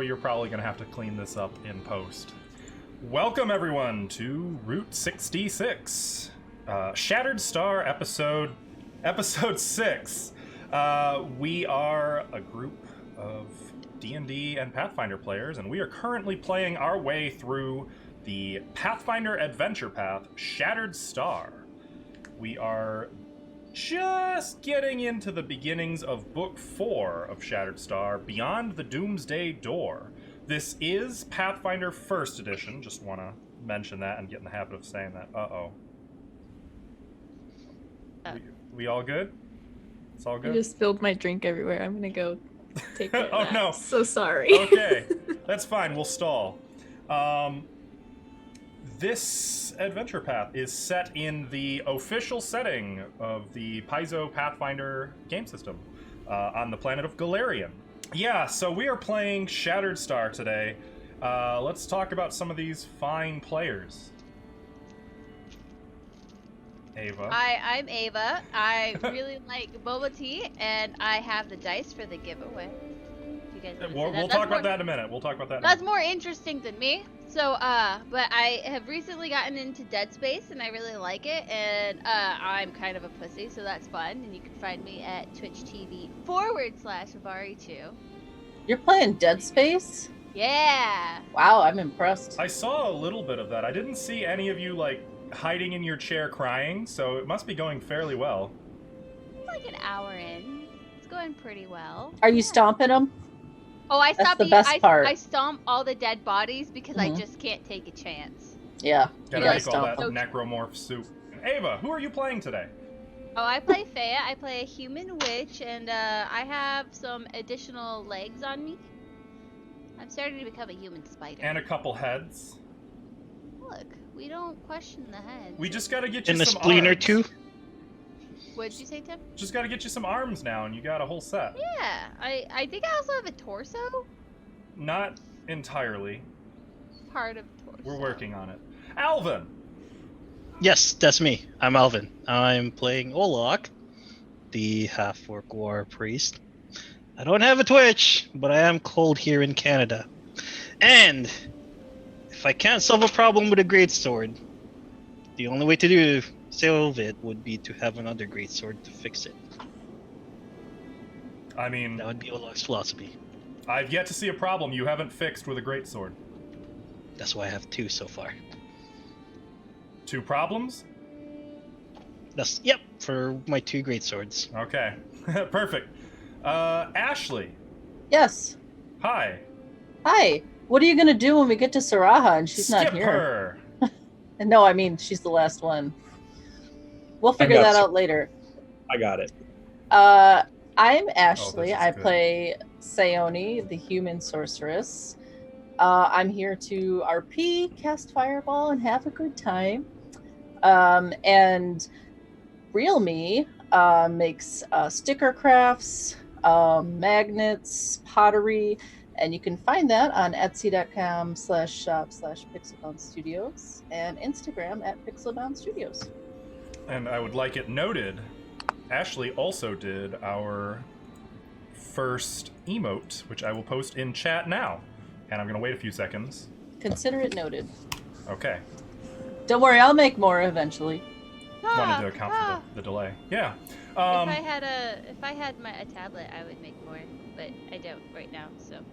you're probably going to have to clean this up in post. Welcome, everyone, to Route 66. Shattered Star episode 6. We are a group of D&D and Pathfinder players, and we are currently playing our way through the Pathfinder adventure path, Shattered Star. We are just getting into the beginnings of Book 4 of Shattered Star, Beyond the Doomsday Door. This is Pathfinder 1st Edition. Just want to mention that and get in the habit of saying that. Uh-oh. We all good? It's all good? I just spilled my drink everywhere. I'm gonna go take care of Oh, that. no. So sorry. Okay, that's fine. We'll stall. This adventure path is set in the official setting of the Paizo Pathfinder game system on the planet of Galarian. Yeah, so we are playing Shattered Star today. Let's talk about some of these fine players. Ava. Hi, I'm Ava. I really like boba tea, and I have the dice for the giveaway. You guys We'll talk about that in a minute. That's more interesting than me. So, but I have recently gotten into Dead Space, and I really like it, and I'm kind of a pussy, so that's fun. And you can find me at twitch.tv/Avari2. You're playing Dead Space? Yeah. Wow, I'm impressed. I saw a little bit of that. I didn't see any of you, like, hiding in your chair crying, so it must be going fairly well. It's like an hour in. It's going pretty well. Are you stomping them? Oh, I That's stopped. the best part. I stomp all the dead bodies because I just can't take a chance. Yeah. Gotta you make all that So- necromorph soup. Ava, who are you playing today? Oh, I play Fea. I play a human witch, and I have some additional legs on me. I'm starting to become a human spider. And a couple heads. Look, we don't question the head. We just gotta get you And a some spleen or arms. two? What did you say, Tim? Just gotta get you some arms now, and you got a whole set. Yeah, I think I also have a torso. Not entirely. Part of torso. We're working on it. Alvin! Yes, that's me. I'm Alvin. I'm playing Olok, the half-orc war priest. I don't have a Twitch, but I am cold here in Canada. And if I can't solve a problem with a greatsword, the only way to solve it would be to have another greatsword to fix it. I mean, That would be Olok's philosophy. I've yet to see a problem you haven't fixed with a greatsword. That's why I have two so far. 2 problems? Yep, for my two greatswords. Okay. Perfect. Ashley. Yes. Hi. Hi. What are you going to do when we get to Saraha and she's Skip not here? her. And no, I mean, she's the last one. We'll figure that out later. I got it. I'm Ashley. this is I good. play Sayoni, the human sorceress. I'm here to RP, cast Fireball, and have a good time. And Real Me makes sticker crafts, magnets, pottery, and you can find that on etsy.com/shop/Pixelbound Studios and Instagram at Pixelbound Studios. And I would like it noted, Ashley also did our first emote, which I will post in chat now. And I'm going to wait a few seconds. Consider it noted. Okay. Don't worry, I'll make more eventually. Wanted to account for the delay. Yeah. If I had a tablet, I would make more, but I don't right now. So.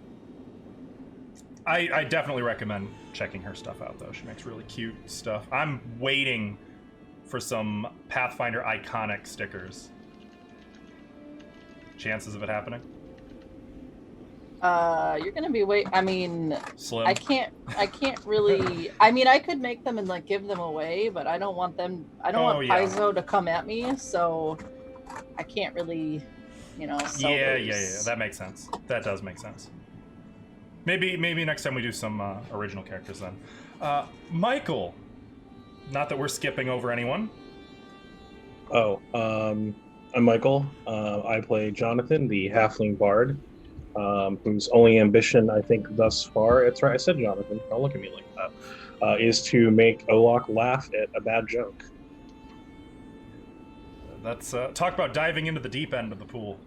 I definitely recommend checking her stuff out, though. She makes really cute stuff. I'm waiting for some Pathfinder iconic stickers. Chances of it happening? You're gonna be I mean, Slim. I can't really. I mean, I could make them and like give them away, but I don't want them. I don't want yeah. Paizo to come at me, so I can't really, sell Yeah. those. That makes sense. That does make sense. Maybe next time we do some original characters then. Michael. Not that we're skipping over anyone. I'm Michael. I play Jonathan, the halfling bard, whose only ambition, I think, thus far, it's right, I said Jonathan, don't look at me like that, is to make Olok laugh at a bad joke. Let's talk about diving into the deep end of the pool.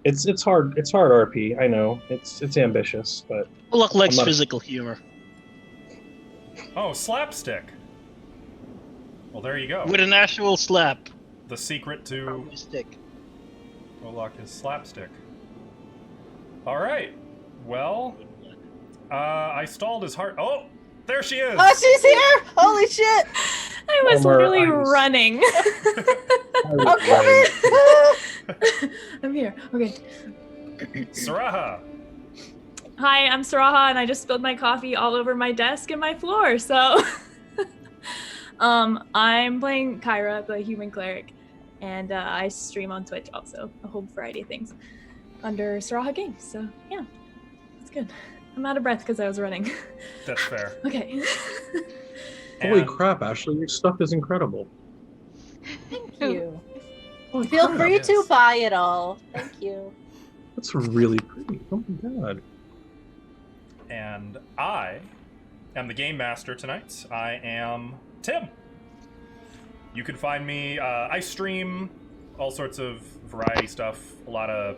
It's hard. It's hard RP. I know. It's ambitious, but Olak likes I'm not- physical humor. Oh, slapstick. Well, there you go. With an actual slap. The secret to From my stick. Olak is slapstick. All right. Well, I stalled his heart. Oh, there she is. Oh, she's here! Holy shit! I was Homer, literally I was- running. I'm coming! I'm here. Okay. Saraha. Hi, I'm Saraha, and I just spilled my coffee all over my desk and my floor. So, I'm playing Kyra, the human cleric, and I stream on Twitch also, a whole variety of things under Saraha Games. So, yeah, it's good. I'm out of breath because I was running. That's fair. Okay. Holy And- crap, Ashley! Your stuff is incredible. Thank you. Holy Feel crap, free to Yes. buy it all. Thank you. That's really pretty. Oh my god. And I am the game master tonight. I am Tim. You can find me. I stream all sorts of variety stuff, a lot of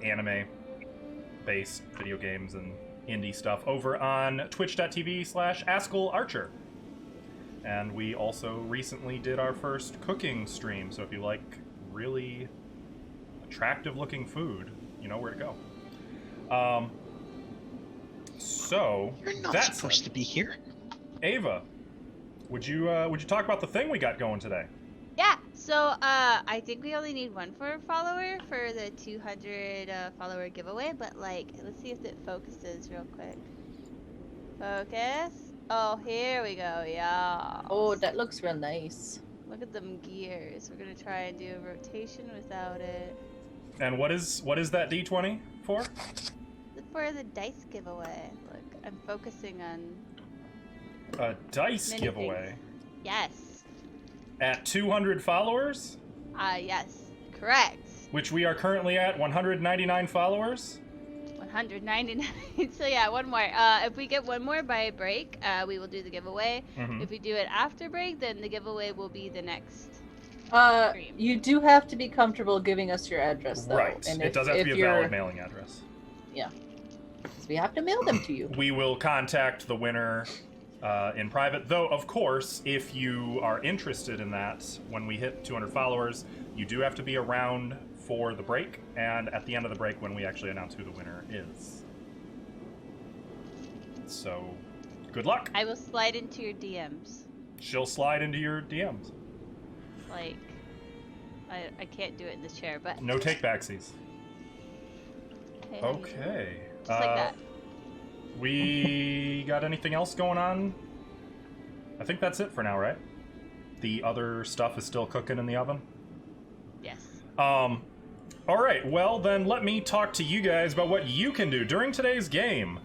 anime-based video games and indie stuff over on twitch.tv/AskellArcher. And we also recently did our first cooking stream, so if you like really attractive-looking food, you know where to go. So You're not that's supposed to be here. Ava, would you talk about the thing we got going today? Yeah, so I think we only need one for a follower for the 200 follower giveaway, but like, let's see if it focuses real quick. Focus. Oh, here we go. Yeah. Oh, that looks real nice. Look at them gears. We're gonna try and do a rotation without it. And what is that D20 for? Look for the dice giveaway. Look, I'm focusing on. A dice Many giveaway Yes. at 200 followers, Yes. Correct. which we are currently at 199 followers. 199. So yeah, one more. If we get one more by break, we will do the giveaway. Mhm. If we do it after break, then the giveaway will be the next. Stream. You do have to be comfortable giving us your address, though. Right. And It does have to be a you're- valid mailing address. So we have to mail them to you. We will contact the winner in private, though, of course, if you are interested in that, when we hit 200 followers, you do have to be around for the break, and at the end of the break when we actually announce who the winner is. So, good luck. I will slide into your DMs. She'll slide into your DMs. Like, I can't do it in this chair, but No take backsies. hey, how you doing? Okay. Just like that. We got anything else going on? I think that's it for now, right? The other stuff is still cooking in the oven? Yes. All right, well then let me talk to you guys about what you can do during today's game.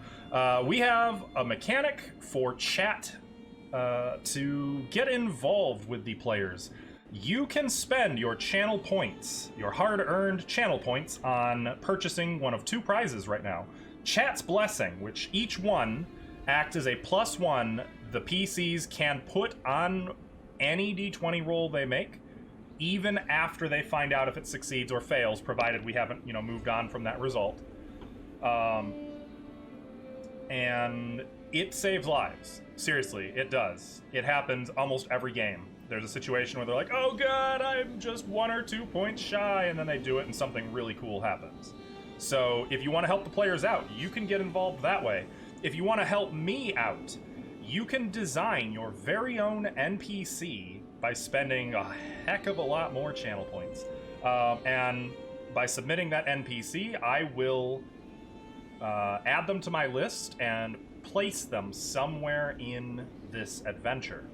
We have a mechanic for chat to get involved with the players. You can spend your channel points, your hard-earned channel points, on purchasing one of two prizes right now. Chat's Blessing, which each one acts as a +1 the PCs can put on any D20 roll they make, even after they find out if it succeeds or fails, provided we haven't, moved on from that result. And it saves lives. Seriously, it does. It happens almost every game. There's a situation where they're like, oh god, I'm just 1 or 2 points shy, and then they do it and something really cool happens. So if you want to help the players out, you can get involved that way. If you want to help me out, you can design your very own NPC by spending a heck of a lot more channel points. And by submitting that NPC, I will add them to my list and place them somewhere in this adventure.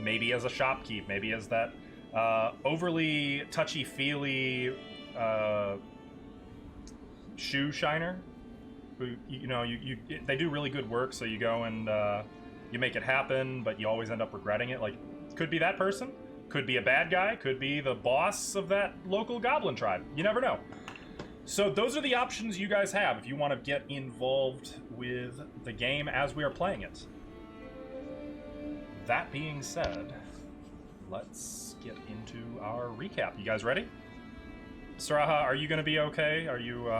Maybe as a shopkeep, maybe as that overly touchy-feely shoe shiner. Who, they do really good work, so you go and you make it happen, but you always end up regretting it. Like, could be that person, could be a bad guy, could be the boss of that local goblin tribe. You never know. So those are the options you guys have if you want to get involved with the game as we are playing it. That being said, let's get into our recap. You guys ready? Saraha, are you going to be okay? Are you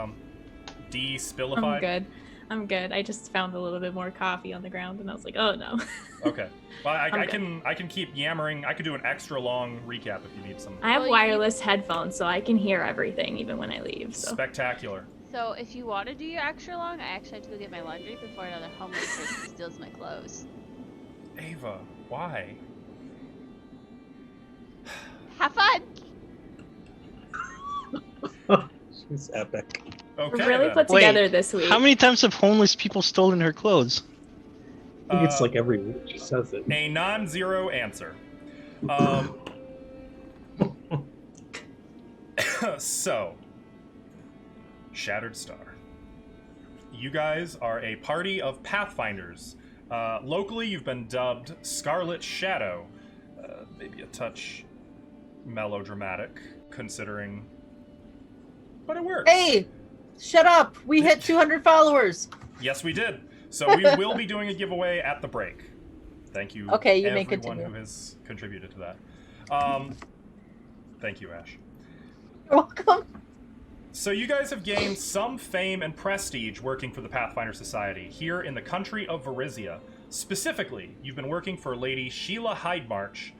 de-spillified? I'm good. I just found a little bit more coffee on the ground, and I was like, oh no. Okay. Well, I good. can keep yammering. I could do an extra long recap if you need some. I have Well, wireless headphones, so I can hear everything even when I leave. So. Spectacular. So if you want to do your extra long, I actually have to go get my laundry before another homeless person steals my clothes. Ava, why? Have fun! She's epic. Okay. We're really then. put together this week. How many times have homeless people stolen her clothes? I think it's like every week she says it. A non-zero answer. So, Shattered Star. You guys are a party of Pathfinders. Locally, you've been dubbed Scarlet Shadow. Maybe a touch melodramatic, considering... But it works. Hey, shut up! We hit 200 followers. Yes, we did. So we will be doing a giveaway at the break. Thank you, Okay, you may everyone continue. who has contributed to that. Thank you, Ash. You're welcome. So you guys have gained some fame and prestige working for the Pathfinder Society here in the country of Varizia. Specifically, you've been working for Lady Sheila Hydemarch,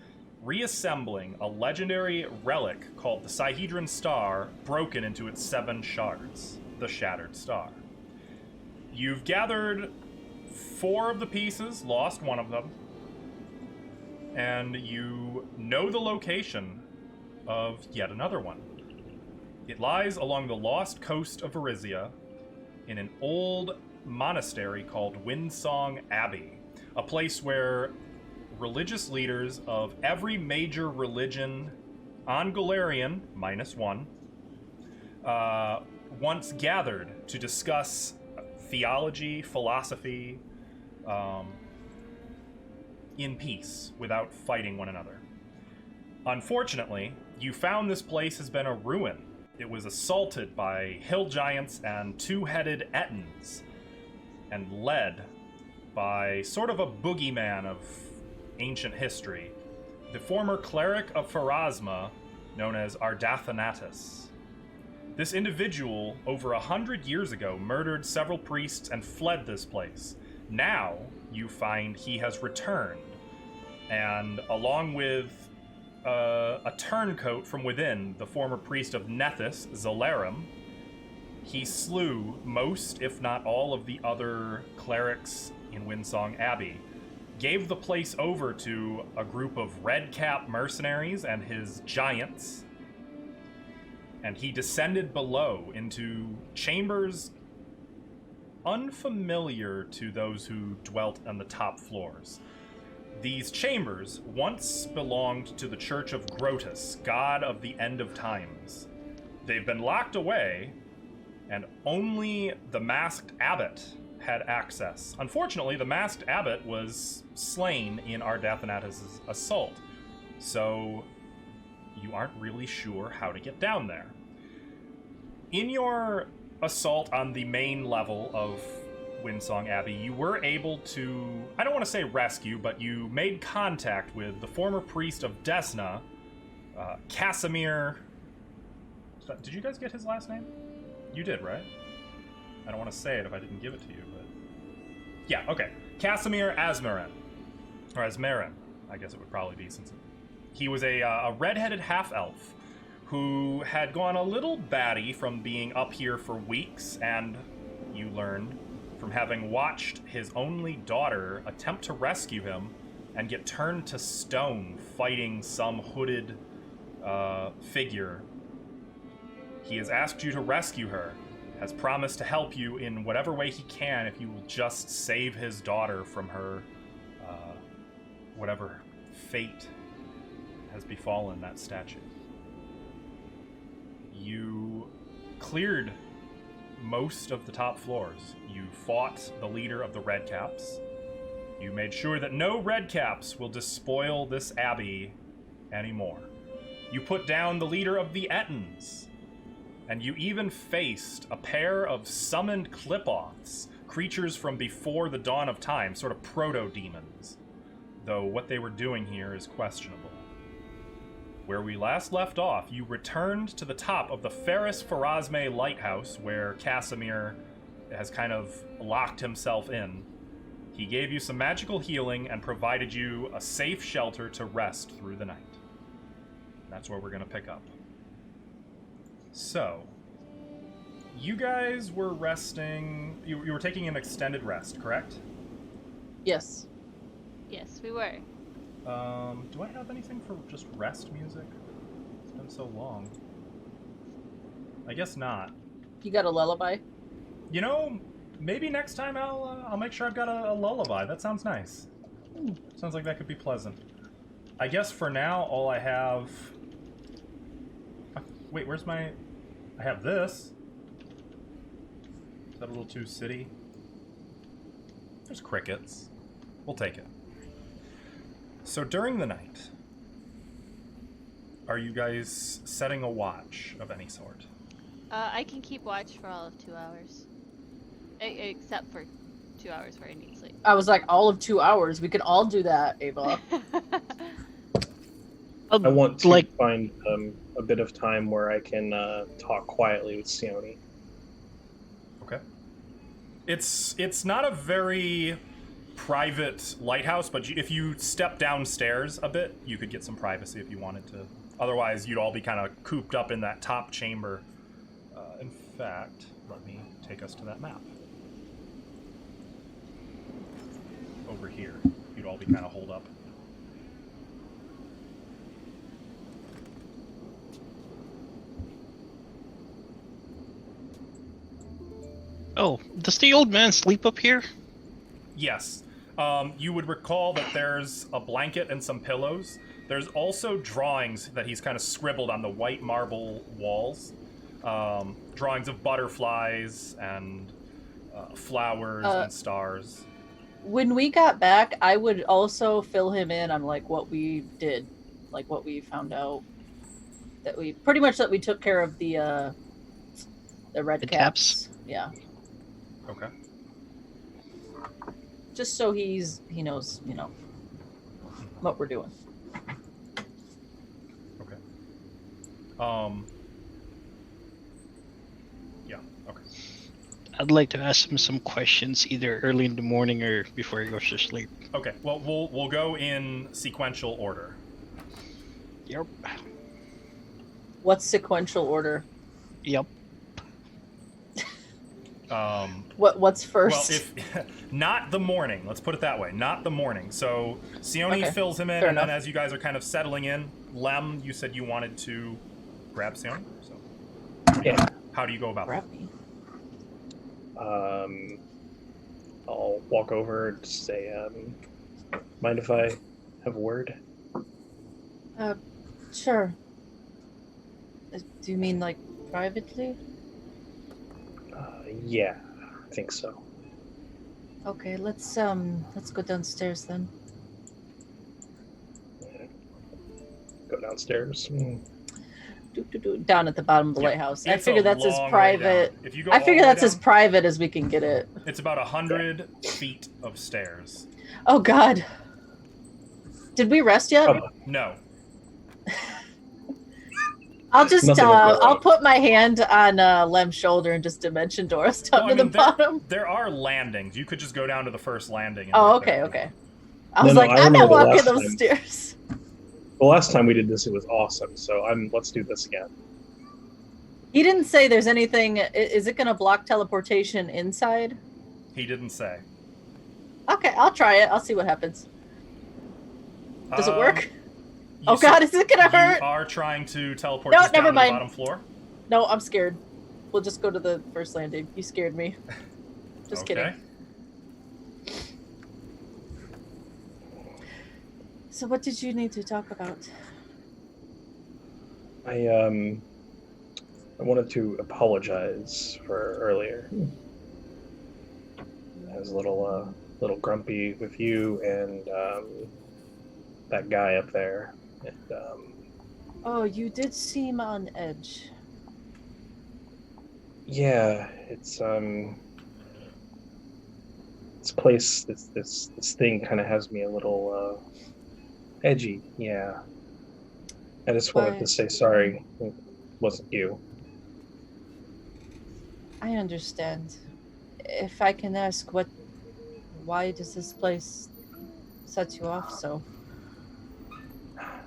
reassembling a legendary relic called the Sihedron Star, broken into its 7 shards, the Shattered Star. You've gathered 4 of the pieces, lost 1 of them, and you know the location of yet another one. It lies along the lost coast of Varizia in an old monastery called Windsong Abbey, a place where religious leaders of every major religion on Golarion, -1, once gathered to discuss theology, philosophy, in peace, without fighting one another. Unfortunately, you found this place has been a ruin. It was assaulted by hill giants and 2-headed Ettins, and led by sort of a boogeyman of ancient history, the former cleric of Pharasma, known as Ardathanatus. This individual, over 100 years ago, murdered several priests and fled this place. Now, you find he has returned, and along with a turncoat from within, the former priest of Nethys, Zalarum, he slew most, if not all, of the other clerics in Windsong Abbey, gave the place over to a group of red-cap mercenaries and his giants, and he descended below into chambers unfamiliar to those who dwelt on the top floors. These chambers once belonged to the Church of Grotus, god of the end of times. They've been locked away, and only the masked abbot had access. Unfortunately, the masked abbot was slain in Ardathanatus' assault, so you aren't really sure how to get down there. In your assault on the main level of Windsong Abbey, you were able to, I don't want to say rescue, but you made contact with the former priest of Desna, Casimir. Did you guys get his last name? You did, right? I don't want to say it if I didn't give it to you, but... Yeah, okay. Casimir Asmarin. Or Asmarin, I guess it would probably be, since he was a red-headed half-elf who had gone a little batty from being up here for weeks, and you learned from having watched his only daughter attempt to rescue him and get turned to stone fighting some hooded figure. He has asked you to rescue her, has promised to help you in whatever way he can if you will just save his daughter from her, whatever fate has befallen that statue. You cleared most of the top floors. You fought the leader of the Redcaps. You made sure that no Redcaps will despoil this abbey anymore. You put down the leader of the Ettins. And you even faced a pair of summoned Clipoths, creatures from before the dawn of time, sort of proto-demons. Though what they were doing here is questionable. where we last left off, you returned to the top of the Ferris Farazme lighthouse where Casimir has kind of locked himself in. He gave you some magical healing and provided you a safe shelter to rest through the night. That's where we're going to pick up. So, you guys were resting. You were taking an extended rest, correct? Yes. Yes, we were. Do I have anything for just rest music? It's been so long. I guess not. You got a lullaby? You know, maybe next time I'll make sure I've got a lullaby. That sounds nice. Sounds like that could be pleasant. I guess for now, all I have... Wait, where's my... I have this. Is that a little too city? There's crickets. We'll take it. So during the night, are you guys setting a watch of any sort? I can keep watch for all of 2 hours. Except for 2 hours where I need sleep. I was like, all of 2 hours. We can all do that, Ava. I want to find a bit of time where I can talk quietly with Sione. Okay. It's not a very private lighthouse, but if you step downstairs a bit, you could get some privacy if you wanted to. Otherwise, you'd all be kind of cooped up in that top chamber. In fact, let me take us to that map. Over here, you'd all be kind of holed up. Oh, does the old man sleep up here? Yes. You would recall that there's a blanket and some pillows. There's also drawings that he's kind of scribbled on the white marble walls. Drawings of butterflies and flowers and stars. When we got back, I would also fill him in on like what we did, like what we found out. That we took care of the red caps. Yeah. Okay. Just so he knows, what we're doing. Okay. Yeah, okay. I'd like to ask him some questions either early in the morning or before he goes to sleep. Okay, well, we'll go in sequential order. Yep. What's sequential order? Yep. What's first? Well, if not the morning, let's put it that way, not the morning. So Sione fills him in, Fair and enough. then as you guys are kind of settling in, Lem, you said you wanted to grab Sione. So Yeah. how do you go about that? Grab me. I'll walk over and say, mind if I have a word? Sure. Do you mean like privately? Yeah, I think so. Okay, let's go downstairs then. Go downstairs. Down at the bottom of the Yeah, lighthouse. I it's figure a that's as long way private. down. If you go I all the figure way that's as down, private as we can get it. It's about 100 feet of stairs. Oh God. Did we rest yet? Oh, No. I'll just Nothing will go I'll wrong. put my hand on Lem's shoulder and just dimension door us down No, I to the mean, bottom. There are landings. You could just go down to the first landing. And Oh, get there. okay. I was No, like, I I'm not remember the walking last those time. stairs. The last time we did this, it was awesome. So let's do this again. He didn't say there's anything. Is it going to block teleportation inside? He didn't say. Okay, I'll try it. I'll see what happens. Does it work? You Oh said God, is it going to hurt? You are trying to teleport No, us down never to mind. the bottom floor? No, I'm scared. We'll just go to the first landing. You scared me. Just Okay. kidding. So what did you need to talk about? I wanted to apologize for earlier. I was a little grumpy with you and that guy up there. And, Oh, you did seem on edge. yeah, it's this place, this thing kind of has me a little edgy. Yeah. I just wanted to But- say sorry. It wasn't you. I understand. If I can ask, why does this place set you off so?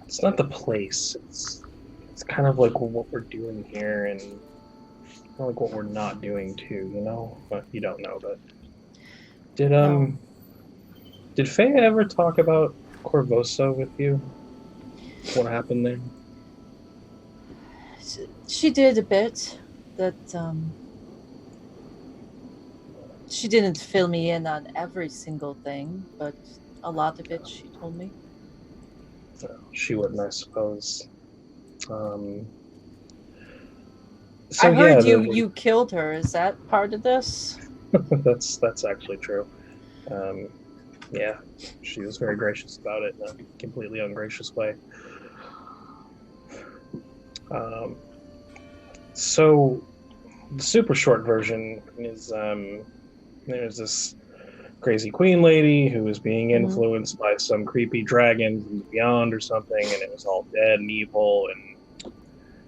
It's not the place. It's kind of like what we're doing here, and kind of like what we're not doing too. You know, but you don't know. But did No. did Faye ever talk about Corvosa with you? What happened there? She did a bit. That she didn't fill me in on every single thing, but a lot of it she told me. She wouldn't, I suppose. So I heard yeah, you killed her. Is that part of this? that's actually true. Yeah, she was very gracious about it in a completely ungracious way. So the super short version is there's this crazy queen lady who was being influenced by some creepy dragon from the beyond or something, and it was all dead and evil, and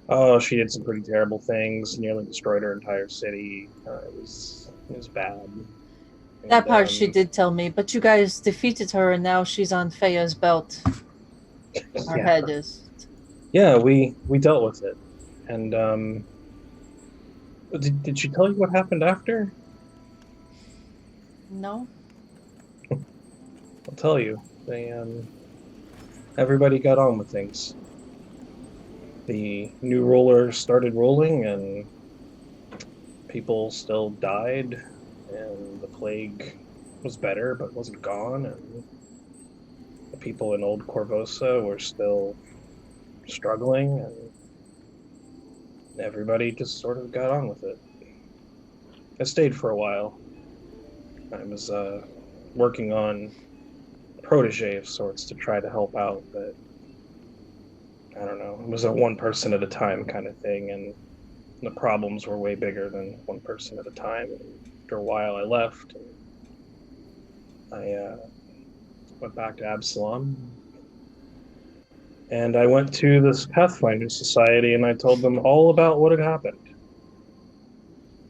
oh, she did some pretty terrible things, nearly destroyed her entire city. It was bad. That part And, she did tell me, but you guys defeated her and now she's on Feya's belt. Her yeah. head is. Yeah, we dealt with it. And did she tell you what happened after? No? I'll tell you. They everybody got on with things. The new ruler started ruling, and people still died, and the plague was better but wasn't gone, and the people in old Corvosa were still struggling, and everybody just sort of got on with it. I stayed for a while. I was working on protege of sorts to try to help out, but I don't know. It was a one person at a time kind of thing, and the problems were way bigger than one person at a time. And after a while, I left. And I went back to Absalom, and I went to this Pathfinder society, and I told them all about what had happened.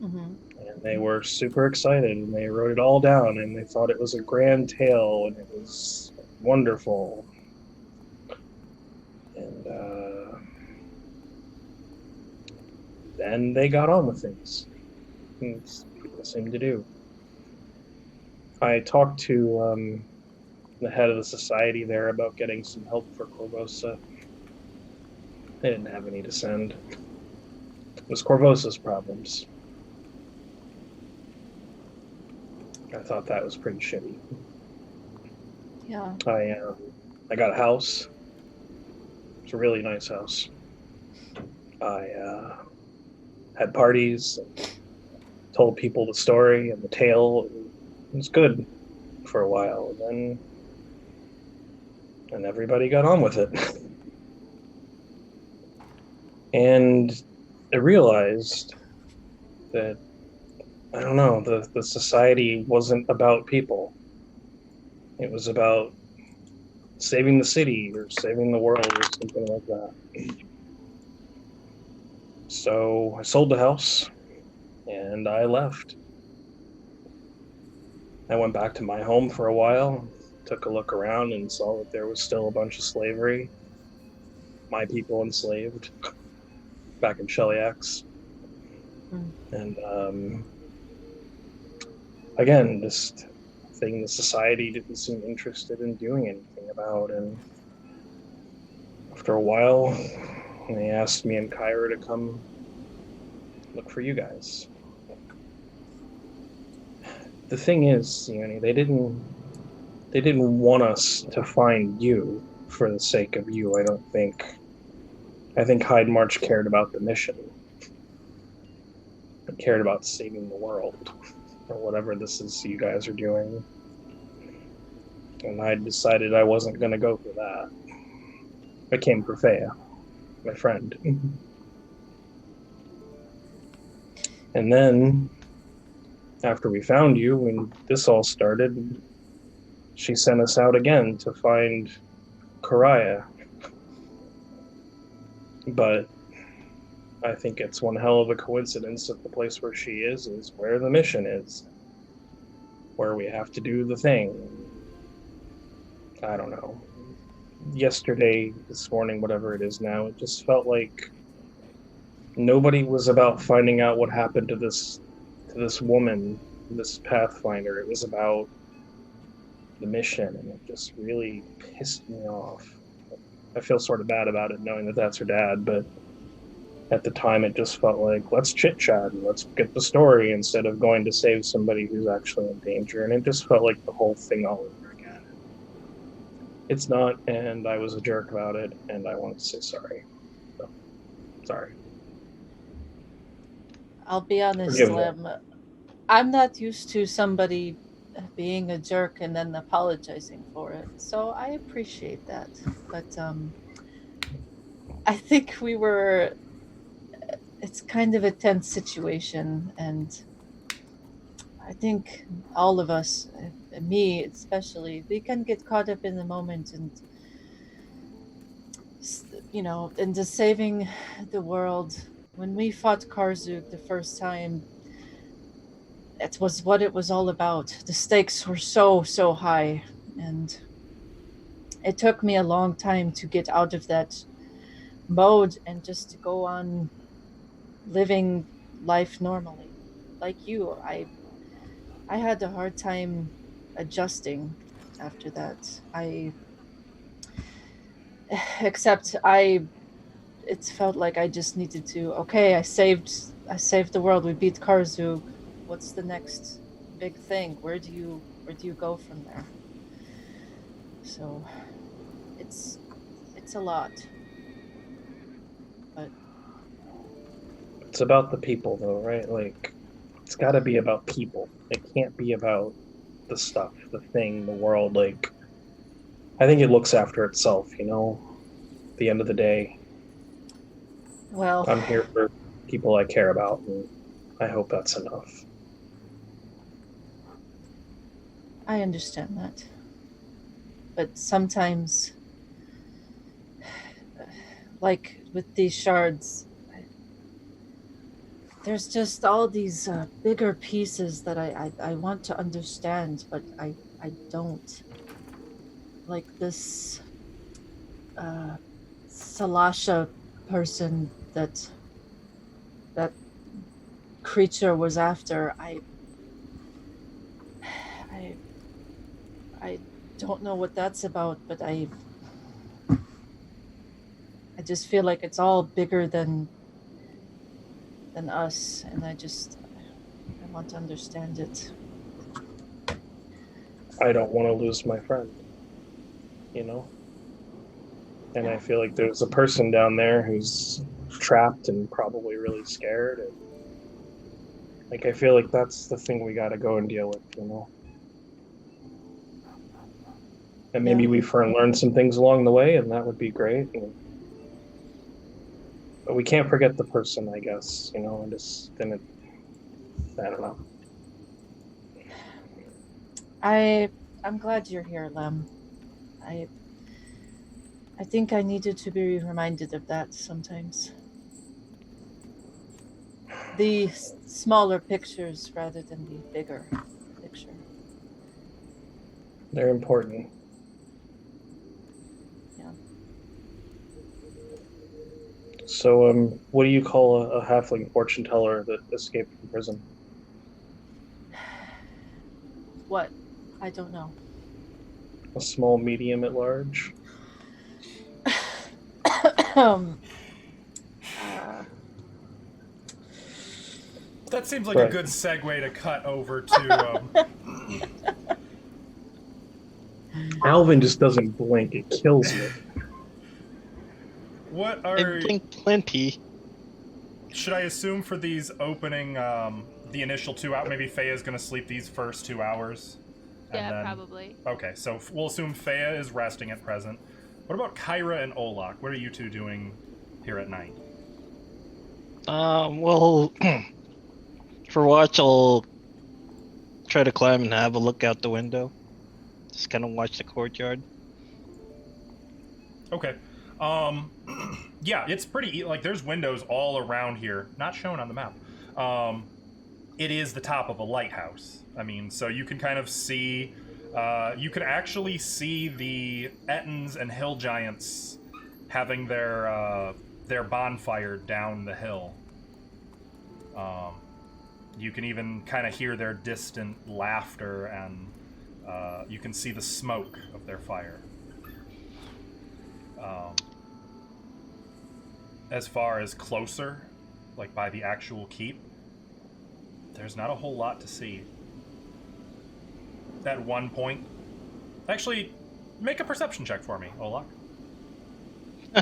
Mm-hmm. And they were super excited, and they wrote it all down, and they thought it was a grand tale, and it was wonderful. And then they got on with things. It's what people seem to do. I talked to the head of the society there about getting some help for Corvosa. They didn't have any to send. It was Corvosa's problems. I thought that was pretty shitty. Yeah. I got a house. It's a really nice house. I had parties, and told people the story and the tale. It was good for a while, and everybody got on with it. And I realized that, I don't know, the society wasn't about people. It was about saving the city or saving the world or something like that. So I sold the house and I left. I went back to my home for a while, took a look around and saw that there was still a bunch of slavery. My people enslaved back in Shellyax. And again, just thing the society didn't seem interested in doing anything about. And after a while, they asked me and Kyra to come look for you guys. The thing is, they didn't want us to find you for the sake of you, I don't think. I think Hyde March cared about the mission. It cared about saving the world, or whatever this is you guys are doing. And I decided I wasn't going to go for that. I came for Feya, my friend. And then, after we found you, when this all started, she sent us out again to find Karaya. But I think it's one hell of a coincidence that the place where she is where the mission is. Where we have to do the thing. I don't know. Yesterday, this morning, whatever it is now, it just felt like nobody was about finding out what happened to this woman, this Pathfinder. It was about the mission, and it just really pissed me off. I feel sort of bad about it, knowing that that's her dad, but at the time it just felt like, let's chit-chat and let's get the story instead of going to save somebody who's actually in danger, and it just felt like the whole thing all over again. It's not, and I was a jerk about it, and I wanted to say sorry. So, sorry. I'll be honest, Forgive me. Lem. I'm not used to somebody being a jerk and then apologizing for it, so I appreciate that. But I think we were. It's kind of a tense situation, and I think all of us, me especially, we can get caught up in the moment and, into saving the world. When we fought Karzuk the first time, it was what it was all about. The stakes were so, so high, and it took me a long time to get out of that mode and just to go on living life normally. Like you, I had a hard time adjusting after that. It felt like I just needed to, okay, I saved the world. We beat Karzug. What's the next big thing? Where do you go from there? So it's a lot. But It's about the people, though, right? Like, it's got to be about people. It can't be about the stuff, the thing, the world. Like, I think it looks after itself, At the end of the day, well, I'm here for people I care about, and I hope that's enough. I understand that. But sometimes, like with these shards, there's just all these bigger pieces that I want to understand, but I don't. Like this Salasha person that creature was after, I don't know what that's about, but I just feel like it's all bigger than us, and I want to understand it. I don't want to lose my friend, And I feel like there's a person down there who's trapped and probably really scared. And like, I feel like that's the thing we got to go and deal with, And maybe we learn some things along the way, and that would be great. But we can't forget the person, I guess, and I don't know. I'm glad you're here, Lem. I think I needed to be reminded of that sometimes. The smaller pictures rather than the bigger picture. They're important. Yeah. So, what do you call a halfling fortune teller that escaped from prison? What? I don't know. A small, medium, at large? That seems like a good segue to cut over to. Alvin just doesn't blink; it kills me. What I are? think plenty. Should I assume for these opening, the initial 2 hours, maybe Feya's going to sleep these first 2 hours? Yeah, probably. Okay, so we'll assume Feya is resting at present. What about Kyra and Olak? What are you two doing here at night? Well, for watch, I'll try to climb and have a look out the window. Just kind of watch the courtyard. Okay. Yeah, it's pretty, like, there's windows all around here, not shown on the map. It is the top of a lighthouse. I mean, so you can kind of see, you can actually see the Ettins and Hill Giants having their bonfire down the hill. You can even kind of hear their distant laughter, and you can see the smoke of their fire. As far as closer, like by the actual keep, there's not a whole lot to see. At one point, actually, make a perception check for me, Olak.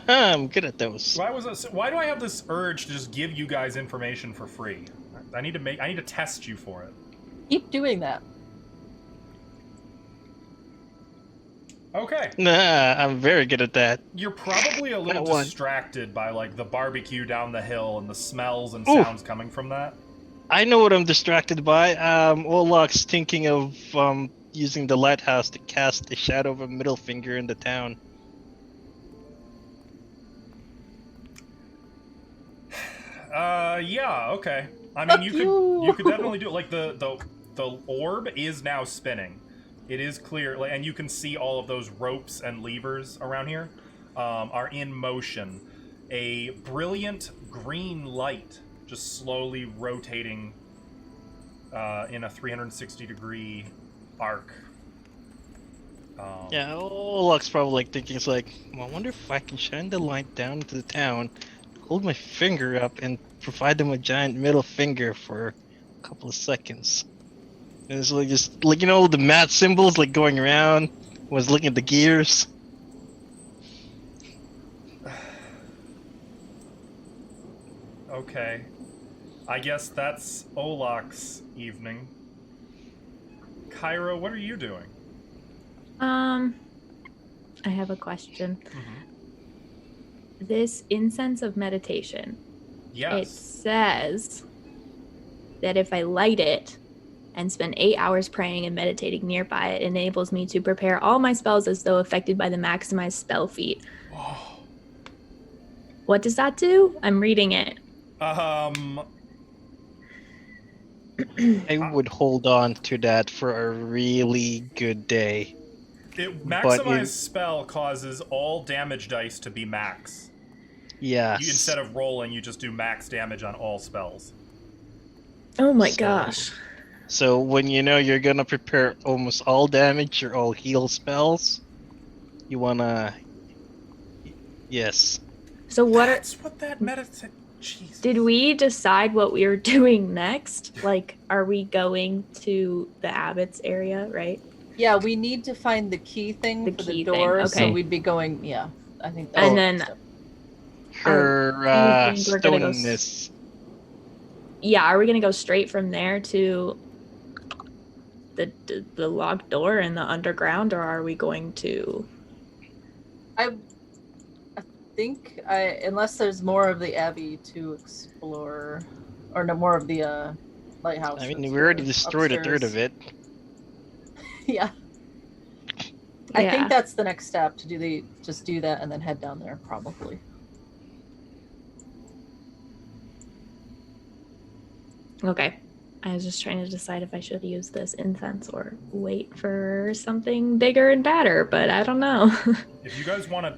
I'm good at those. Why do I have this urge to just give you guys information for free? I need to test you for it. Keep doing that. Okay. Nah, I'm very good at that. You're probably a little That one. distracted by like the barbecue down the hill and the smells and Ooh. sounds coming from that. I know what I'm distracted by. Olak's thinking of using the lighthouse to cast the shadow of a middle finger in the town. Yeah, okay. I mean, you could definitely do it. Like the orb is now spinning. It is clear, like, and you can see all of those ropes and levers around here are in motion. A brilliant green light just slowly rotating in a 360-degree arc. Yeah, Olak's probably like thinking, it's like, well, I wonder if I can shine the light down into the town, hold my finger up, and provide them a giant middle finger for a couple of seconds. And it's like just like, you know, the mat symbols like going around. Was looking at the gears. Okay. I guess that's Olak's evening. Kyra, what are you doing? I have a question. This incense of meditation. Yes. It says that if I light it and spend 8 hours praying and meditating nearby, it enables me to prepare all my spells as though affected by the maximized spell feat. Oh. What does that do? I'm reading it. I would hold on to that for a really good day. Maximize spell causes all damage dice to be max. Yes. Instead of rolling, you just do max damage on all spells. Oh my So- gosh. So when you know you're gonna prepare almost all damage or all heal spells, you wanna... Yes. So That's what that meditate... Jeez. did we decide what we were doing next? Like, are we going to the abbot's area, right? Yeah, we need to find the key thing The for key the thing, door, okay. so we'd be going, yeah, I think that's And the then- step. Her you think we're gonna go stoneness. Yeah, are we gonna go straight from there to the locked door in the underground, or are we going to... I think, unless there's more of the abbey to explore, or no, more of the lighthouse. I mean, that's we already the destroyed a third upstairs. of it. Yeah. I Yeah. think that's the next step, to just do that and then head down there, probably. Okay. I was just trying to decide if I should use this incense or wait for something bigger and badder, but I don't know. If you guys want to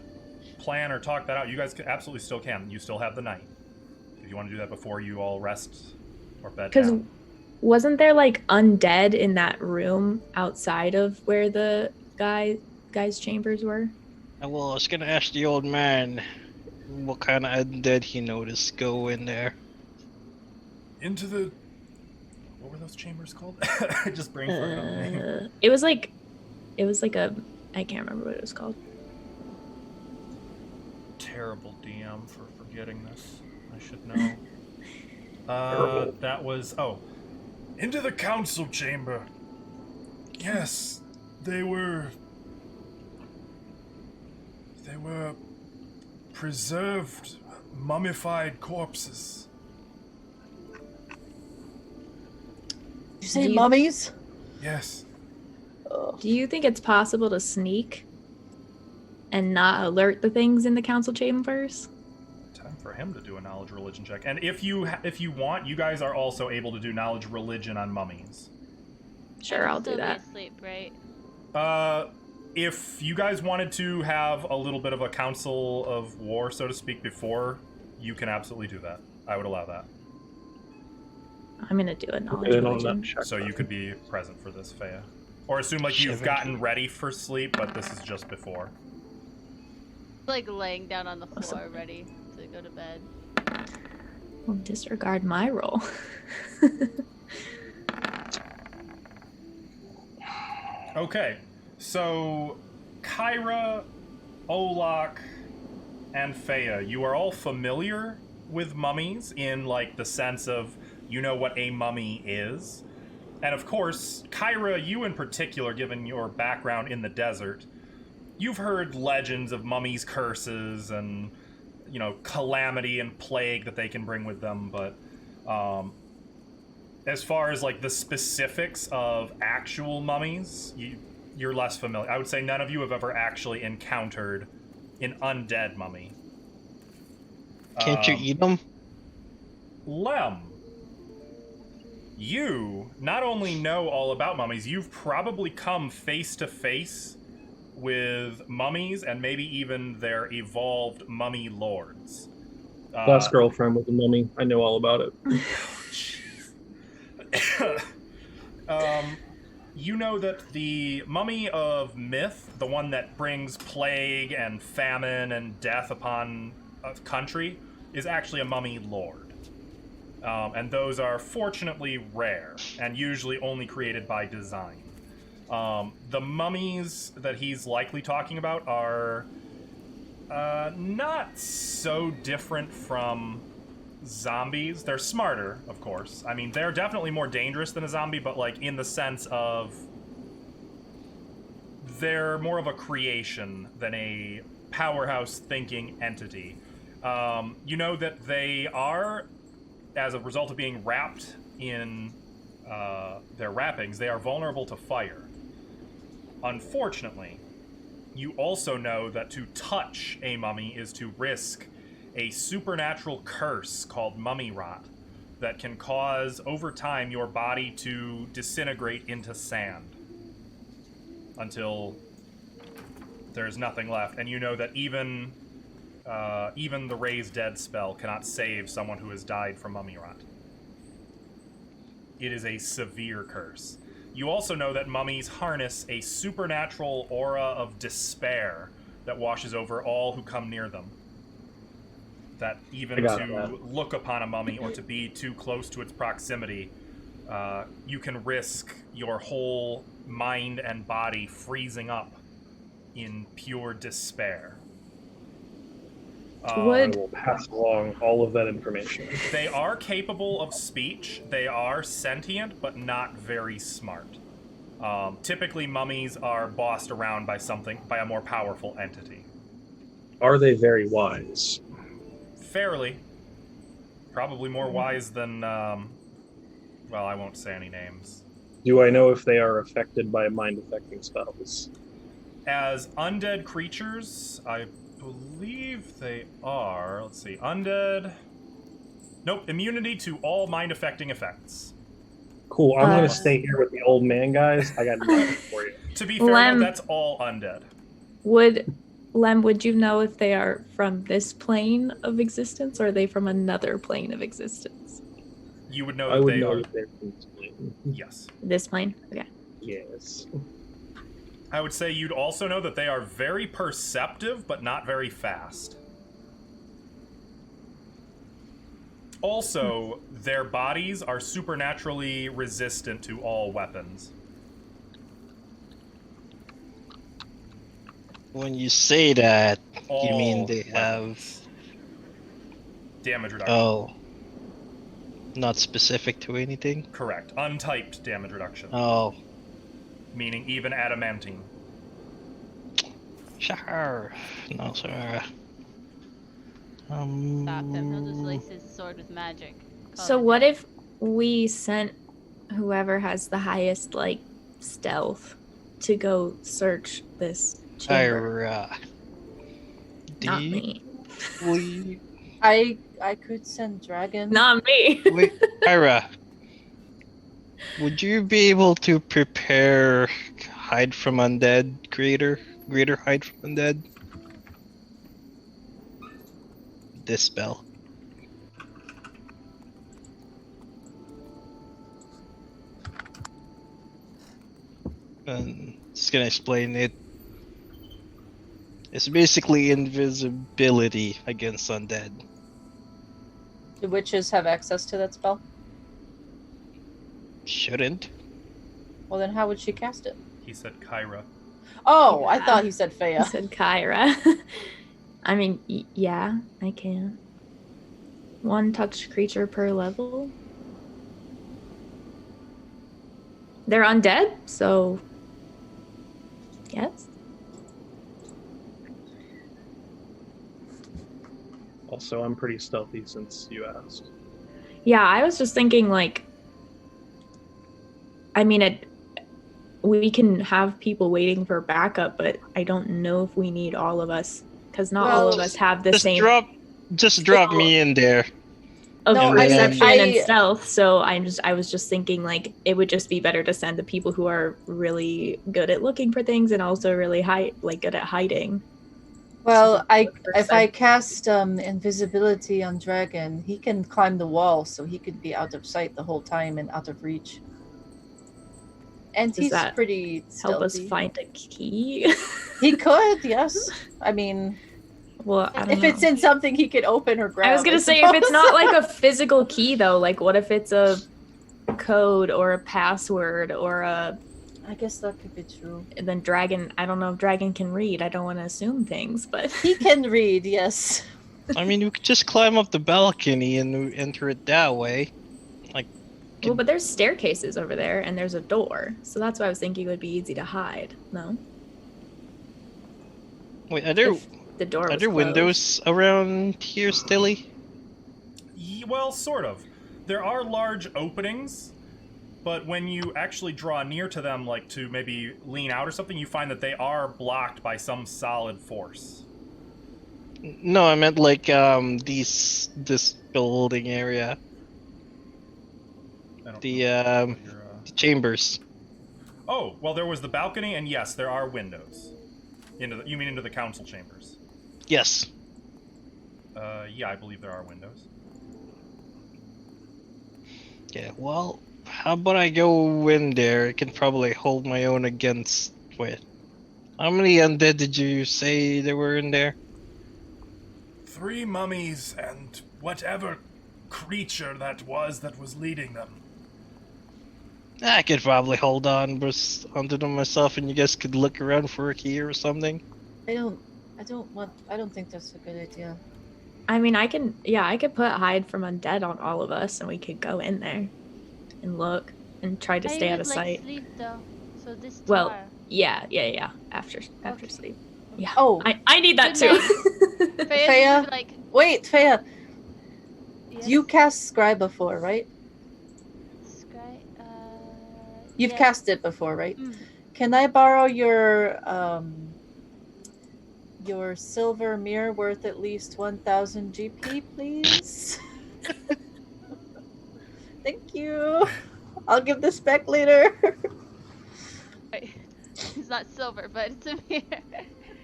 plan or talk that out, you guys absolutely still can. You still have the night. If you want to do that before you all rest or bed Because down. wasn't there like undead in that room outside of where the guy's chambers were? Well, I was gonna ask the old man what kind of undead he noticed go in there. Into the... What were those chambers called? I just brain farted on the name. It was like a... I can't remember what it was called. Terrible DM for forgetting this. I should know. Terrible. That was... Oh. Into the council chamber. Yes. They were preserved, mummified corpses. Did you say Do you- mummies? Yes. Ugh. Do you think it's possible to sneak and not alert the things in the council chambers? for him to do a knowledge religion check. And if you want, you guys are also able to do knowledge religion on mummies. Sure, I'll do Still be that. asleep, right? If you guys wanted to have a little bit of a council of war, so to speak, before, you can absolutely do that. I would allow that. I'm gonna do a knowledge And on religion. that check. So you could be present for this, Faya. Or assume like you've gotten ready for sleep, but this is just before. Like laying down on the floor, Awesome. ready to go to bed. Well, disregard my role. Okay, so Kyra, Olak, and Faya, you are all familiar with mummies in like the sense of you know what a mummy is. And of course, Kyra, you in particular, given your background in the desert, you've heard legends of mummies' curses and, you know, calamity and plague that they can bring with them, but as far as like the specifics of actual mummies, you're less familiar. I would say none of you have ever actually encountered an undead mummy. Can't you eat them? Lem, you not only know all about mummies, you've probably come face to face with mummies and maybe even their evolved mummy lords. Last girlfriend with the mummy. I know all about it. You know that the mummy of myth, the one that brings plague and famine and death upon a country, is actually a mummy lord. And those are fortunately rare and usually only created by design. The mummies that he's likely talking about are not so different from zombies. They're smarter, of course. I mean, they're definitely more dangerous than a zombie, but like in the sense of they're more of a creation than a powerhouse thinking entity. You know that they are, as a result of being wrapped in their wrappings, they are vulnerable to fire. Unfortunately, you also know that to touch a mummy is to risk a supernatural curse called mummy rot that can cause, over time, your body to disintegrate into sand until there's nothing left. And you know that even the Raise Dead spell cannot save someone who has died from mummy rot. It is a severe curse. You also know that mummies harness a supernatural aura of despair that washes over all who come near them. That even to look upon a mummy or to be too close to its proximity, you can risk your whole mind and body freezing up in pure despair. I will pass along all of that information. They are capable of speech. They are sentient, but not very smart. Typically, mummies are bossed around by a more powerful entity. Are they very wise? Fairly. Probably more wise than, well, I won't say any names. Do I know if they are affected by mind-affecting spells? As undead creatures, I believe they are. Let's see. Undead. Nope. Immunity to all mind-affecting effects. Cool. I'm going to stay here with the old man, guys. I got nothing for you. To be fair, though, that's all undead. Would you know if they are from this plane of existence or are they from another plane of existence? You would know I that would they know are. that they're from this plane. Yes. This plane? Okay. Yes. I would say you'd also know that they are very perceptive, but not very fast. Also, their bodies are supernaturally resistant to all weapons. When you say that, All you mean they weapons. have... Damage reduction. Oh. Not specific to anything? Correct. Untyped damage reduction. Oh. Meaning even adamantine. Sure. No, sir. Stop him. He'll just lace his sword with magic. So what if we sent whoever has the highest, like, stealth to go search this chamber? Do Not you me. believe I could send Dragon. Not me. Wait, Ira, would you be able to prepare hide from undead greater hide from undead? This spell. And just gonna explain it. It's basically invisibility against undead. Do witches have access to that spell? Shouldn't. Well, then how would she cast it? He said Kyra. Oh, I Yeah. thought he said I Freya. said Kyra. I mean, yeah, I can. 1 touch creature per level. They're undead, so yes. Also, I'm pretty stealthy since you asked. Yeah, I was just thinking like, I mean, we can have people waiting for backup, but I don't know if we need all of us because not all of Well, us have the Just same drop me in there. of No, I mean, perception I- and stealth. So I was just thinking like it would just be better to send the people who are really good at looking for things and also really good at hiding. Well, Look for if I sight. cast invisibility on Dragon, he can climb the wall, so he could be out of sight the whole time and out of reach. And Does he's that pretty help us stealthy. find a key. He could, yes. I mean, Well, I don't if know. it's in something he could open or grab. I was gonna say if it's not like a physical key though, like what if it's a code or a password or a I guess that could be true. and then Dragon, I don't know if Dragon can read. I don't want to assume things, but He can read, yes. I mean, you could just climb up the balcony and enter it that way. well, but there's staircases over there and there's a door. So that's why I was thinking it would be easy to hide. No? Wait, are there If the door was are there closed. windows around here, Stilly? Well, sort of. There are large openings, but when you actually draw near to them, like to maybe lean out or something, you find that they are blocked by some solid force. No, I meant like this building area, I don't the know what you're, the chambers. Oh, well, there was the balcony, and yes, there are windows. You mean into the council chambers? Yes. Yeah, I believe there are windows. Yeah. Well, how about I go in there? I can probably hold my own against. Wait, how many undead did you say there were in there? 3 mummies and whatever creature that was leading them. I could probably hold on onto them myself, and you guys could look around for a key or something. I don't think that's a good idea. I mean, I could put hide from undead on all of us and we could go in there and look and try to stay out of sight. Sleep though, so this Well, tomorrow. Yeah. After Okay. sleep. Yeah. Oh, I need that Good too. Freya's Freya? gonna be like, wait, Freya, yes? you cast Scry before, right? You've yes. cast it before, right? Mm. Can I borrow your silver mirror worth at least 1,000 GP, please? Thank you. I'll give this back later. Right. It's not silver, but it's a mirror.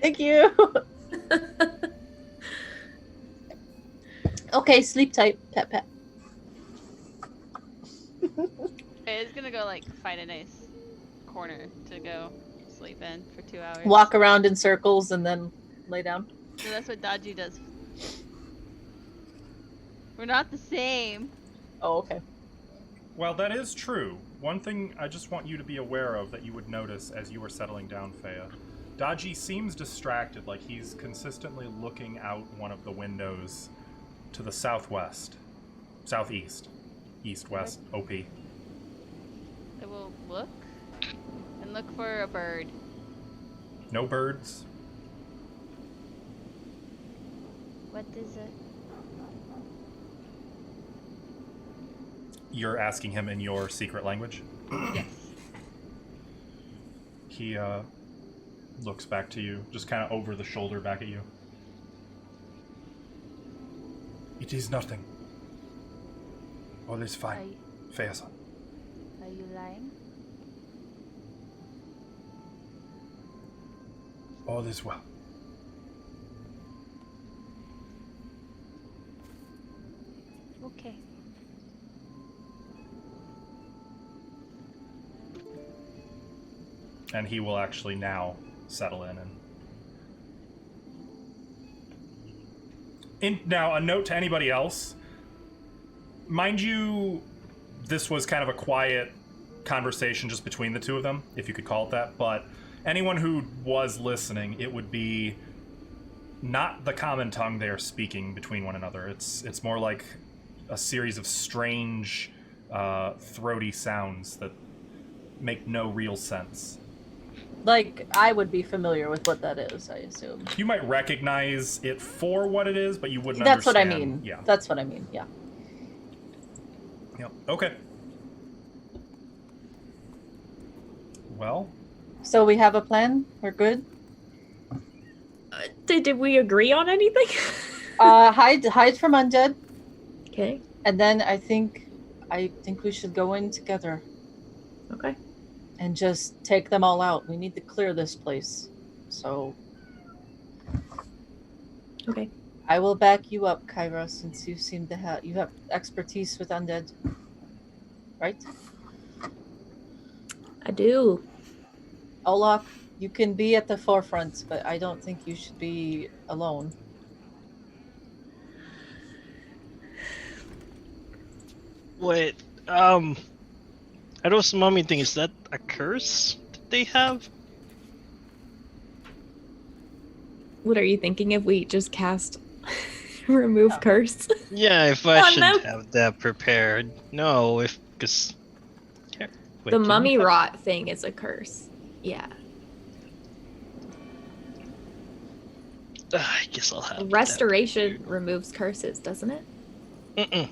Thank you. Okay, sleep tight, pat pat. Freya's gonna go like find a nice corner to go sleep in for 2 hours. Walk around in circles and then lay down. So that's what Dodgy does. We're not the same. Oh, okay. Well, that is true. One thing I just want you to be aware of that you would notice as you were settling down, Freya. Dodgy seems distracted, like he's consistently looking out one of the windows to the southwest. Southeast. East, west, OP. I will look and look for a bird. No birds. What is it? You're asking him in your secret language? Yes. He looks back to you, just kind of over the shoulder back at you. It is nothing. All is Are, fine. Feasan. are you lying? All is well. Okay. And he will actually now settle in. Now, a note to anybody else. Mind you, this was kind of a quiet conversation just between the two of them, if you could call it that, but anyone who was listening, it would be not the common tongue they are speaking between one another. It's more like a series of strange, throaty sounds that make no real sense. Like, I would be familiar with what that is, I assume. You might recognize it for what it is, but you wouldn't That's understand. what I mean. Yeah. That's what I mean, yeah. Yep. Okay. Well, So we have a plan? We're good? Did we agree on anything? Hide from undead, Okay. and then I think we should go in together Okay. and just take them all out. We need to clear this place. So Okay. I will back you up, Kyra, since you seem to have expertise with undead. Right? I do. Olaf, you can be at the forefront, but I don't think you should be alone. Wait, I know some mummy thing. Is that a curse that they have? What are you thinking if we just cast remove curse? Yeah, if I Oh, should no. have that prepared. No, because The mummy rot thing is a curse. Yeah. I guess I'll have Restoration removes curses, doesn't it? that. Mm-mm.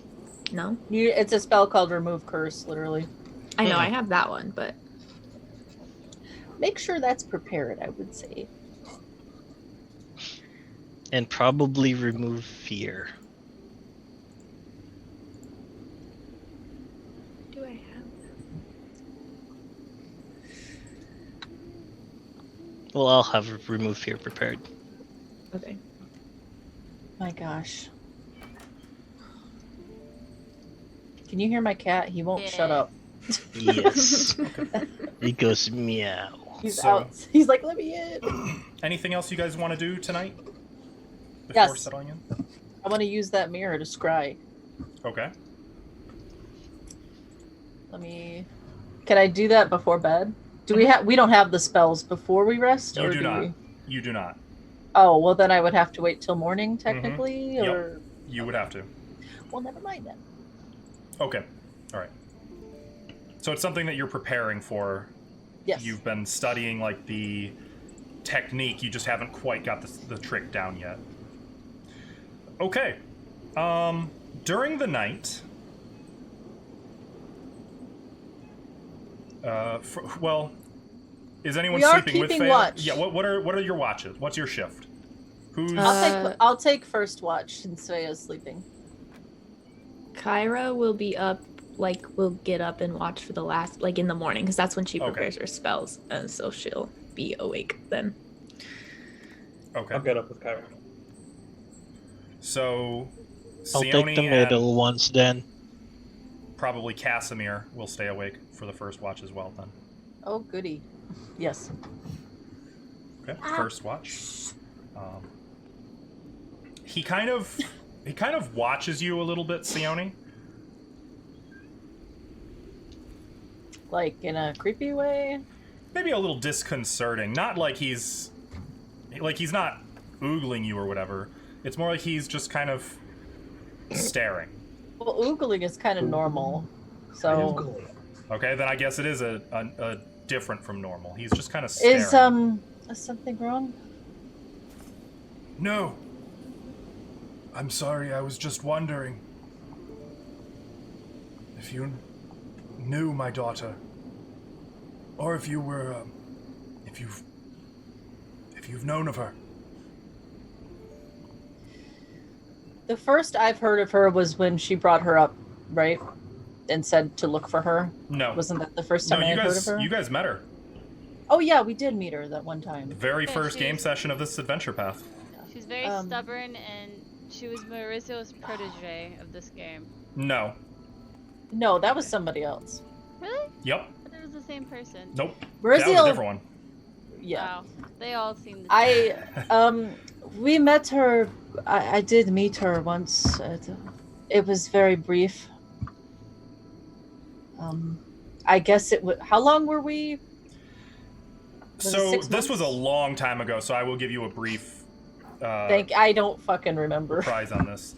No? It's a spell called Remove Curse, literally. I know I have that one, but Make sure that's prepared, I would say. And probably remove fear. do I have Well, I'll have remove fear prepared. that? Okay. My gosh. Can you hear my cat? He won't shut Yeah. up. Yes. He goes meow. He's So- out. He's like, let me in. anything else you guys want to do tonight? Before Yes. settling in? I want to use that mirror to scry. Okay. Let me. Can I do that before bed? Do we have? We don't have the spells before we rest, You or do not. we? You do not. Oh well, then I would have to wait till morning, technically, Yep. or. You would have to. Well, never mind then. Okay. All right. So it's something that you're preparing for. Yes. You've been studying like the technique. You just haven't quite got the trick down yet. Okay. During the night. Well, is anyone We are sleeping with keeping Faye? watch. Yeah. What are your watches? What's your shift? Who's I'll take first watch since Svea's sleeping. Kyra will be up, like, will get up and watch for the last, like, in the morning, because that's when she Okay. prepares her spells, and so she'll be awake then. okay? I'll get up with Kyra. So, I'll Sione take the and middle ones then. probably Casimir will stay awake for the first watch as well. Then, Oh, goody. Yes. okay, first watch. He kind of watches you a little bit, Sione. Like in a creepy way. Maybe a little disconcerting. Not like he's not oogling you or whatever. It's more like he's just kind of staring. Well, oogling is kind of normal. So Okay, then I guess it is a different from normal. He's just kind of staring. is something wrong? No. I'm sorry, I was just wondering if you knew my daughter, or if you were, if you've known of her. The first I've heard of her was when she brought her up, right? And said to look for her. No. Wasn't that the first No, time I you had heard of guys her? you guys met her. Oh yeah, we did meet her that one time. The very Yeah, first game she's- session of this adventure path. She's very Um, stubborn, and she was Mauriccio's protege of this game. No. No, that was somebody else. Really? Yep. I thought it was the same person. Nope. That Brazil. was a different one. Yeah. Wow. They all seem the same. We met her. I did meet her once. It was very brief. I guess it would. How long were we? Was it So 6 this was a months? long time ago, so I will give you a brief I don't fucking remember. prize on this.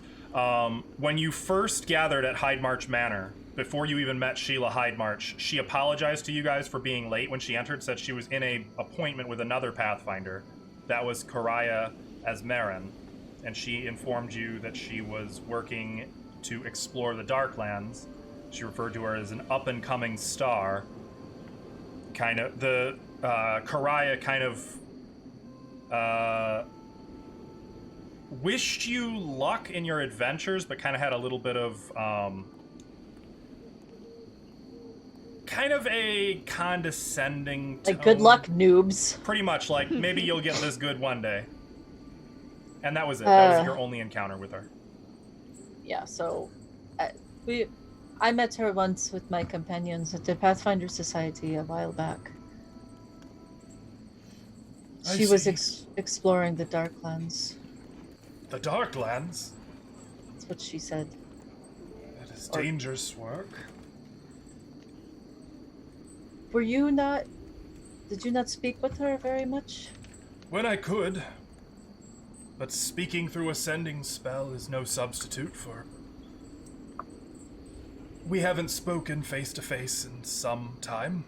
When you first gathered at Hydemarch Manor, before you even met Sheila Hydemarch, she apologized to you guys for being late when she entered, said she was in a appointment with another Pathfinder. That was Karaya Asmarin, and she informed you that she was working to explore the Darklands. She referred to her as an up-and-coming star. Kind of, Karaya kind of, wished you luck in your adventures, but kind of had a little bit of, kind of a condescending tone. Like, good luck, noobs. Pretty much, like, maybe you'll get this good one day. And that was it. That was your only encounter with her. Yeah. So, I met her once with my companions at the Pathfinder Society a while back. I She was see. exploring the Darklands. The Darklands? That's what she said. That is dangerous work. Were you not? Did you not speak with her very much? When I could. But speaking through a sending spell is no substitute for... We haven't spoken face to face in some time.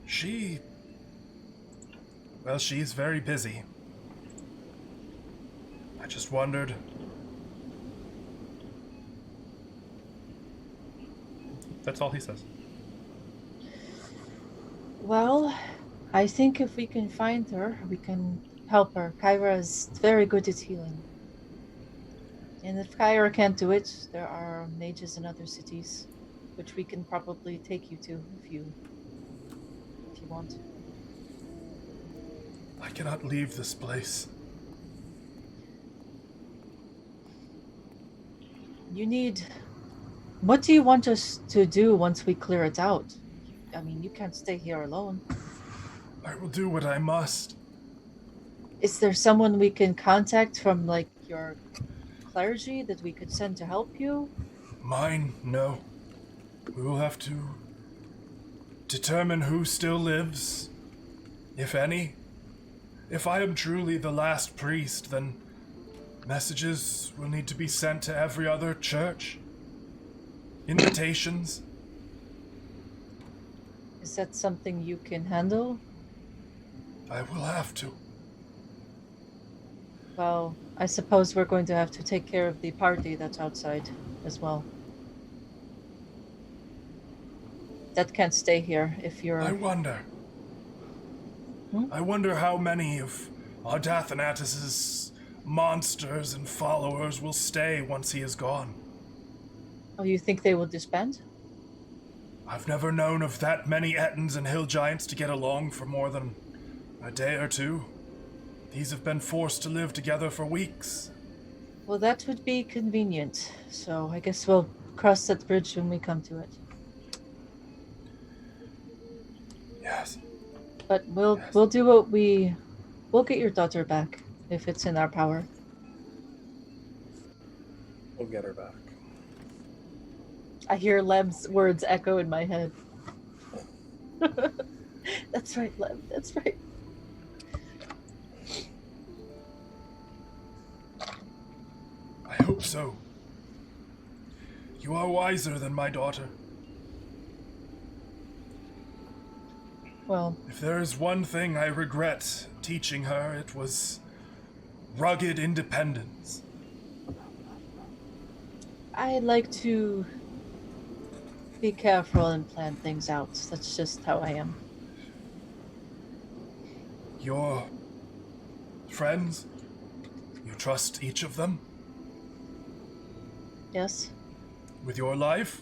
She... Well, she's very busy. I just wondered... That's all he says. Well, I think if we can find her, we can help her. Kyra is very good at healing. And if Kyra can't do it, there are mages in other cities, which we can probably take you to if you want. I cannot leave this place. You need... What do you want us to do once we clear it out? I mean, you can't stay here alone. I will do what I must. Is there someone we can contact from, like, your clergy that we could send to help you? Mine, no. We will have to determine who still lives, if any. If I am truly the last priest, then messages will need to be sent to every other church. Invitations. Is that something you can handle? I will have to. Well, I suppose we're going to have to take care of the party that's outside as well. That can't stay here if you're... I wonder. I wonder how many of Ardathanatus's monsters and followers will stay once he is gone. Oh, you think they will disband? I've never known of that many Ettins and Hill Giants to get along for more than a day or two. These have been forced to live together for weeks. Well, that would be convenient. So I guess we'll cross that bridge when we come to it. Yes. But we'll do what we'll get your daughter back if it's in our power. We'll get her back. I hear Leb's words echo in my head. That's right, Leb. That's right. I hope so. You are wiser than my daughter. Well, If there is one thing I regret teaching her, it was rugged independence. I like to be careful and plan things out. That's just how I am. Your friends, you trust each of them Yes. with your life?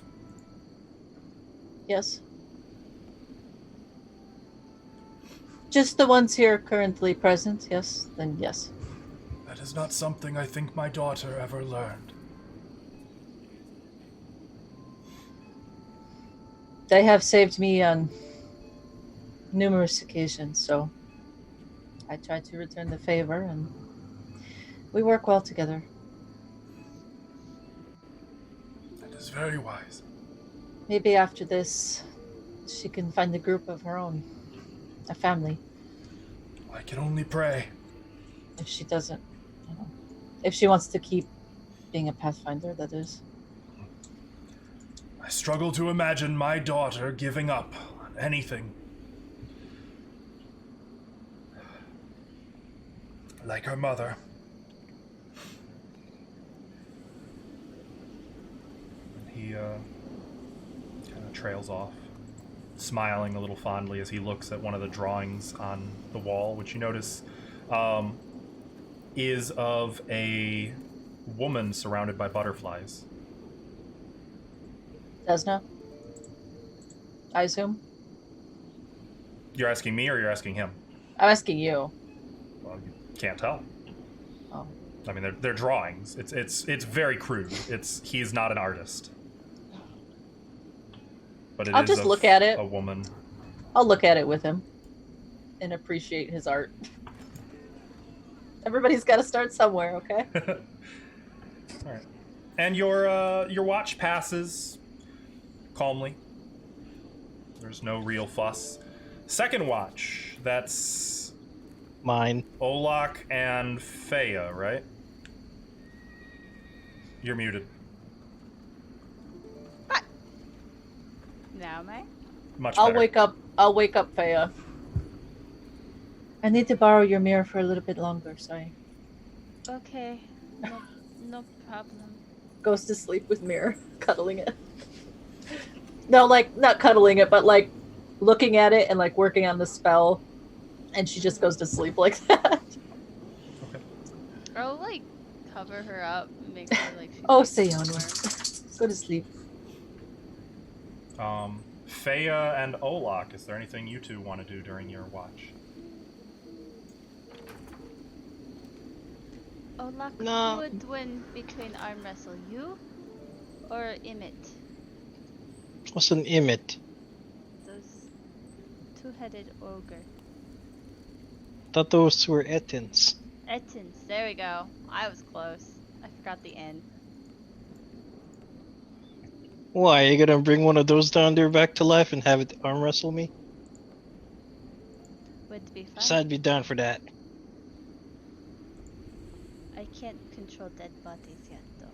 Yes. Just the ones here currently present, yes, then yes. That is not something I think my daughter ever learned. They have saved me on numerous occasions, so I try to return the favor, and we work well together. That is very wise. Maybe after this, she can find a group of her own, a family. I can only pray. If she doesn't, if she wants to keep being a Pathfinder, that is. I struggle to imagine my daughter giving up on anything. Like her mother. And he kind of trails off, smiling a little fondly as he looks at one of the drawings on the wall, which you notice is of a woman surrounded by butterflies. Desna? I assume? You're asking me or you're asking him? I'm asking you. Well, you can't tell. Oh. I mean, they're drawings. It's very crude. He's not an artist. But I'll just look at it. A woman. I'll look at it with him and appreciate his art. Everybody's got to start somewhere, okay? All right. And your watch passes calmly. There's no real fuss. Second watch, that's Mine. Olak and Faya, right? You're muted. Now am I? Much better. I'll wake up Faya. I need to borrow your mirror for a little bit longer, sorry. Okay. No problem. Goes to sleep with mirror, cuddling it. No, like, not cuddling it, but like looking at it and like working on the spell, and she just goes to sleep like that. Okay. I'll like cover her up and make her like. Oh, Sayano. Go to sleep. Faya and Olak, is there anything you two want to do during your watch? Olak, No. who would win between arm wrestle, you or Emmett? What's an Emmet? Those two-headed ogre. Thought those were Ettins. Ettins, there we go. I was close. I forgot the N. Why, are you gonna bring one of those down there back to life and have it arm wrestle me? Would be fun. So I'd be down for that. I can't control dead bodies yet, though.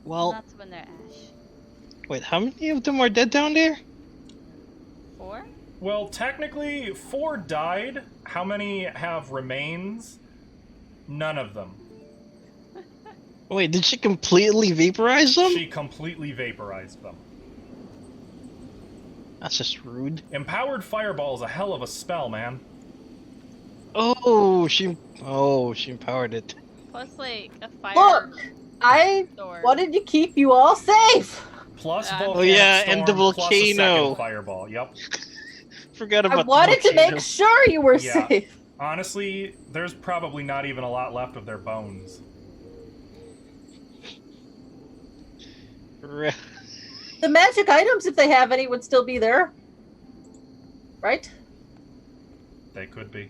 Well, Not when they're ash. wait, how many of them are dead down there? 4? Well, technically, 4 died. How many have remains? None of them. Wait, did she completely vaporize them? She completely vaporized them. That's just rude. Empowered Fireball is a hell of a spell, man. Oh, she empowered it. Plus, like, a fire Look! I sword. wanted to keep you all safe! Plus Oh, volcanic yeah, storm, and the plus a volcano. second fireball. Yep. Forgot about I the wanted to volcano. make sure you were Yeah. safe. Honestly, there's probably not even a lot left of their bones. Re- The magic items, if they have any, would still be there. Right? They could be.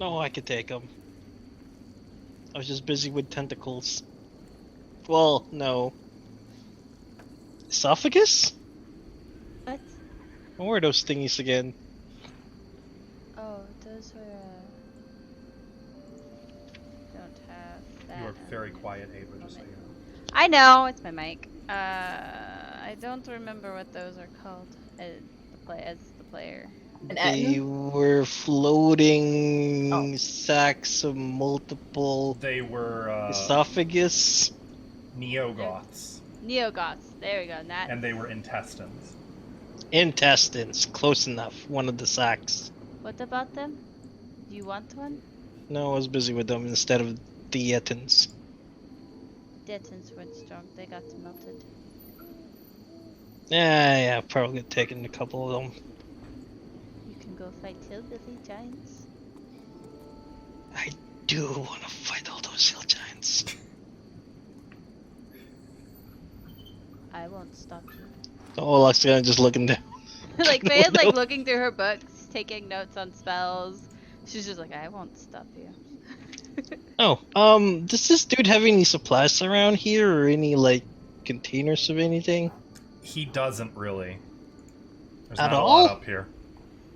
No, I could take them. I was just busy with tentacles. Well, no. Esophagus? What? What were those thingies again? Oh, those were, don't have that. You are very on this quiet, Ava, just so moment. you know. I know, it's my mic. I don't remember what those are called as the player. An They Atten? were floating Oh. sacks of multiple They were esophagus. Neogoths. Neogoths. There we go. Nats. And they were intestines. Intestines, close enough. One of the sacks. What about them? Do you want one? No, I was busy with them instead of the Yetins. Detons weren't strong. They got melted. Yeah, probably taking a couple of them. You can go fight hillbilly giants. I do want to fight all those hill giants. I won't stop you. Olaf's gonna just looking down. Like Faye's like looking through her books, taking notes on spells. She's just like, I won't stop you. Oh, does this dude have any supplies around here or any like containers of anything? He doesn't really. There's At not a all? lot up here.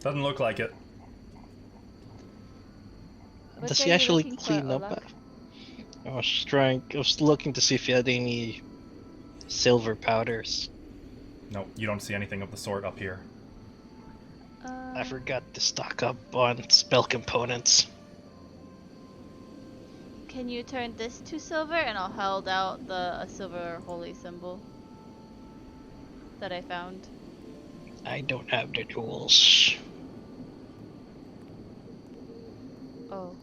Doesn't look like it. What Does are he you actually looking for, clean up? Olaf? I was looking to see if he had any silver powders. No, you don't see anything of the sort up here. I forgot to stock up on spell components. Can you turn this to silver and I'll hold out a silver holy symbol that I found. I don't have the tools. Oh.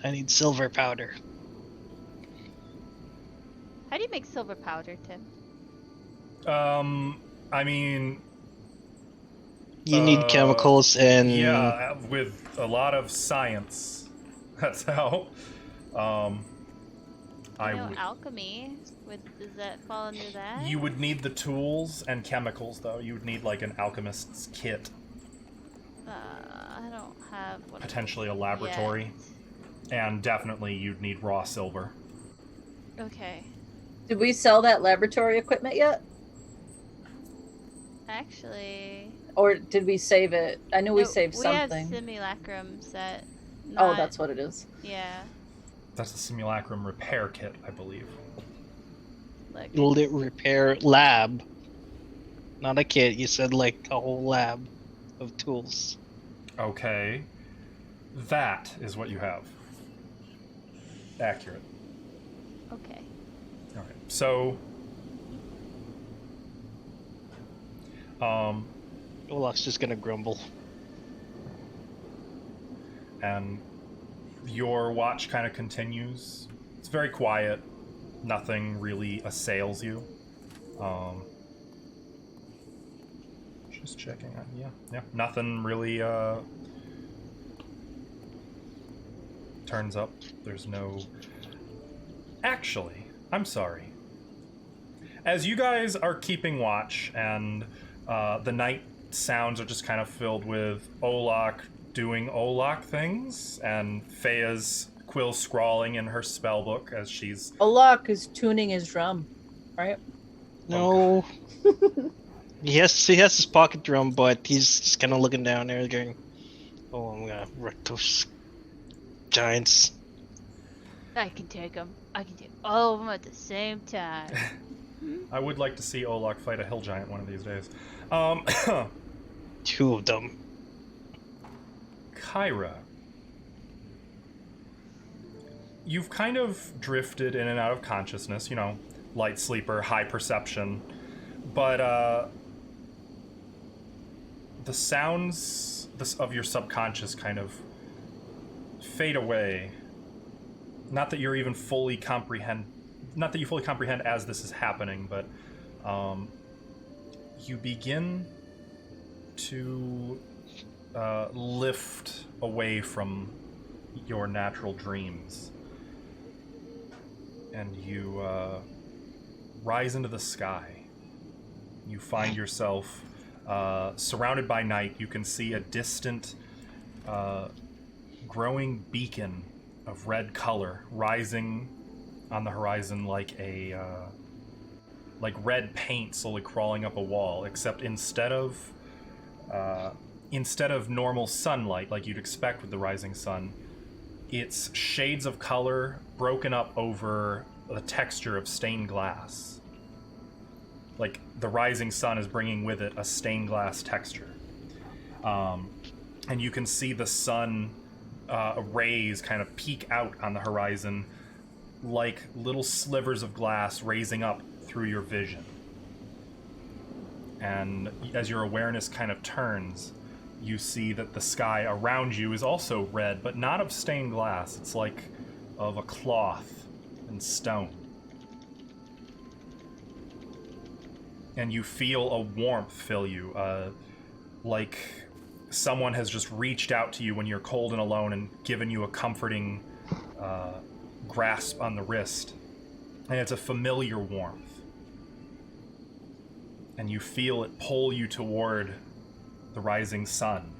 I need silver powder. How do you make silver powder, Tim? I mean, You need chemicals and yeah, with a lot of science. That's how. I know would. alchemy. Does that fall under that? You would need the tools and chemicals, though. You would need like an alchemist's kit, I don't have one. potentially a laboratory, and definitely you'd need raw silver. Okay. Did we sell that laboratory equipment yet? Actually. Or did we save it? I knew we no, saved something. We have simulacrum set. Oh, not- that's what it is. Yeah. That's a simulacrum repair kit, I believe. Like, repair lab. Not a kit, you said like a whole lab of tools. Okay, that is what you have. Accurate. okay. All right. So, Olaf's just gonna grumble. and your watch kind of continues. It's very quiet. Nothing really assails you. Just checking on. Yeah. Nothing really turns up. There's no. Actually, I'm sorry. As you guys are keeping watch, and the night sounds are just kind of filled with Olak doing Olak things, and Fea's quill scrawling in her spell book as she's. Olak is tuning his drum, right? No. he has his pocket drum, but he's just kind of looking down there going, oh, I'm gonna wreck those giants. I can take them. I can take all of them at the same time. I would like to see Olak fight a hill giant one of these days. Two of them. Kyra, you've kind of drifted in and out of consciousness, light sleeper, high perception, but the sounds of your subconscious kind of fade away. Not that you fully comprehend as this is happening, but you begin to lift away from your natural dreams, and you rise into the sky. You find yourself surrounded by night. You can see a distant growing beacon of red color rising on the horizon like red paint slowly crawling up a wall, except instead of normal sunlight like you'd expect with the rising sun, it's shades of color broken up over the texture of stained glass. Like the rising sun is bringing with it a stained glass texture. And you can see the sun rays kind of peek out on the horizon like little slivers of glass raising up through your vision. And as your awareness kind of turns, you see that the sky around you is also red, but not of stained glass. It's like of a cloth and stone. And you feel a warmth fill you, like someone has just reached out to you when you're cold and alone and given you a comforting grasp on the wrist. And it's a familiar warmth. And you feel it pull you toward the rising sun.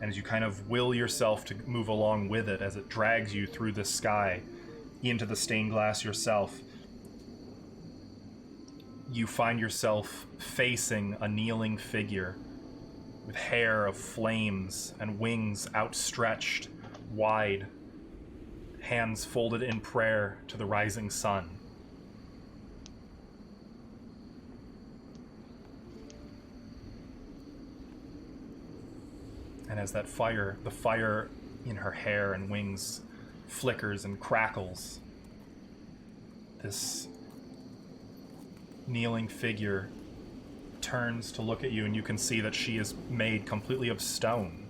And as you kind of will yourself to move along with it, as it drags you through the sky into the stained glass yourself, you find yourself facing a kneeling figure with hair of flames and wings outstretched wide, hands folded in prayer to the rising sun. And as that fire, the fire in her hair and wings flickers and crackles, this kneeling figure turns to look at you, and you can see that she is made completely of stone,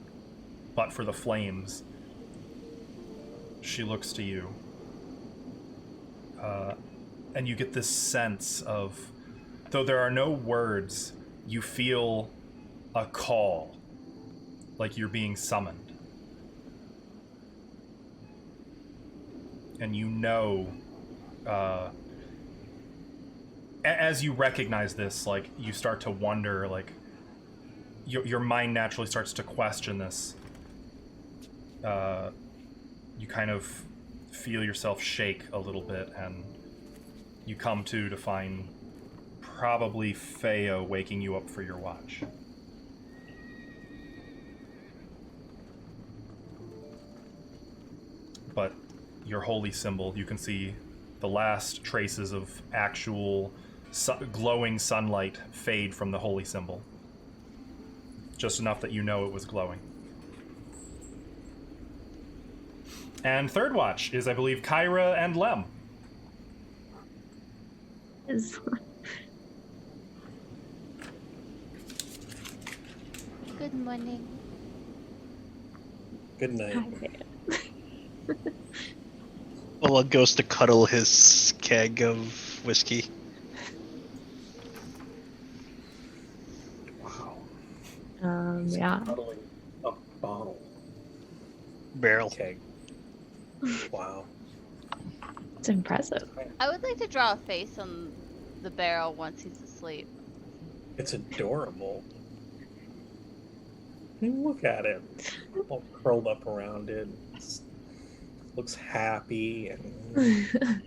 but for the flames. She looks to you. And you get this sense of, though there are no words, you feel a call, like you're being summoned. And you know, as you recognize this, like, you start to wonder, like, your mind naturally starts to question this. You kind of feel yourself shake a little bit, and you come to find probably Feo waking you up for your watch. But your holy symbol, you can see the last traces of actual glowing sunlight fade from the holy symbol. Just enough that you know it was glowing. And third watch is, I believe, Kyra and Lem. Good morning. Good night. Ola goes to cuddle his keg of whiskey. Wow. Yeah. Cuddling a bottle. Barrel. Keg. Wow. It's impressive. I would like to draw a face on the barrel once he's asleep. It's adorable. Look at him. All curled up around it. Looks happy, and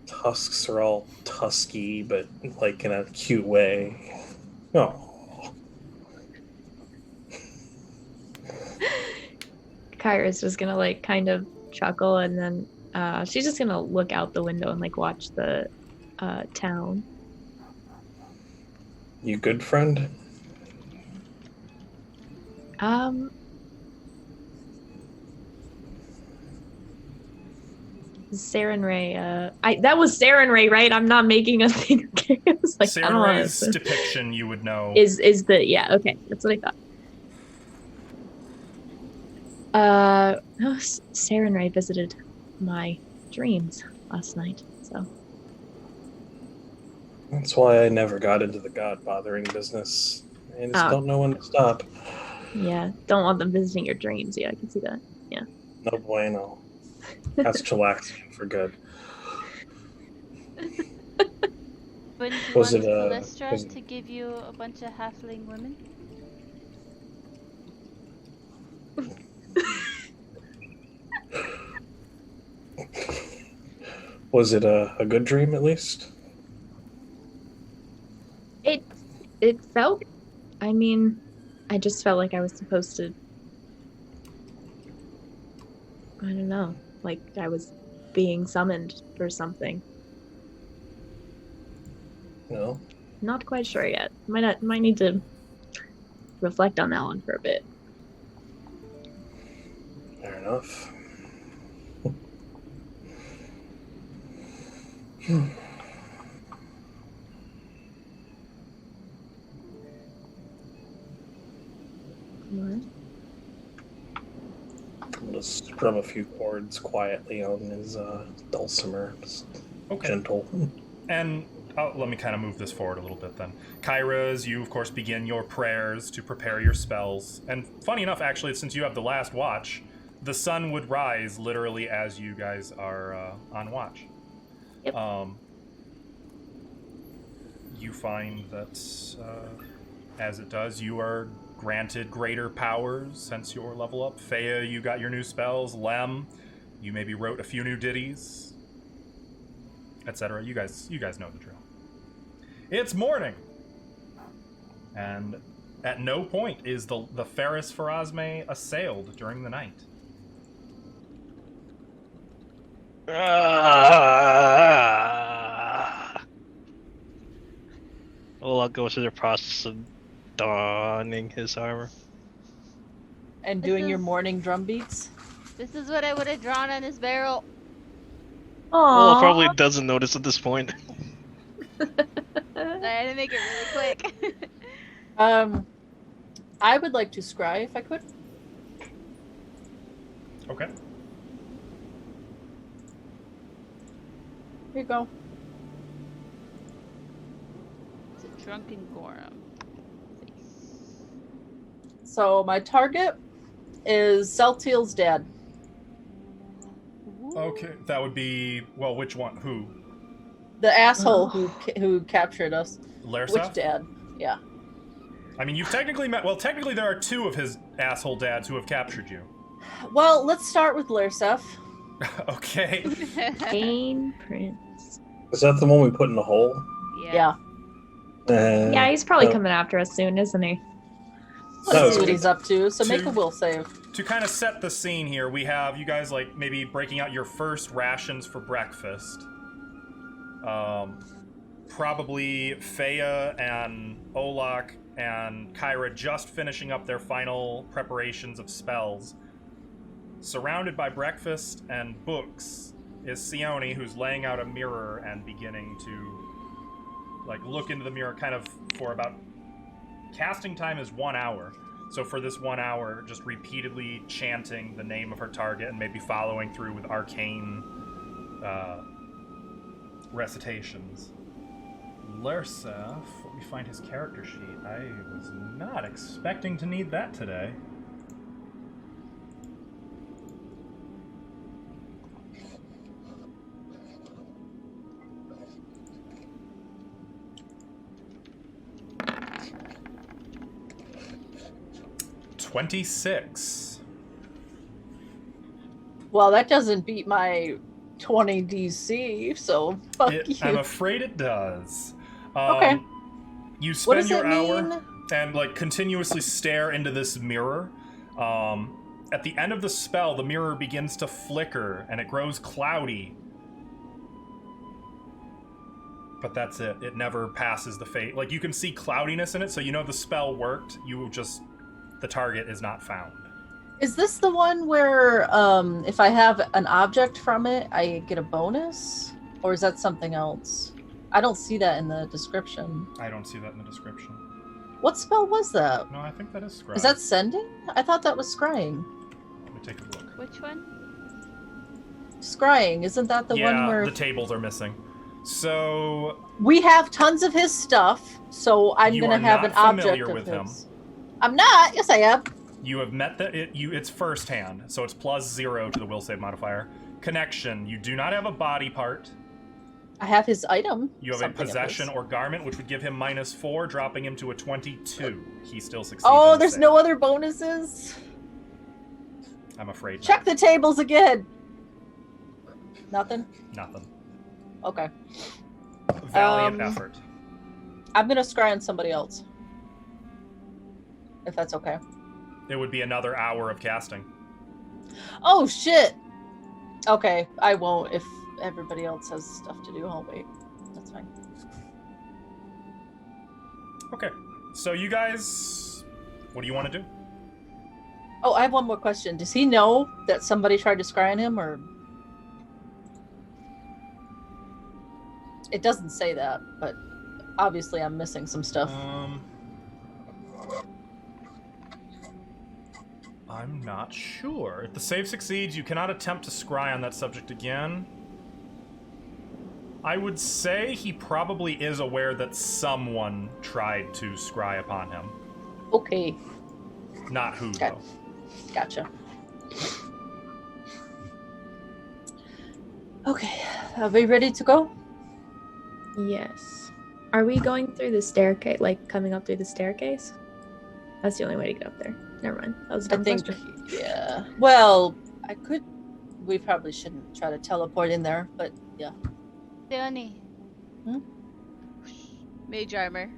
tusks are all tusky, but like in a cute way. Oh. Kyra's just gonna like kind of chuckle, and then she's just gonna look out the window and like watch the town. You good, friend? Saren Ray, that was Saren Ray, right? I'm not making a thing. Okay. I was like, I don't Saren wanna- Ray's depiction, you would know. is the, yeah, okay, that's what I thought. Saren Ray visited my dreams last night, so. That's why I never got into the god-bothering business. I just don't know when to stop. Yeah, don't want them visiting your dreams. Yeah, I can see that. Yeah. No bueno. That's chillaxing for good. Wouldn't you Was want it, Callistra was it- to give you a bunch of halfling women? Was it a good dream, at least? It felt, I mean, I just felt like I was supposed to, I don't know, like I was being summoned for something. No? Not quite sure yet. Might need to reflect on that one for a bit. Fair enough. drum a few chords quietly on his dulcimer, just gentle. And let me kind of move this forward a little bit then. Kyra, you of course begin your prayers to prepare your spells. And funny enough, actually, since you have the last watch, the sun would rise literally as you guys are on watch. Yep. You find that as it does, you are granted greater powers since your level up. Fea, you got your new spells. Lem, you maybe wrote a few new ditties, etc. You guys know the drill. It's morning, and at no point is the Ferris Pharasme assailed during the night. Well, I'll go through the process of donning his armor. And doing your morning drum beats. This is what I would have drawn on his barrel. Well, Aww. probably doesn't notice at this point. I had to make it really quick. I would like to scry if I could. Okay. Here you go. It's a drunken Gorham. So my target is Celtiel's dad. Okay, that would be, well, which one? Who? The asshole who captured us. Lersaf? Which dad? Yeah. I mean, you've technically met. Well, technically, there are two of his asshole dads who have captured you. Well, let's start with Lersef. Okay. Pain Prince. Is that the one we put in the hole? Yeah. Yeah, he's probably coming after us soon, isn't he? Let's see what he's up to. So To- make a will save. To kind of set the scene here, we have you guys like maybe breaking out your first rations for breakfast. Probably Fea and Olak and Kyra just finishing up their final preparations of spells. Surrounded by breakfast and books is Sione, who's laying out a mirror and beginning to like look into the mirror kind of for about casting time is 1 hour. So for this 1 hour, just repeatedly chanting the name of her target and maybe following through with arcane recitations. Lersef, let me find his character sheet. I was not expecting to need that today. $26. Well, that doesn't beat my 20 DC, so fuck you. I'm afraid it does. Okay. You What spend does your it hour mean? and like continuously stare into this mirror. At the end of the spell, the mirror begins to flicker and it grows cloudy. But that's it. It never passes the fate. Like you can see cloudiness in it, so you know the spell worked. The target is not found. Is this the one where if I have an object from it, I get a bonus? Or is that something else? I don't see that in the description. I don't see that in the description. What spell was that? No, I think that is Scry. Is that sending? I thought that was scrying. Let me take a look. Which one? Scrying, isn't that the one where... the tables are missing. So We have tons of his stuff, so I'm You going are to have not an object familiar of with his. him. I'm not! Yes, I am. you have met it's first hand, so it's +0 to the will save modifier. Connection, you do not have a body part. I have his item. You have a something of possession his. or garment, which would give him -4, dropping him to a 22. He still succeeds. Oh, in there's save. no other bonuses? I'm afraid Check the tables again. Nothing? Nothing. Okay. Valiant effort. I'm going to scry on somebody else. If that's okay. It would be another hour of casting. Oh, shit! Okay, I won't if everybody else has stuff to do. I'll wait. That's fine. Okay. So you guys, what do you want to do? Oh, I have one more question. Does he know that somebody tried to scry on him, or... It doesn't say that, but obviously I'm missing some stuff. I'm not sure. If the save succeeds, you cannot attempt to scry on that subject again. I would say he probably is aware that someone tried to scry upon him. Okay. Not who, Okay. though. Gotcha. Okay. Are we ready to go? Yes. Are we going through the staircase, like coming up through the staircase? That's the only way to get up there. Never mind. That was a I dumb think, question. yeah. Well, I could. We probably shouldn't try to teleport in there, but yeah. Leonie. Hmm? Mage armor.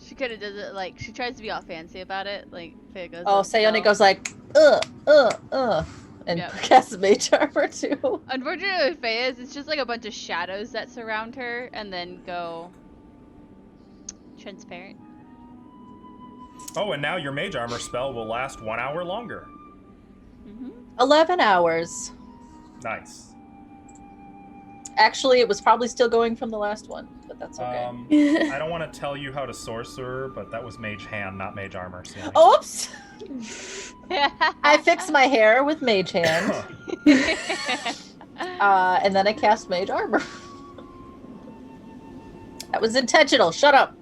She kind of does it like she tries to be all fancy about it. Like Faye goes. Oh, Sayone goes like, and Yep. casts mage armor too. Unfortunately, with Faye it's just like a bunch of shadows that surround her and then go transparent. Oh, and now your mage armor spell will last 1 hour longer. 11 hours. Nice. Actually, it was probably still going from the last one, but that's okay. I don't want to tell you how to sorcerer, but that was mage hand, not mage armor. So Oops! I fixed my hair with mage hand, and then I cast mage armor. That was intentional. Shut up.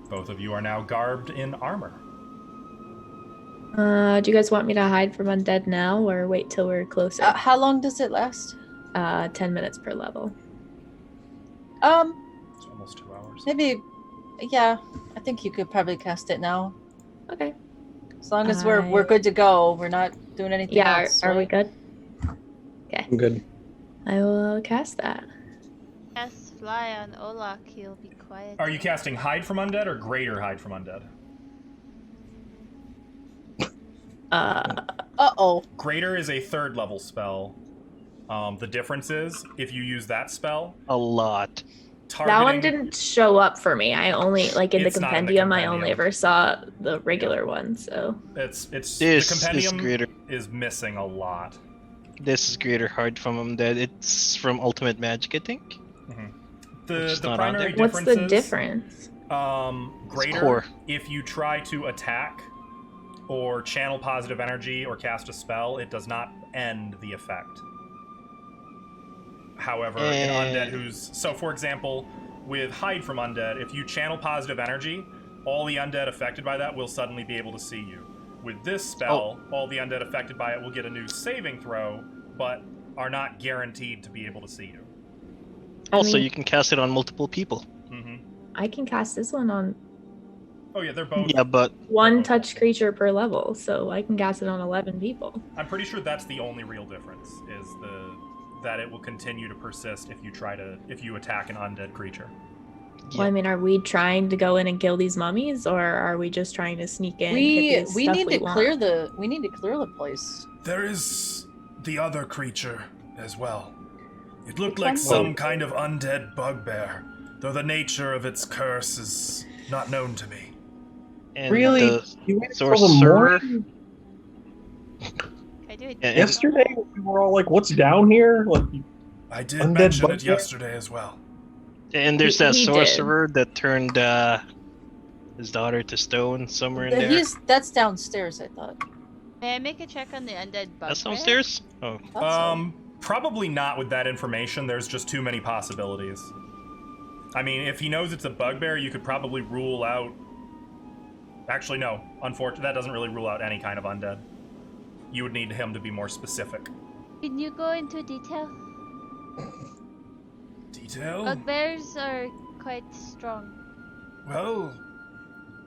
Both of you are now garbed in armor. Do you guys want me to hide from undead now, or wait till we're closer? How long does it last? 10 minutes per level. It's almost 2 hours. Maybe, yeah. I think you could probably cast it now. Okay. As long as we're good to go, we're not doing anything Yeah, else. are we right? good? Okay. I'm good. I will cast that. Cast fly on Olak, he'll be quiet. Are you casting hide from undead or greater hide from undead? Uh-oh. Greater is a 3rd level spell. The difference is, if you use that spell, A lot. targeting... That one didn't show up for me. I only, like in the It's not in the compendium, I only compendium. ever saw the regular one, so. It's the This is compendium greater. is missing a lot. This is greater hard from undead. It's from Ultimate Magic, I think. Which The is the not on primary there. What's difference the is, difference? Greater, core. if you try to attack or channel positive energy or cast a spell, it does not end the effect. However, in undead who's... So, for example, with hide from undead, if you channel positive energy, all the undead affected by that will suddenly be able to see you. With this spell, all the undead affected by it will get a new saving throw, but are not guaranteed to be able to see you. Also, mean- you can cast it on multiple people. I can cast this one on Oh yeah, they're both... Yeah, but one touch creature per level, so I can cast it on 11 people. I'm pretty sure that's the only real difference, is that it will continue to persist if you attack an undead creature. yeah. Well, I mean, are we trying to go in and kill these mummies, or are we just trying to sneak in? and get these We stuff need to want? clear the place. There is the other creature as well. It looked Which like one? some kind of undead bugbear, though the nature of its curse is not known to me. And Really? the You waited till the sorcerer. morning? I do it. And- Yesterday, we were all like, "What's down here?" Like, I did Undead mention it bugbear? yesterday as well. And there's He- that he did. sorcerer that turned his daughter to stone somewhere in there. That's downstairs, I thought. May I make a check on the undead bug? That's downstairs? Oh. Thought so. Probably not with that information. There's just too many possibilities. I mean, if he knows it's a bugbear, you could probably rule out... Actually, no. Unfortunately, that doesn't really rule out any kind of undead. You would need him to be more specific. Can you go into detail? Detail? Bugbears are quite strong. Well,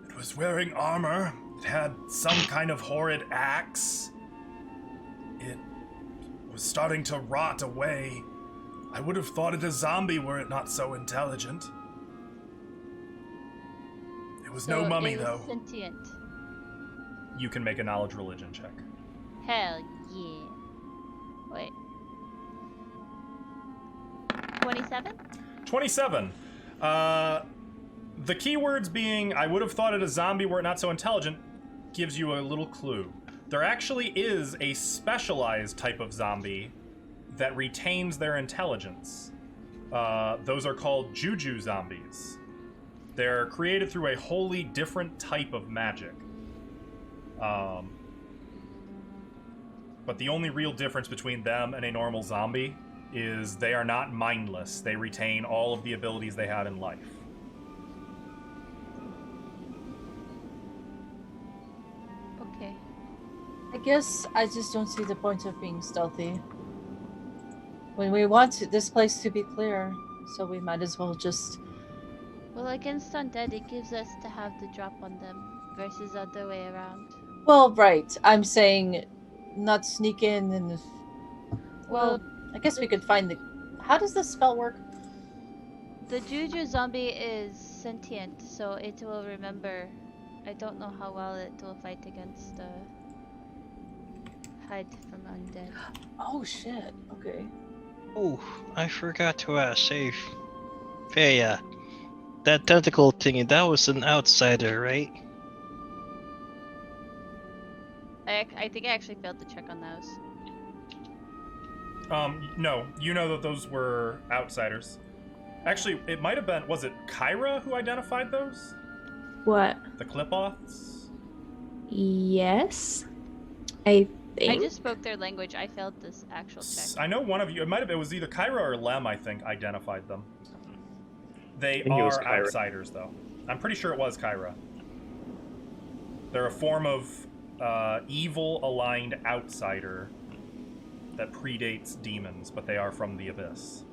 it was wearing armor. It had some kind of horrid axe. It was starting to rot away. I would have thought it a zombie were it not so intelligent. It was no So mummy, it was though. Sentient. You can make a knowledge religion check. Hell yeah. Wait. 27? 27. The keywords being, I would have thought it a zombie were it not so intelligent, gives you a little clue. There actually is a specialized type of zombie that retains their intelligence. Those are called juju zombies. They're created through a wholly different type of magic. But the only real difference between them and a normal zombie is they are not mindless. They retain all of the abilities they had in life. Okay. I guess I just don't see the point of being stealthy. When we want this place to be clear, so we might as well just... Well, against undead, it gives us to have the drop on them versus other way around. Well, right. I'm saying not sneak in and... Well, I guess we could find the... How does this spell work? The Juju zombie is sentient, so it will remember. I don't know how well it will fight against hide from undead. Oh, shit. Okay. Oh, I forgot to ask. Hey, Feya, that tentacle thingy, that was an outsider, right? I think I actually failed to check on those. No, you know that those were outsiders. Actually, it might have been, was it Kyra who identified those? What? The clip-offs? Yes. I think. I just spoke their language. I failed this actual check. I know one of you, it was either Kyra or Lem, I think, identified them. They think it was are Kyra. outsiders, though. I'm pretty sure it was Kyra. They're a form of evil-aligned outsider that predates demons, but they are from the Abyss.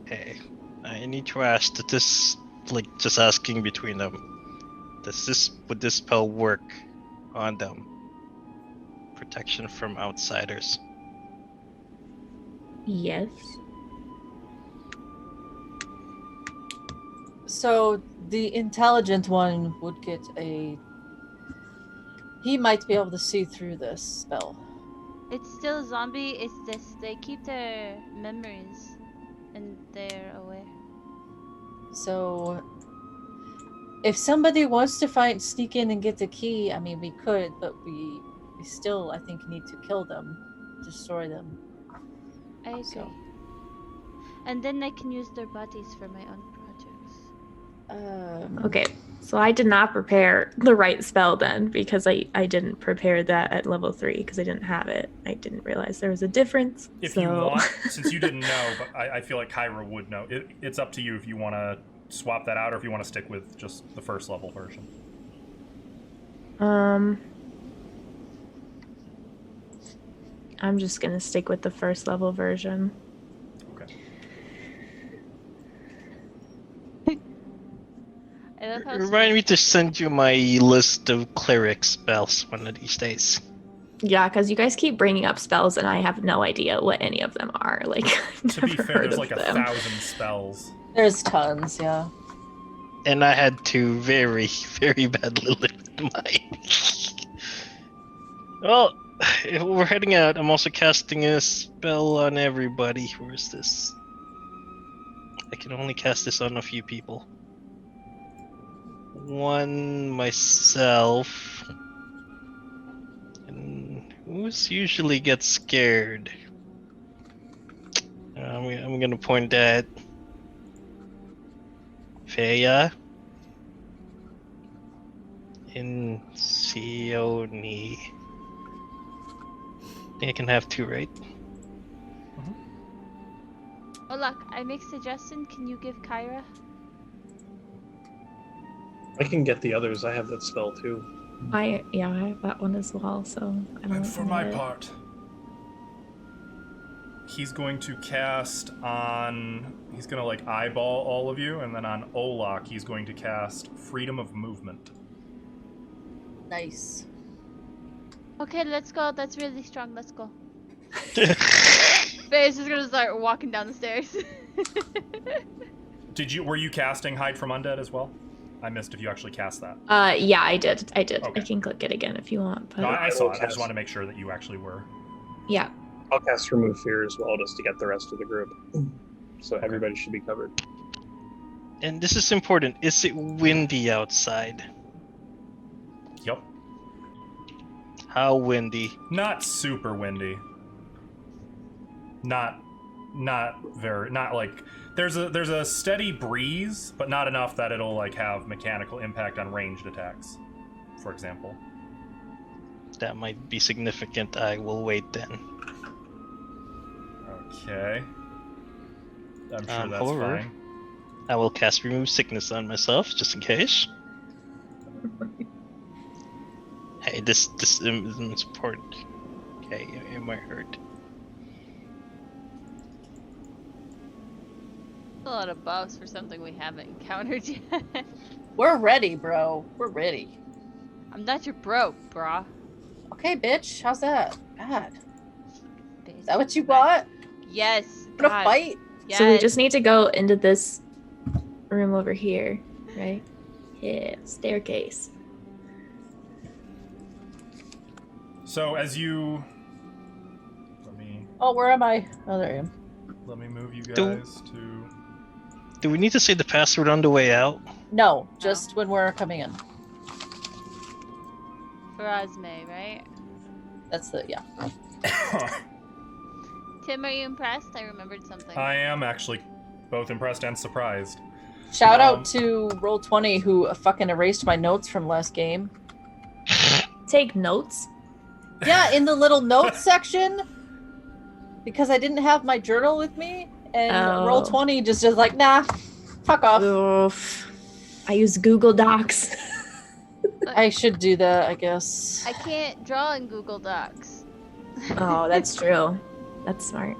Hey, I need to ask, that this, like, just asking between them, would this spell work on them? Protection from outsiders. Yes. So the intelligent one would get a... He might be able to see through this spell. It's still a zombie. It's just they keep their memories and they're aware. So if somebody wants to sneak in and get the key, I mean, we could, but we still, I think, need to kill them, destroy them. I agree. So. And then I can use their bodies for my own projects. Okay, so I did not prepare the right spell then because I didn't prepare that at level 3 because I didn't have it. I didn't realize there was a difference. If so... you want, since you didn't know, but I feel like Kyra would know. It's up to you if you want to swap that out or if you want to stick with just the first level version. I'm just gonna stick with the first level version. Okay. I love how Remind me to send you my list of cleric spells one of these days. Yeah, because you guys keep bringing up spells and I have no idea what any of them are. Like, I've To be never fair, heard there's of like them. 1,000 spells. There's tons, yeah. And I had two very, very badly limited mine. Well, if we're heading out, I'm also casting a spell on everybody. Where's this? I can only cast this on a few people. One myself. And who's usually gets scared? I'm gonna point at Feya and Sione. I think I can have two, right? Oh look, I make suggestion. Can you give Kyra? I can get the others. I have that spell too. I have that one as well, so I don't And for my need it. part, he's going to cast on... He's going to, like, eyeball all of you, and then on Olak, he's going to cast Freedom of Movement. Nice. Okay, let's go. That's really strong. Let's go. Faye's just gonna start walking down the stairs. Were you casting Hide from Undead as well? I missed if you actually cast that. Yeah, I did. Okay. I can click it again if you want. But No, I saw it. I cast- just want to make sure that you actually were. yeah. I'll cast Remove Fear as well, just to get the rest of the group. So everybody should be covered. And this is important. Is it windy outside? Yep. How windy? Not super windy. Not like there's a steady breeze, but not enough that it'll like have mechanical impact on ranged attacks, for example. that might be significant, I will wait then. Okay. I'm sure that's However, fine. I will cast Remove Sickness on myself, just in case. Hey, this is important. Okay, it might hurt. A lot of buffs for something we haven't encountered yet. We're ready, bro. We're ready. I'm not your bro, brah. Okay, bitch. How's that? God. Bitch. Is that what you want? Yes. Wanna God. fight? Yes. So we just need to go into this room over here, right? Yeah, staircase. So as you... Let me Oh, where am I? Oh, there I am. move you Do- guys to... Do we need to say the password on the way out? No, just when we're coming in. Farazme, right? That's the, yeah. Tim, are you impressed? I remembered something. I am actually both impressed and surprised. Shout Um, out to Roll20 who fucking erased my notes from last game. Take notes. Yeah, in the little notes section. Because I didn't have my journal with me. And Oh. Roll20 just is like, nah, fuck off. Oof. I use Google Docs. I should do that, I guess. I can't draw in Google Docs. Oh, that's true. That's smart.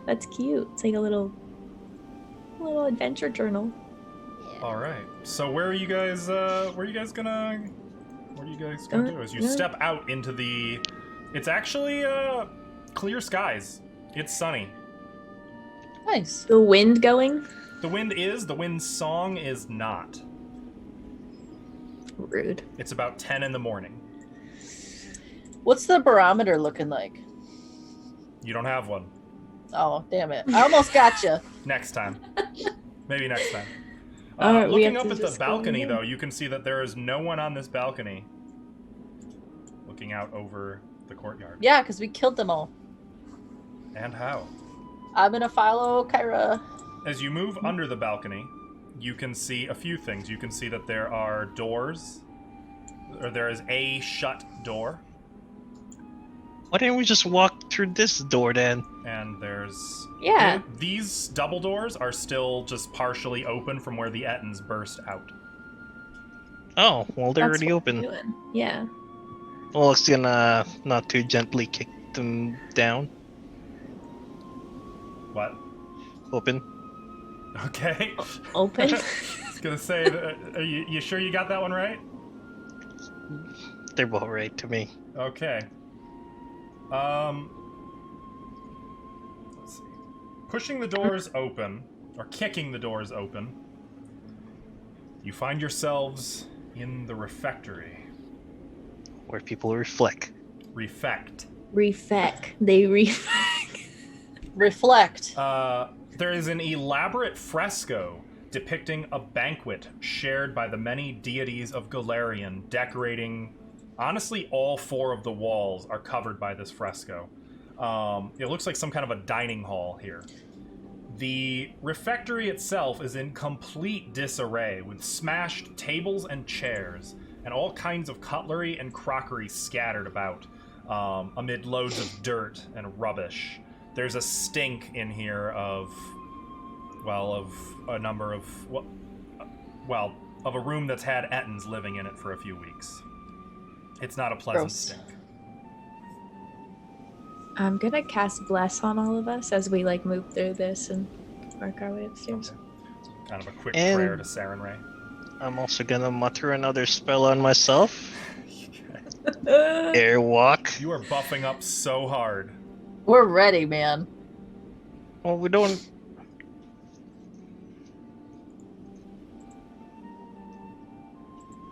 That's cute. It's like a little adventure journal. Yeah. All right. So where are you guys gonna do? As you Yeah. step out into the... It's actually clear skies. It's sunny. Nice. The wind going? The wind's song is not. Rude. It's about 10 in the morning. What's the barometer looking like? You don't have one. Oh, damn it. I almost got you. Next time. Maybe next time. Alright, we Looking have up to at the just go balcony, in. though, you can see that there is no one on this balcony looking out over the courtyard. Yeah, because we killed them all. And how? I'm gonna follow Kyra. As you move under the balcony, you can see a few things. You can see that there are doors, or there is a shut door, Why didn't we just walk through this door then? and there's... Yeah. These double doors are still just partially open from where the Ettins burst out. Oh, well, they're That's already what we're open. doing. Yeah. Well, it's gonna not too gently kick them down. What? Open. Okay. Open. I was gonna say, are you sure you got that one right? They're both right to me. Okay. Let's see. Pushing the doors open, or kicking the doors open, you find yourselves in the refectory. Where people reflect. Refect. Refec. They refec. Reflect. There is an elaborate fresco depicting a banquet shared by the many deities of Galarian, decorating... Honestly, all 4 of the walls are covered by this fresco. It looks like some kind of a dining hall here. The refectory itself is in complete disarray, with smashed tables and chairs, and all kinds of cutlery and crockery scattered about, amid loads of dirt and rubbish. There's a stink in here of a number of, of a room that's had Ettins living in it for a few weeks. It's not a pleasant Gross. stink. I'm gonna cast Bless on all of us as we like move through this and work our way upstairs. Okay. Kind of a quick And- prayer to Saren Ray. I'm also gonna mutter another spell on myself. Airwalk. You are buffing up so hard. We're ready, man. Well, we don't...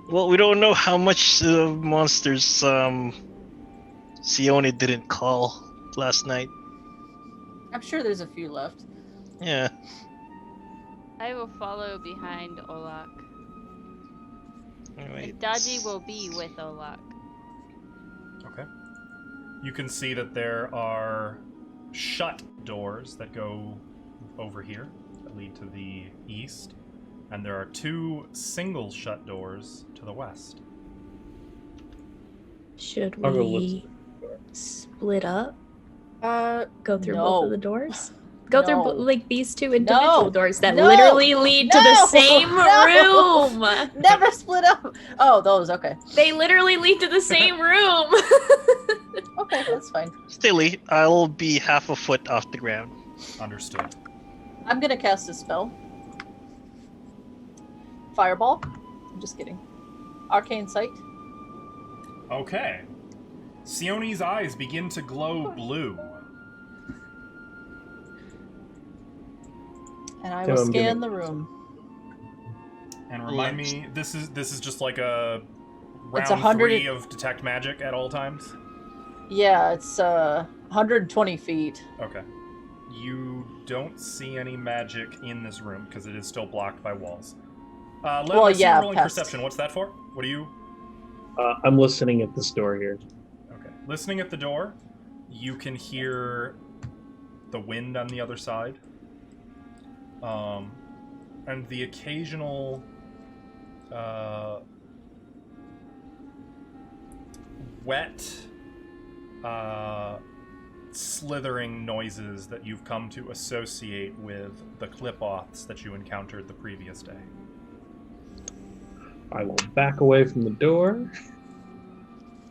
Well, we don't know how much monsters Sione didn't call last night. I'm sure there's a few left. Yeah. I will follow behind Olak. Anyway, And Dodgy will be with Olak. Okay. You can see that there are shut doors that go over here that lead to the east, and there are 2 single shut doors to the west. Should I'll go we split up? Go through no. both of the doors? Go through No. like these two individual No. doors that No. literally lead to the No. same No. room. Never split up. Oh, those. Okay. They literally lead to the same room. Okay, that's fine. Stilly, I'll be half a foot off the ground. Understood. I'm gonna cast a spell. Fireball. I'm just kidding. Arcane Sight. Okay. Sione's eyes begin to glow blue. And I So will I'm scan gonna- the room. And remind me, this is just like a It's round 100 3 of detect magic at all times. Yeah, it's 120 feet. Okay. You don't see any magic in this room because it is still blocked by walls. Len, Well, I see yeah, you rolling pest. perception. What's that for? What are you? I'm listening at this door here. Okay. Listening at the door, you can hear the wind on the other side. And the occasional wet slithering noises that you've come to associate with the clip-offs that you encountered the previous day. I will back away from the door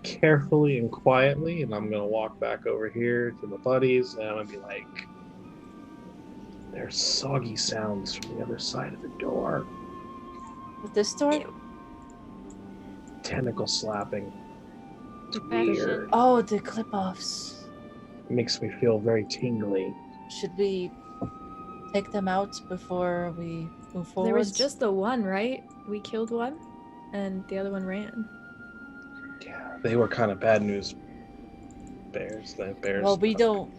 carefully and quietly, and I'm gonna walk back over here to the buddies, and I'm gonna be like, "There's soggy sounds from the other side of the door. With this door? Tentacle slapping. It's Action. weird. Oh, the clip-offs. It makes me feel very tingly." Should we take them out before we move forward? There was just the one, right? We killed one, and the other one ran. Yeah, they were kind of bad news bears. The bears. Well, we don't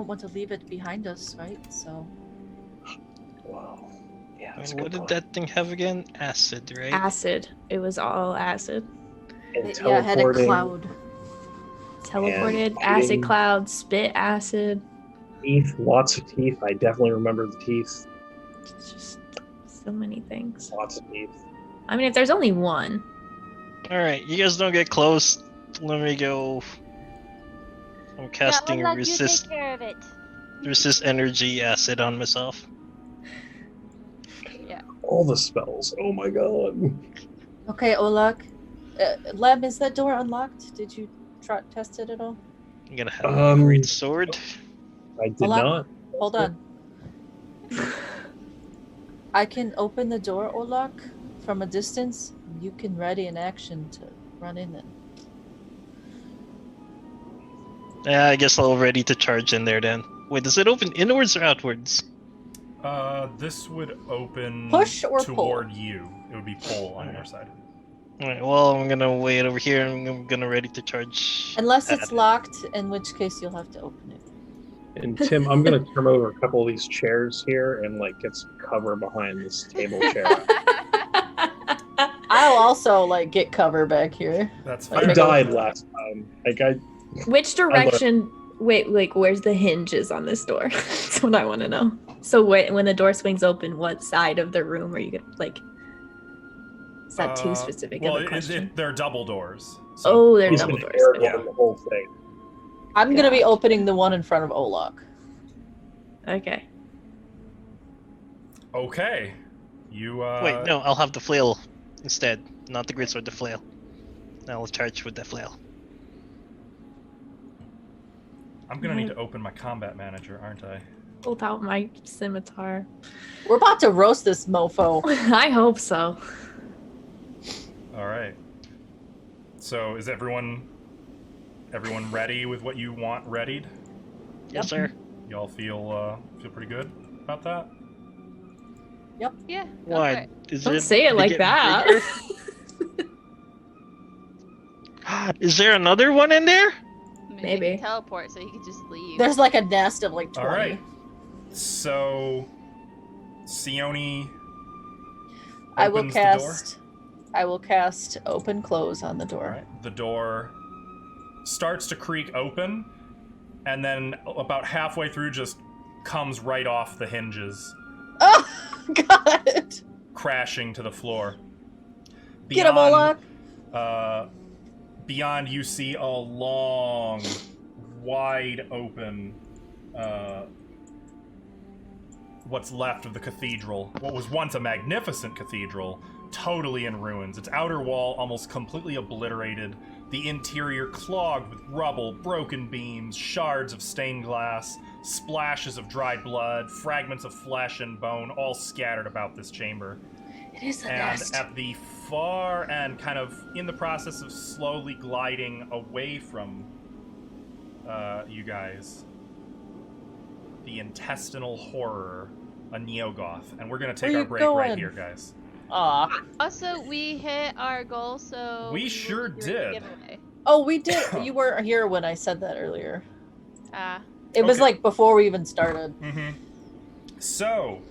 want to leave it behind us, right? So Wow. Yeah, that's a What good did point. that thing have again? Acid, right? Acid. It was all acid. And it had a teleporting, cloud. Teleported, And acid eating. cloud, spit acid. Teeth, lots of teeth. I definitely remember the teeth. It's just so many things. Lots of teeth. I mean, if there's only one. Alright, you guys don't get close. Let me go. I'm casting yeah, we'll let resist you take care of it. resist energy acid on myself. All the spells. Oh my god. Okay, Olak. Lem, is that door unlocked? Did you test it at all? I'm gonna have a great sword. I did Hold on. not. Hold on. I can open the door, Olak, from a distance. You can ready an action to run in it. Yeah, I guess I'll ready to charge in there then. Wait, does it open inwards or outwards? This would open Push or pull? toward you. It would be pull on your side. Alright, well, I'm gonna wait over here and I'm gonna ready to charge. Unless at it's it. locked, in which case you'll have to open it. And Tim, I'm gonna turn over a couple of these chairs here and like get some cover behind this table chair. I'll also like get cover back here. That's I fair. I died last time. Like I Which direction? Wait, like, where's the hinges on this door? That's what I want to know. So when the door swings open, what side of the room are you gonna like? Is that too specific Well, of a question? they're double doors. Oh, they're he's double gonna doors. airball Yeah. the whole thing. I'm gonna be Gotcha. opening the one in front of Olak. Okay. Okay. You Wait, no, I'll have the flail instead. Not the greatsword, the flail. I'll charge with the flail. I'm gonna need to open my combat manager, aren't I? Pulled out my scimitar. We're about to roast this mofo. I hope so. All right. So is everyone ready with what you want readied? Yes, sir. Y'all feel pretty good about that? Yeah. go for Why? it. Is Don't it say it like getting that. bigger? Is there another one in there? Maybe. You can teleport, so you can just leave. There's like a nest of like 20. All right. So, Sione I will opens the door. cast. I will cast open close on the door. All right. The door starts to creak open, and then about halfway through, just comes right off the hinges, Oh God! crashing to the floor. Get him, Olak! beyond you see a long, wide open, what's left of the cathedral. What was once a magnificent cathedral, totally in ruins. Its outer wall almost completely obliterated, the interior clogged with rubble, broken beams, shards of stained glass, splashes of dried blood, fragments of flesh and bone, all scattered about this chamber. It is a And nest. at the far end, kind of in the process of slowly gliding away from you guys, the intestinal horror, a Neogoth. And we're going to take Where our you break right going? here, guys. Aw. Also, we hit our goal, so We will sure be doing the did. giveaway. Oh, we did. You weren't here when I said that earlier. Ah, It was Okay. like before we even started. Mm-hmm. So,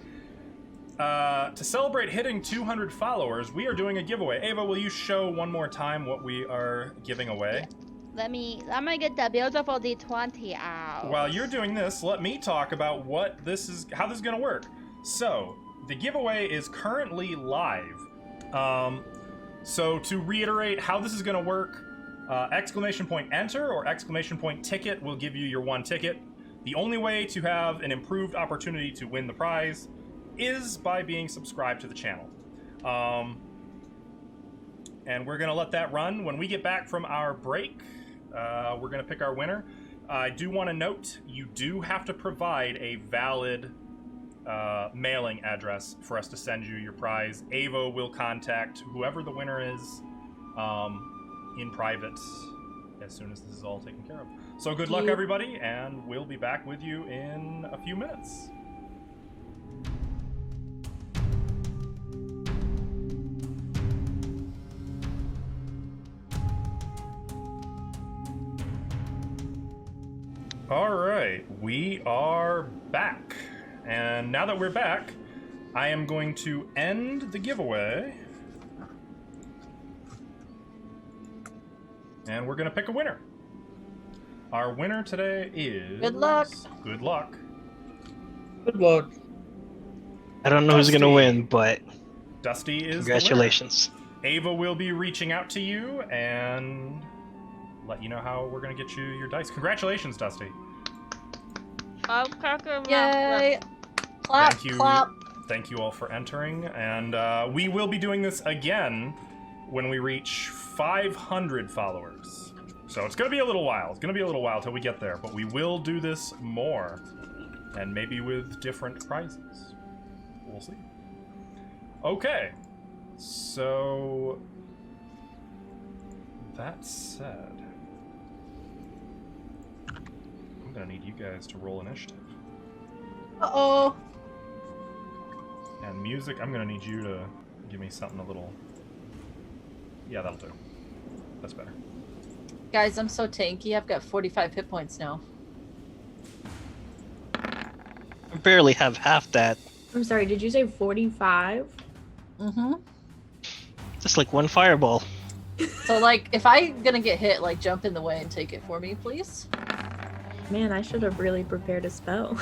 to celebrate hitting 200 followers, we are doing a giveaway. Ava, will you show one more time what we are giving away? I'm gonna get the beautiful D20 out. While you're doing this, let me talk about how this is going to work. So, the giveaway is currently live. So to reiterate how this is going to work, !enter or !ticket will give you your one ticket. The only way to have an improved opportunity to win the prize is by being subscribed to the channel. And we're going to let that run. When we get back from our break, we're going to pick our winner. I do want to note, you do have to provide a valid mailing address for us to send you your prize. Ava will contact whoever the winner is in private as soon as this is all taken care of. So good luck, everybody, and we'll be back with you in a few minutes. All right, we are back. And now that we're back, I am going to end the giveaway. And we're going to pick a winner. Our winner today is... Good luck. Good luck. Good luck. I don't know who's gonna Dusty. win, but Dusty is congratulations. the winner. Ava will be reaching out to you and let you know how we're going to get you your dice. Congratulations, Dusty. Yay! Clap, Thank you. clap. Thank you all for entering, and we will be doing this again when we reach 500 followers. So it's going to be a little while. It's going to be a little while till we get there, but we will do this more, and maybe with different prizes. We'll see. Okay, so that said, I'm going to need you guys to roll initiative. Uh-oh. And music, I'm gonna need you to give me something a little... Yeah, that'll do. That's better. Guys, I'm so tanky. I've got 45 hit points now. I barely have half that. I'm sorry, did you say 45? Mm-hmm. Just like one fireball. So, like, if I'm gonna get hit, like, jump in the way and take it for me, please. Man, I should have really prepared a spell.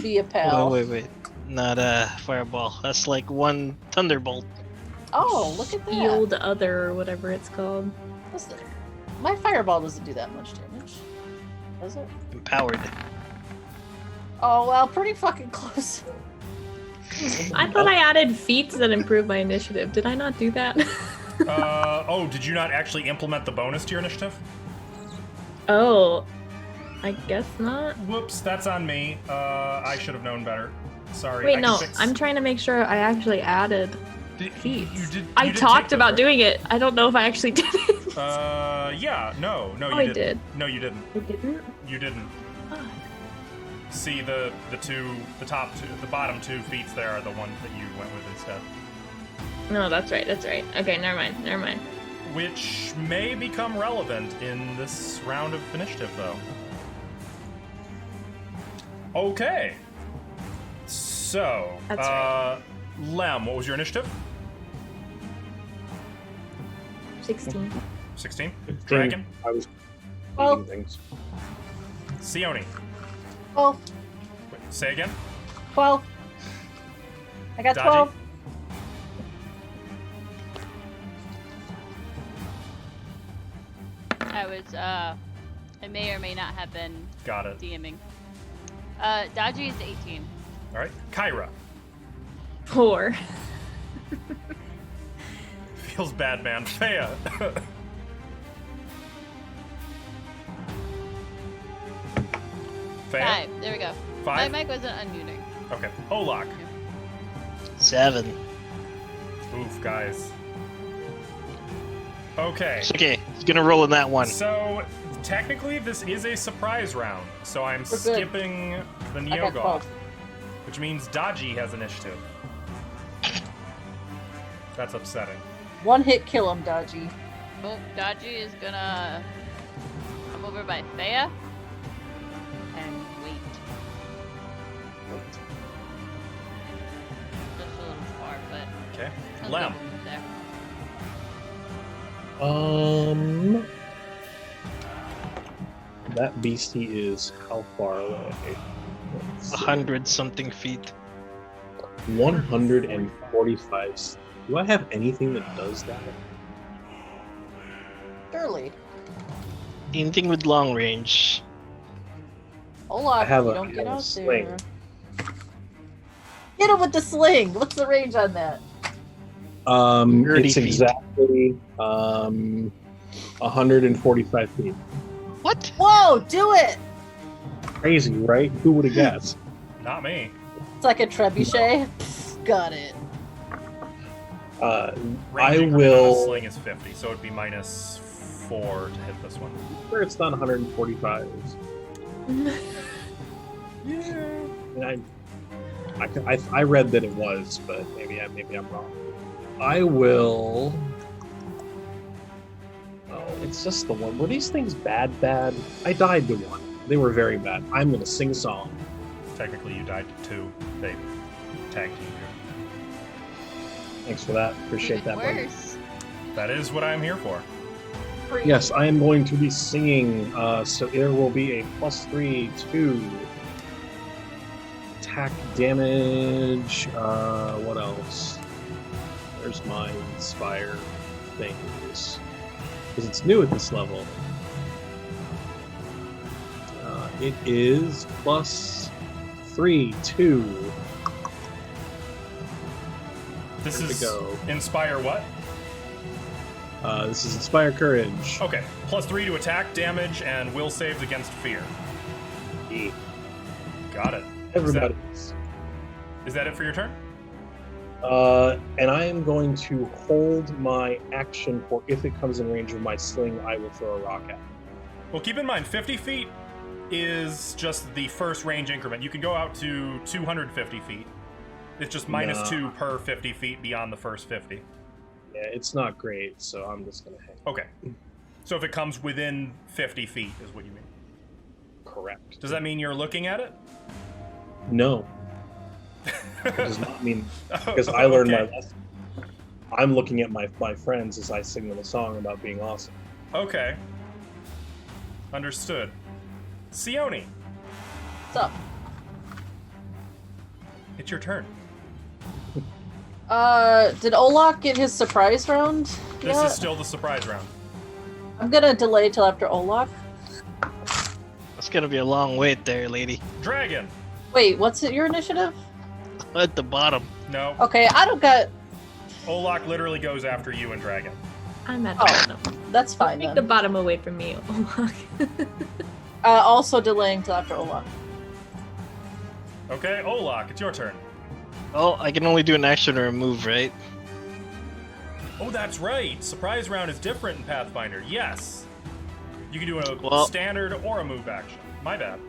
Be a pal. Wait. Not a fireball. That's like one thunderbolt. Oh, look at that. Field other, or whatever it's called. Listen, my fireball doesn't do that much damage. Does it? Empowered. Oh, well, pretty fucking close. I thought I added feats that improve my initiative. Did I not do that? Oh, did you not actually implement the bonus to your initiative? Oh, I guess not. Whoops, that's on me. I should have known better. Sorry. I Wait, can no, fix- I'm trying to make sure I actually added feats. You did. I you did talked take about those, doing it. I don't know if I actually did it. right? Yeah, no, you I didn't. did. No, you didn't. I didn't? You didn't. Oh. See, the bottom two feats there are the ones that you went with instead. No, that's right. Okay, never mind. Which may become relevant in this round of initiative, though. Okay. So, That's right. Lem, what was your initiative? 16. 16? Dragon? I was Well- eating things. Sione? 12. Wait, say again? 12. I got Dodgy? 12. I may or may not have been Got it. DMing. Dodgy is 18. All right, Kyra. 4. Feels bad, man. Thea. 5. There we go. 5? My mic wasn't unmuting. Okay. Olak. 7. Oof, guys. Okay. It's okay. He's gonna roll in that one. So, technically, this is a surprise round. So I'm good. skipping the I got Neogoth, 12. which means Dodgy has initiative. That's upsetting. One hit kill him, Dodgy. Oh, Dodgy is gonna come over by Thea and wait. Just a little far, but Okay. he'll Lem. go there. That beastie is how far away? 100 something feet. 145. Do I have anything that does that? Surely. Anything with long range. Olaf, I have you a- don't I get have a out sling. there. Hit him with the sling! What's the range on that? 30 It's feet. exactly 145 feet. What? Whoa, do it! Crazy, right? Who would have guessed? Not me. It's like a trebuchet. Pfft, got it. I Range increment on a will. sling is 50, so it'd be minus 4 to hit this one. Sure, it's not 145. Yeah. And I read that it was, but maybe I'm wrong. I will. Oh, it's just the one. Were these things bad? I died to one. They were very bad. I'm gonna sing a song. Technically, you died to 2. They tag teamed you. Thanks for that. Appreciate Even that. buddy. worse. That is what I'm here for. Yes, I am going to be singing. So there will be a +3 to attack damage. What else? Where's my inspire things? Because it's new at this level. It is +3 to. This Where'd it is go? Inspire what? This is inspire courage. Okay. +3 to attack, damage, and will saves against fear. E. Got it. Everybody. Is that it for your turn? And I am going to hold my action for if it comes in range of my sling, I will throw a rock at it. Well, keep in mind, 50 feet is just the first range increment. You can go out to 250 feet. It's just minus Nah. 2 per 50 feet beyond the first 50. Yeah, it's not great, so I'm just gonna hang. Okay. So if it comes within 50 feet, is what you mean. Correct. Does that mean you're looking at it? No, it does not mean because I learned my lesson. I'm looking at my friends as I sing them a song about being awesome. Okay. Understood. Sione, What's up? it's your turn. Did Olak get his surprise round? This yet? is still the surprise round. I'm gonna delay till after Olak. That's gonna be a long wait there, lady. Dragon. Wait, what's it, your initiative? At the bottom. No. Okay, I don't got. Olak literally goes after you and Dragon. I'm at the Oh, bottom. that's fine Take then. the bottom away from me. Also delaying till after Olak. Okay, Olak, it's your turn. Oh, I can only do an action or a move, right? Oh, that's right. Surprise round is different in Pathfinder. Yes. You can do a Well- standard or a move action. My bad.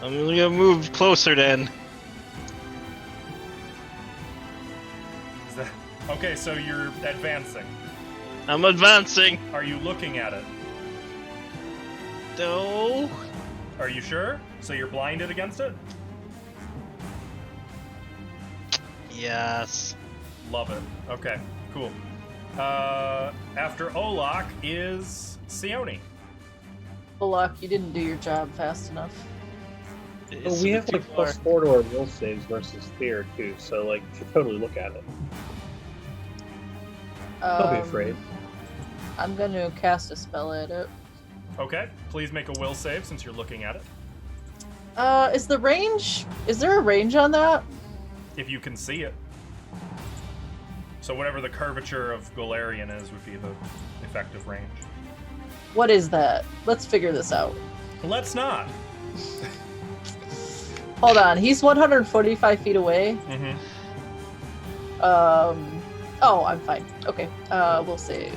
I'm gonna move closer then. Is that... Okay, so you're advancing. I'm advancing. Are you looking at it? No. Are you sure? So you're blinded against it? Yes. Love it. Okay, cool. After Olak is Sione. Olak, you didn't do your job fast enough. But It's we a have bit like too far. +4 to our will saves versus fear too, so like you should totally look at it. Don't be afraid. I'm gonna cast a spell at it. Okay, please make a will save since you're looking at it. Is the range? Is there a range on that? If you can see it. So whatever the curvature of Golarion is would be the effective range. What is that? Let's figure this out. Let's not. Hold on, he's 145 feet away. Mm-hmm. Oh, I'm fine. Okay, we'll save.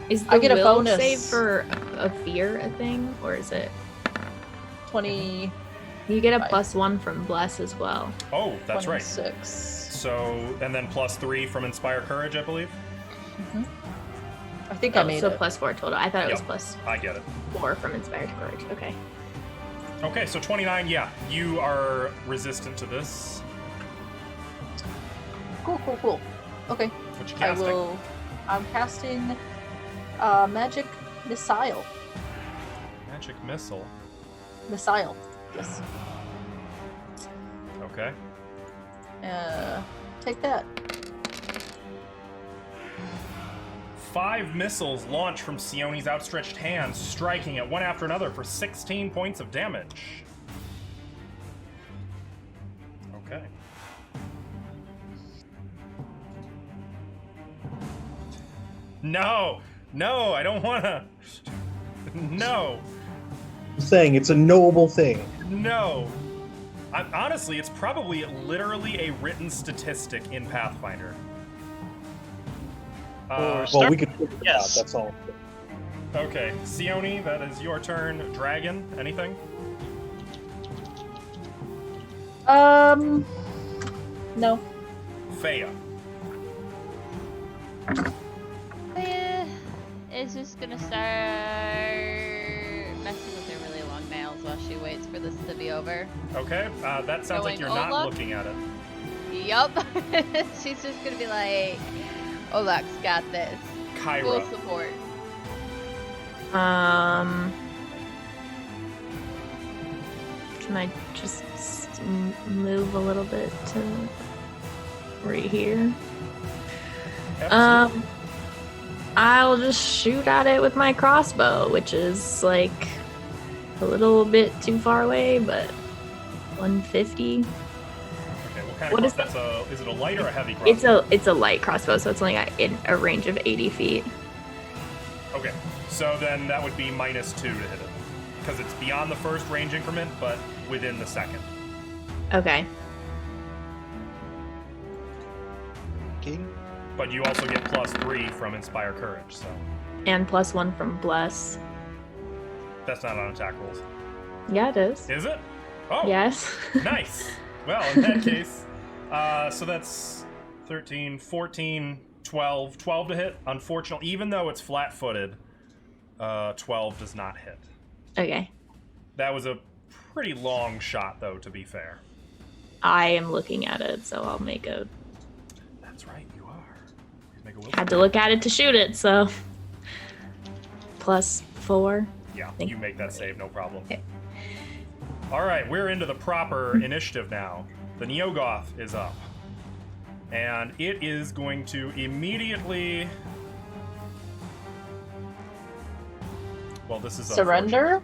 Is the I get a will bonus. save for a fear a thing, or is it 20. you get a +1 from bless as well? Oh, that's 26. right. So, and then +3 from Inspire Courage, I believe? Mm-hmm. I think I made so it. +4 total. I thought it Yep. was I get it. +4 from inspired courage. Okay. Okay, so 29, yeah. You are resistant to this. Cool. Okay, What you I casting? will. I'm casting magic missile. Magic Missile. Missile. Yes. Okay. Take that. 5 missiles launch from Sione's outstretched hands, striking it one after another for 16 points of damage. Okay. No, I don't wanna. No, I'm saying it's a knowable thing. no. Honestly, it's probably literally a written statistic in Pathfinder. Well, we could figure it out. Yes. That's all. Okay, Sione, that is your turn. Dragon, anything? No. Fea. Is just gonna start messing with her really long nails while she waits for this to be over. Okay, that sounds like Going you're not Olaf? looking at it. Yup. She's just gonna be like, Olak's got this. Full Kyra. support. Can I just move a little bit to right here? Absolutely. I'll just shoot at it with my crossbow, which is like a little bit too far away, but 150. Okay, what kind what of is that's is it a light or a heavy crossbow? It's a light crossbow, so it's only in a range of 80 feet. Okay, so then that would be -2 to hit it. Because it's beyond the first range increment, but within the second. Okay. King. But you also get +3 from Inspire Courage, so And +1 from bless. that's not on attack rolls. Yeah, it is. Is it? Oh, Yes. nice. Well, in that case, so that's 13, 14, 12. 12 to hit. Unfortunately, even though it's flat-footed, 12 does not hit. Okay. That was a pretty long shot, though, to be fair. I am looking at it, so I'll make a. That's right, you are. Please make a will Had to save. look at it to shoot it, so. +4. Yeah, Thank you make that save, no problem. Okay. All right, we're into the proper initiative now. The Neogoth is up. And it is going to immediately... Well, this is Surrender?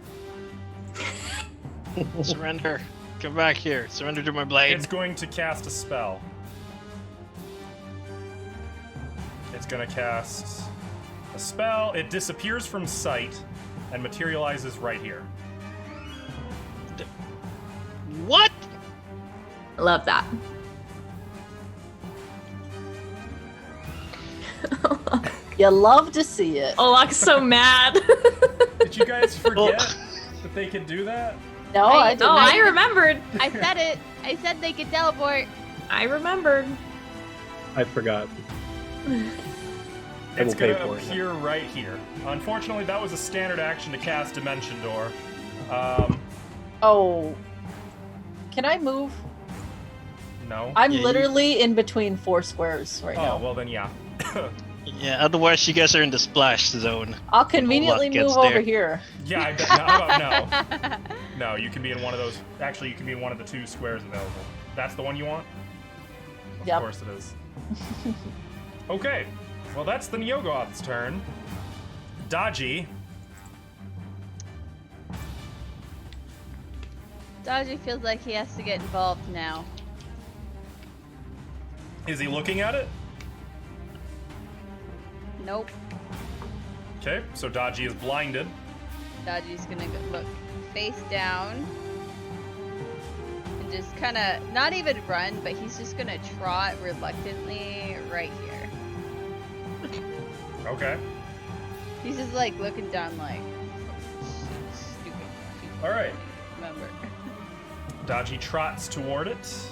Surrender. Come back here. Surrender to my blade. It's going to cast a spell. It's going to cast a spell. It disappears from sight and materializes right here. What? Love that. You love to see it. Olak's so mad. Did you guys forget that they could do that? No, I didn't. Oh, I remembered. I said it. I said they could teleport. I remembered. I forgot. It's will pay going to for it. appear right here. Unfortunately, that was a standard action to cast Dimension Door. Oh. Can I move? No. I'm Yeah, you- literally in between 4 squares right Oh, now. well then, yeah. Yeah, otherwise you guys are in the splash zone. I'll conveniently Olaf gets move over there. here. Yeah, I bet. How about no? No, you can be in one of those. Actually, you can be in one of the 2 squares available. That's the one you want? Of Yep. course it is. Okay. Well, that's the Neogoth's turn. Dodgy. Dodgy feels like he has to get involved now. Is he looking at it? Nope. Okay, so Dodgy is blinded. Dodgy's gonna look face down. And just kind of, not even run, but he's just gonna trot reluctantly right here. Okay. He's just like looking down like, stupid. All right. Remember. Dodgy trots toward it.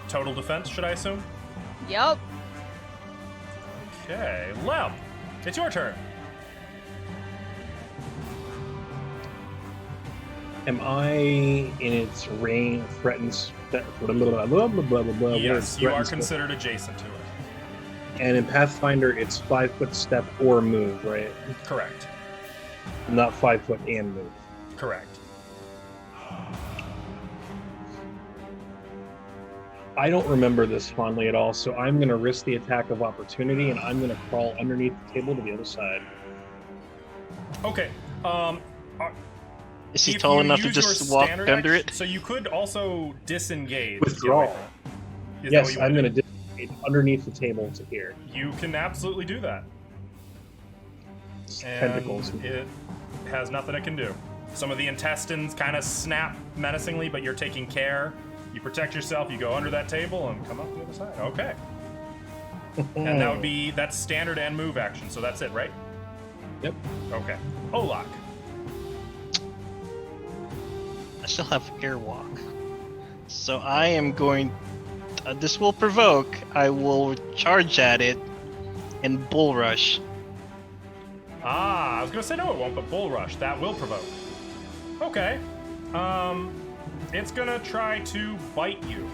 Total defense, should I assume? Yup. Okay, Lem, it's your turn. Am I in its range? Threatens. Blah, blah, blah, blah, blah, Yes, you are threatens- considered adjacent to it. And in Pathfinder, it's 5 foot step or move, right? Correct. Not 5 foot and move. Correct. I don't remember this fondly at all, so I'm going to risk the attack of opportunity, and I'm going to crawl underneath the table to the other side. Okay. Is he If tall you enough to use your just walk standard under action- it? So you could also disengage. Withdraw. Is that Yes, what you I'm wanna going to disengage underneath the table to here. do? You can absolutely do that. And Tentacles. it has nothing it can do. Some of the intestines kind of snap menacingly, but you're taking care. You protect yourself, you go under that table and come up the other side. Okay. And that would be, that's standard and move action, so that's it, right? Yep. Okay. Olak. I still have airwalk. So I am going. This will provoke. I will charge at it and bull rush. I was gonna say no, it won't, but Bull Rush, that will provoke. Okay. It's gonna try to bite you.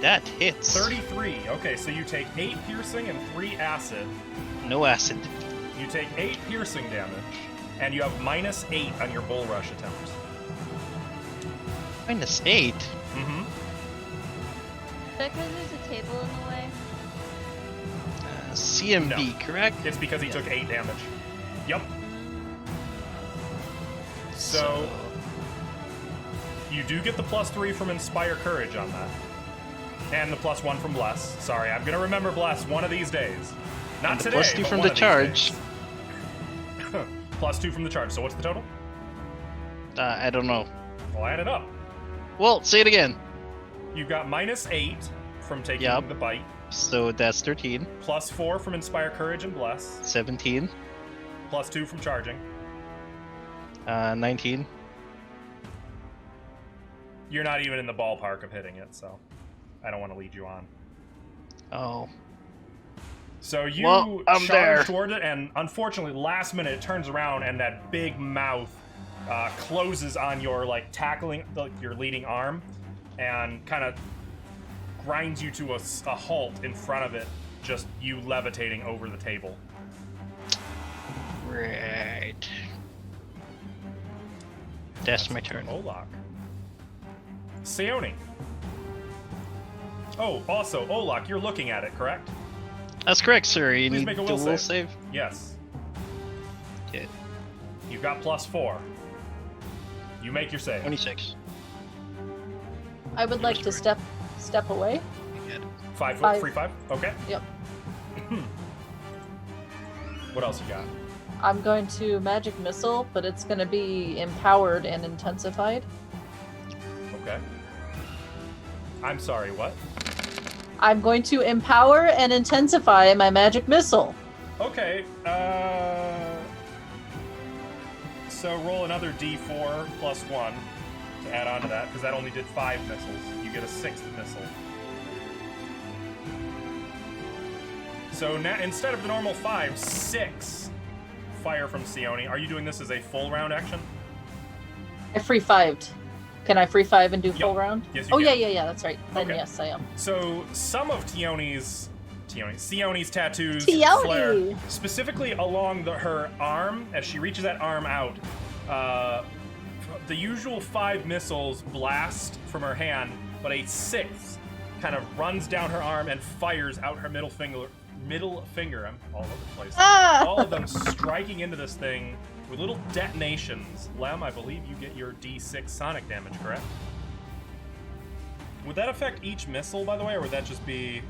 That hits. 33. Okay, so you take 8 piercing and 3 acid. No acid. You take 8 piercing damage, and you have -8 on your Bull Rush attempt. -8. Mm-hmm. Is that because there's a table in the way? CMB, No. correct? It's because he took 8 damage. Yep. So you do get the +3 from Inspire Courage on that. And the +1 from Bless. Sorry, I'm gonna remember Bless one of these days. Not And the today, +2 but from one the of these charge. days. +2 from the charge. So what's the total? I don't know. I'll add it up. Well, say it again. You've got -8 from taking Yep. the bite, So that's 13, +4 from Inspire Courage and Bless, 17, +2 from charging. 19. You're not even in the ballpark of hitting it, so I don't want to lead you on. Oh. So you Well, I'm charge there. toward it, and unfortunately, last minute, it turns around, and that big mouth closes on your tackling, your leading arm, and kind of grinds you to a halt in front of it. Just you levitating over the table. Right. That's my turn. Olak. Seoni. Oh, also, Olak, you're looking at it, correct? That's correct, sir. You Please need make a the will will save. save. Yes. Okay. You've got +4. You make your save. 26. I would like to step away. 5 foot, Five. free 5? Okay. Yep. What else you got? I'm going to magic missile, but it's going to be empowered and intensified. Okay. I'm sorry, what? I'm going to empower and intensify my magic missile. Okay, so roll another d4 +1 to add on to that, because that only did 5 missiles. You get a 6th missile. So now, instead of the normal 5, 6 fire from Seoni. Are you doing this as a full round action? I free 5'd. Can I free 5 and do full Yep. round? Yes, you Oh, can. yeah, that's right. Then Okay. yes, I am. So some of Seoni's tattoos Tioni! flare specifically along her arm. As she reaches that arm out, the usual 5 missiles blast from her hand, but a 6th kind of runs down her arm and fires out her middle finger. I'm all over the place. Ah! All of them striking into this thing with little detonations. Lem, I believe you get your D6 sonic damage, correct? Would that affect each missile, by the way, or would that just be...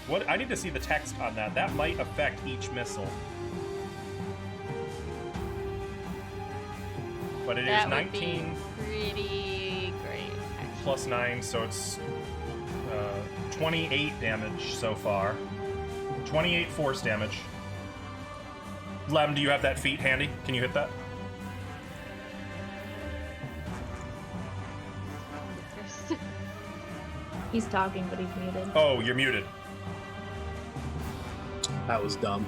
What? I need to see the text on that. That might affect each missile. But it is 19 pretty great. Actually. plus 9, so it's 28 damage so far. 28 force damage. Lem, do you have that feat handy? Can you hit that? He's talking, but he's muted. Oh, you're muted. That was dumb.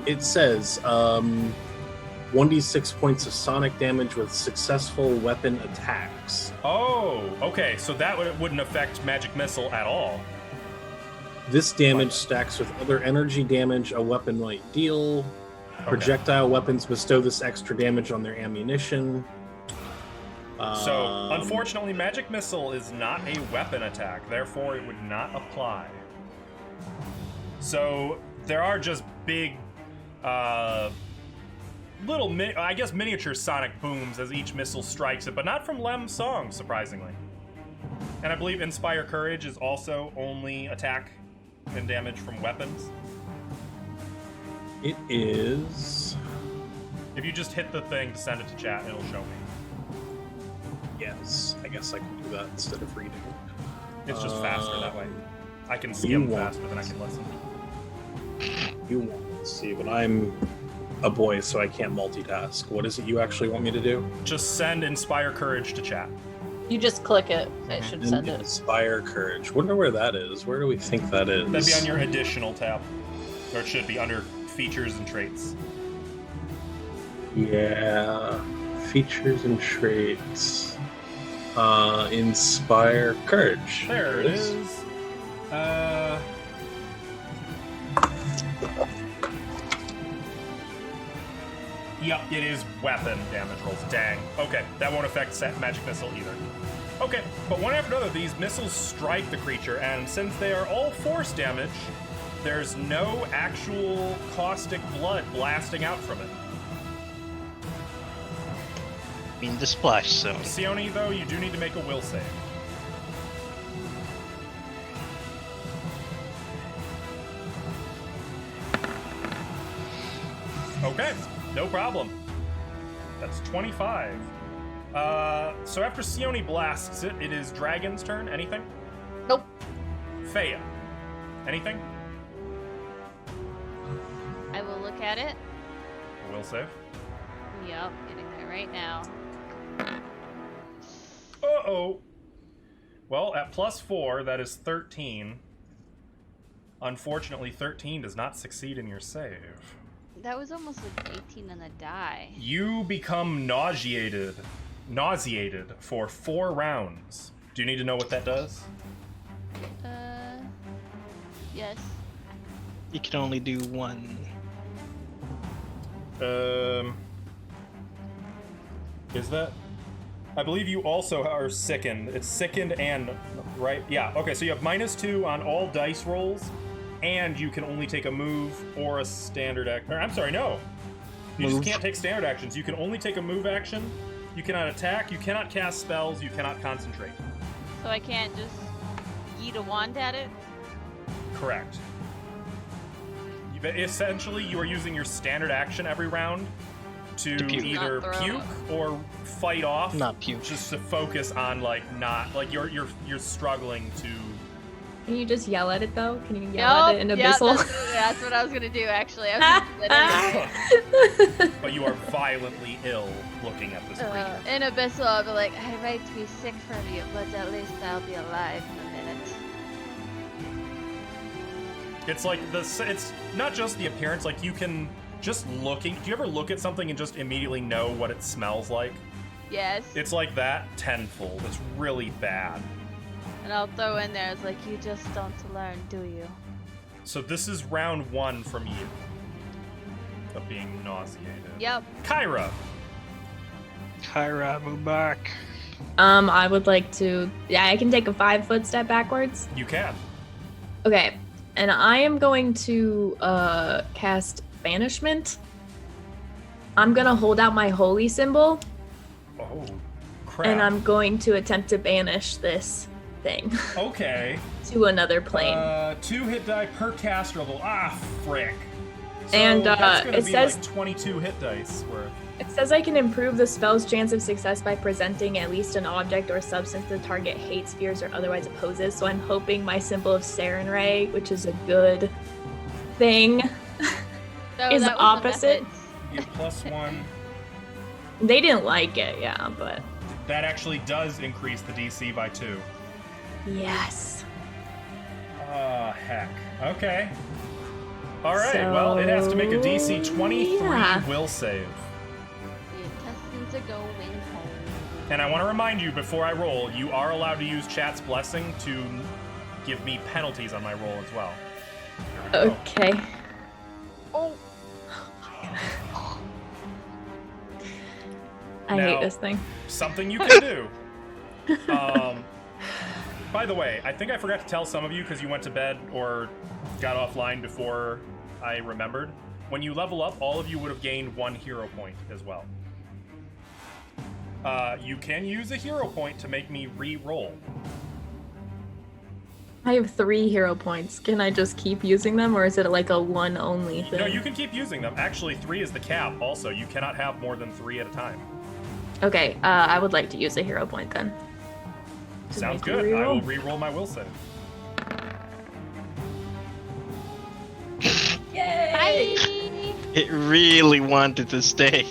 It says 1d6 points of sonic damage with successful weapon attacks. Oh, okay. So that wouldn't affect magic missile at all. This damage stacks with other energy damage a weapon might deal. Projectile weapons bestow this extra damage on their ammunition. So, unfortunately, magic missile is not a weapon attack, therefore it would not apply. So, there are just big, miniature sonic booms as each missile strikes it, but not from Lem's song, surprisingly. And I believe Inspire Courage is also only attack and damage from weapons. It is... If you just hit the thing to send it to chat, it'll show me. Yes, I guess I can do that instead of reading. It's just faster that way. I can see them faster than I can listen. You want to see, but I'm a boy, so I can't multitask. What is it you actually want me to do? Just send Inspire Courage to chat. You just click it. It should send it. Inspire Courage. Wonder where that is. Where do we think that is? That'd be on your additional tab. Or it should be under features and traits. Yeah. Features and traits. Inspire Courage. There it is. Yep, it is weapon damage rolls. Dang. Okay, that won't affect magic missile either. Okay, but one after another, these missiles strike the creature, and since they are all force damage, there's no actual caustic blood blasting out from it. In the splash zone. Sione, though, you do need to make a will save. Okay, no problem. That's 25. So after Sione blasts it, it is Dragon's turn. Anything? Nope. Feya. Anything? I will look at it. A will save. Yep, getting there right now. Uh-oh. Well, at +4, that is 13. Unfortunately, 13 does not succeed in your save. That was almost like 18 on the die. You become nauseated for 4 rounds. Do you need to know what that does? Yes. You can only do one. Is that? I believe you also are sickened. It's sickened and, right? Yeah, okay, so you have -2 on all dice rolls, and you can only take a move or a standard action. I'm sorry, no. You just can't take standard actions. You can only take a move action. You cannot attack, you cannot cast spells, you cannot concentrate. So I can't just yeet a wand at it? Correct. Essentially, you are using your standard action every round to puke. either Not throw. puke or fight off. Not puke. Just to focus on you're struggling to. Can you just yell at it though? Can you yell at it in Abyssal? That's what I was gonna do actually. I was gonna do that anyway. But you are violently ill looking at this creature. In Abyssal, I'll be like, I might be sick from you, but at least I'll be alive in a minute. It's like this. It's not just the appearance. Like you can just looking. Do you ever look at something and just immediately know what it smells like? Yes. It's like that tenfold. It's really bad. And I'll throw in there, it's like, you just don't learn, do you? So this is round 1 from you of being nauseated. Yep. Kyra. Kyra, move back. I would like to. Yeah, I can take a 5-foot step backwards. You can. Okay, and I am going to cast Banishment. I'm gonna hold out my holy symbol, Oh, crap. and I'm going to attempt to banish this thing Okay. to another plane. 2 hit die per cast level. Ah, frick. So And, that's gonna it be says- like 22 hit dice worth. It says I can improve the spell's chance of success by presenting at least an object or substance the target hates, fears, or otherwise opposes. So I'm hoping my symbol of Saren Ray, which is a good thing, So is that was the opposite. methods. You +1. They didn't like it, yeah, but That actually does increase the DC by 2. yes. Heck. Okay. All right. Well, it has to make a DC 23 yeah. will save. The intestines are going home. And I want to remind you before I roll, you are allowed to use chat's blessing to give me penalties on my roll as well. There we go. Okay. Oh, I Now- hate this thing. Something you can do. By the way, I think I forgot to tell some of you because you went to bed or got offline before I remembered. When you level up, all of you would have gained 1 hero point as well. You can use a hero point to make me re-roll. I have 3 hero points. Can I just keep using them, or is it like a one only thing? No, you can keep using them. Actually, 3 is the cap also. You cannot have more than 3 at a time. Okay, I would like to use a hero point then. To Sounds make a good. I will reroll. re-roll my will save. Yay! bye. It really wanted to stay.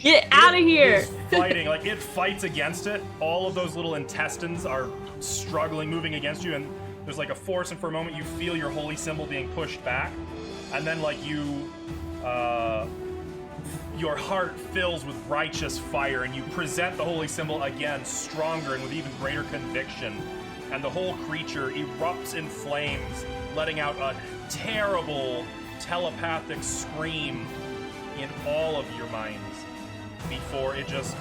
Get out of here! It's fighting, like it fights against it. All of those little intestines are struggling, moving against you, and there's like a force, and for a moment you feel your holy symbol being pushed back, and then like your heart fills with righteous fire, and you present the holy symbol again, stronger and with even greater conviction, and the whole creature erupts in flames, letting out a terrible telepathic scream in all of your minds before it just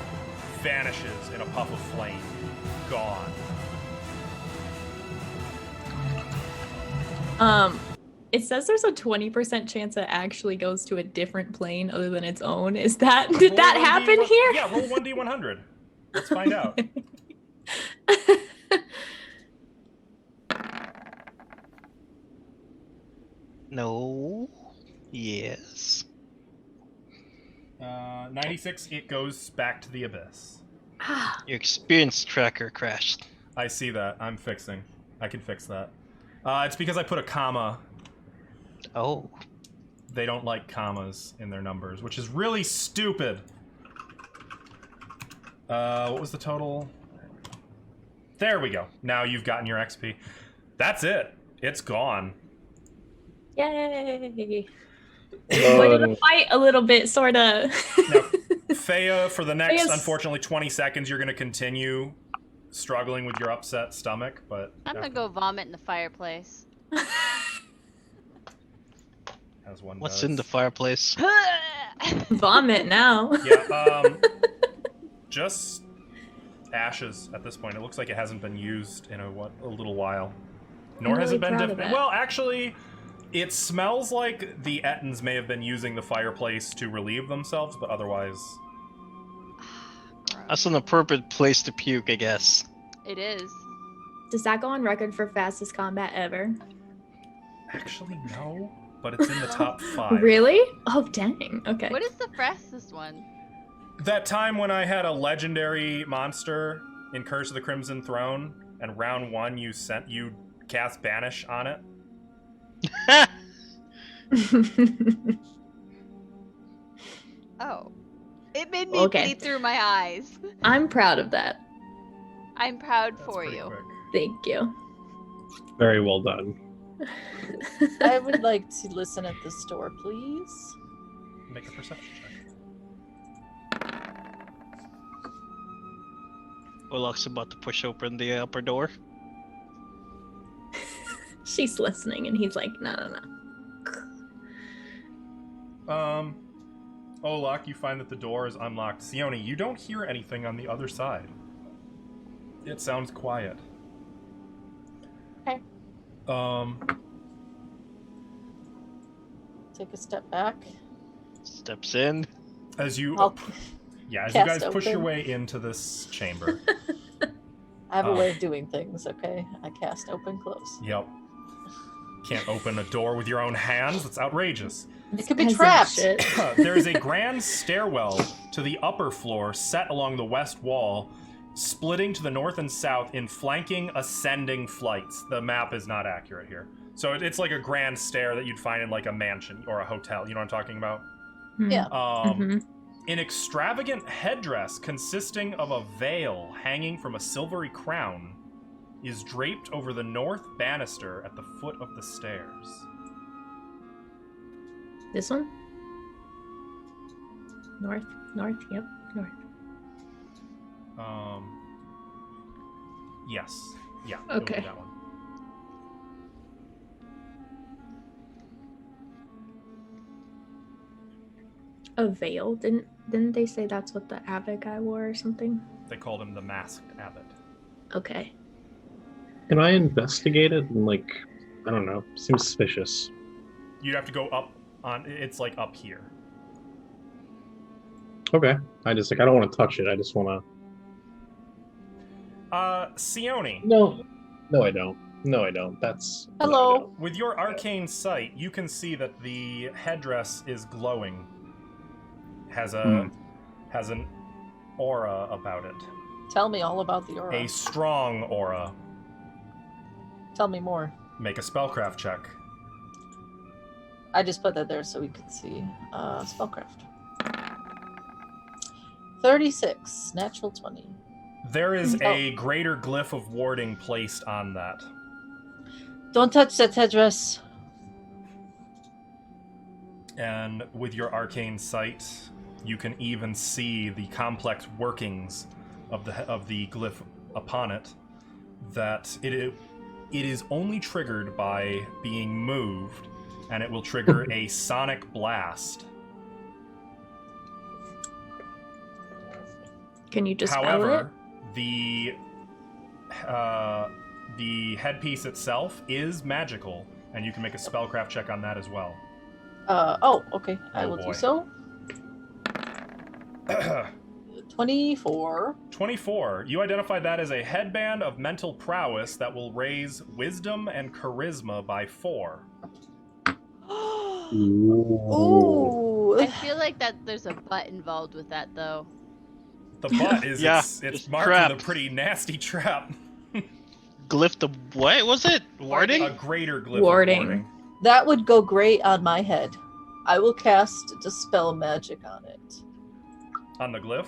vanishes in a puff of flame. Gone. It says there's a 20% chance it actually goes to a different plane other than its own. Is that did Roll that 1D1 happen here? Yeah, roll 1d100. Let's find out. No. Yes. 96, it goes back to the abyss. Your experience tracker crashed. I see that. I'm fixing. I can fix that. It's because I put a comma. Oh. They don't like commas in their numbers, which is really stupid. What was the total? There we go. Now you've gotten your XP. That's it. It's gone. Yay! Wait, did I fight a little bit, sorta. Now, Thea, for the next, Thea's- unfortunately, 20 seconds, you're going to continue struggling with your upset stomach, but I'm gonna go vomit in the fireplace. as one What's does. in the fireplace? Vomit now. Yeah, just ashes at this point. It looks like it hasn't been used in a little while. Nor has really it been. proud of that. Well, actually, it smells like the Ettins may have been using the fireplace to relieve themselves, but otherwise, That's an appropriate place to puke, I guess. It is. Does that go on record for fastest combat ever? actually no. But it's in the top 5. Really? Oh, dang. Okay. What is the fastest one? That time when I had a legendary monster in Curse of the Crimson Throne, and round 1 you cast Banish on it. Oh. It made me Okay. bleed through my eyes. I'm proud of that. I'm proud That's for pretty you. quick. Thank you. Very well done. I would like to listen at the store, please. Make a perception check. Olok's about to push open the upper door. She's listening, and he's like, no. Olak, you find that the door is unlocked. Sione, you don't hear anything on the other side. It sounds quiet. Okay. Take a step back. Steps in. As you, I'll as you guys cast push your open. way into this chamber. I have a way of doing things, okay? I cast open close. Yep. Can't open a door with your own hands. That's outrageous. It could be Peasant trapped. shit. There is a grand stairwell to the upper floor set along the west wall, splitting to the north and south in flanking ascending flights. The map is not accurate here. So it's like a grand stair that you'd find in like a mansion or a hotel. You know what I'm talking about? Yeah. An extravagant headdress consisting of a veil hanging from a silvery crown is draped over the north banister at the foot of the stairs. This one? North, yep, north. Yes. Yeah. It would be Okay. that one. A veil? Didn't they say that's what the abbot guy wore or something? They called him the Masked Abbot. Okay. Can I investigate it? And, like, I don't know. Seems suspicious. You'd have to go up on. It's like up here. Okay. I just, like, I don't want to touch it. I just want Sione, to... No, I don't. No, I don't. That's... no, I Hello. don't. with your arcane sight, you can see that the headdress is glowing. Has an aura about it. Tell me all about the aura. A strong aura. Tell me more. Make a spellcraft check. I just put that there so we could see. Spellcraft. 36. Natural 20. There is a greater glyph of warding placed on that. Don't touch that headdress. And with your arcane sight, you can even see the complex workings of the glyph upon it. That it is only triggered by being moved, and it will trigger a sonic blast. Can you dispel it? However, the headpiece itself is magical, and you can make a spellcraft check on that as well. Okay. I Oh, will boy. do so. 24. 24. You identify that as a headband of mental prowess that will raise wisdom and charisma by 4. Ooh. I feel like that there's a butt involved with that, though. The butt is Yeah, it's it's marked with a trapped. pretty nasty trap. Glyph the what was it? Warding? A greater glyph Warding. of warding. That would go great on my head. I will cast Dispel Magic on it. On the glyph?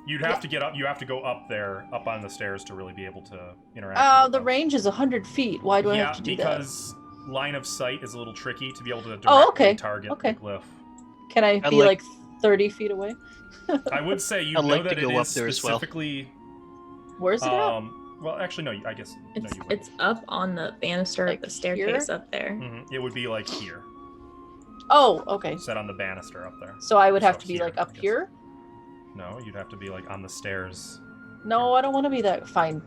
You'd have to get up. You have to go up there, up on the stairs to really be able to interact. with The them. range is 100 feet. Why do I Yeah, have to do because line of sight is a little tricky to be able to directly Oh, okay. target Okay. the glyph. that? Can I I'd be like 30 feet away? I would say you I'd know like to that it go is up there as well. specifically. Where's it at? Well, actually, no. I guess no, you wouldn't. It's up on the banister Like of the staircase here? up there. It would be like here, Oh, okay. set on the banister up there. So I would have So to be here, like I up guess. here? No, you'd have to be like on the stairs. No, I don't want to be that. Fine.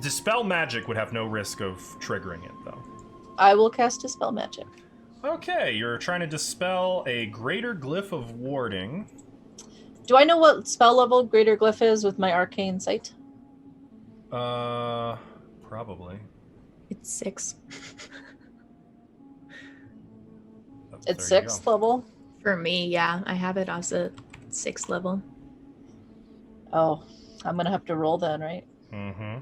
Dispel magic would have no risk of triggering it, though. I will cast Dispel Magic. Okay, you're trying to dispel a greater glyph of warding. Do I know what spell level Greater Glyph is with my Arcane Sight? Probably. It's 6. It's There you 6th go. level? For me, yeah. I have it as a 6th level. Oh, I'm going to have to roll then, right? Mm-hmm.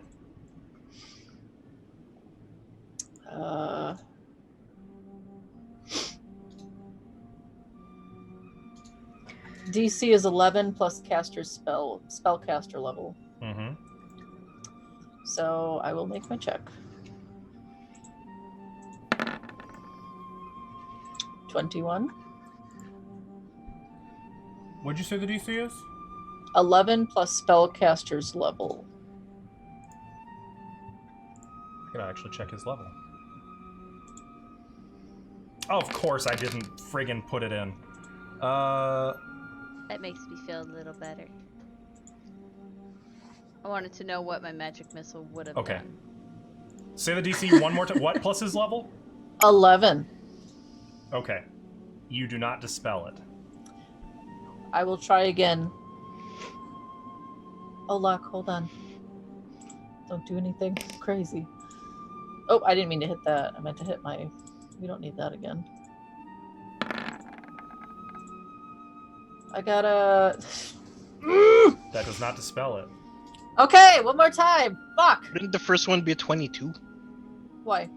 DC is 11 plus caster's spellcaster level. Mm-hmm. So I will make my check. 21. What'd you say the DC is? 11 plus spellcaster's level. I gotta actually check his level. Oh, of course I didn't friggin' put it in. That makes me feel a little better. I wanted to know what my magic missile would have Okay. done. Say the DC one more time. What plus his level? 11. Okay. You do not dispel it. I will try again. Oh, Locke, hold on. Don't do anything crazy. Oh, I didn't mean to hit that. I meant to hit my... We don't need that again. I got a... That does not dispel it. Okay, one more time. Fuck. Didn't the first one be a 22? Why?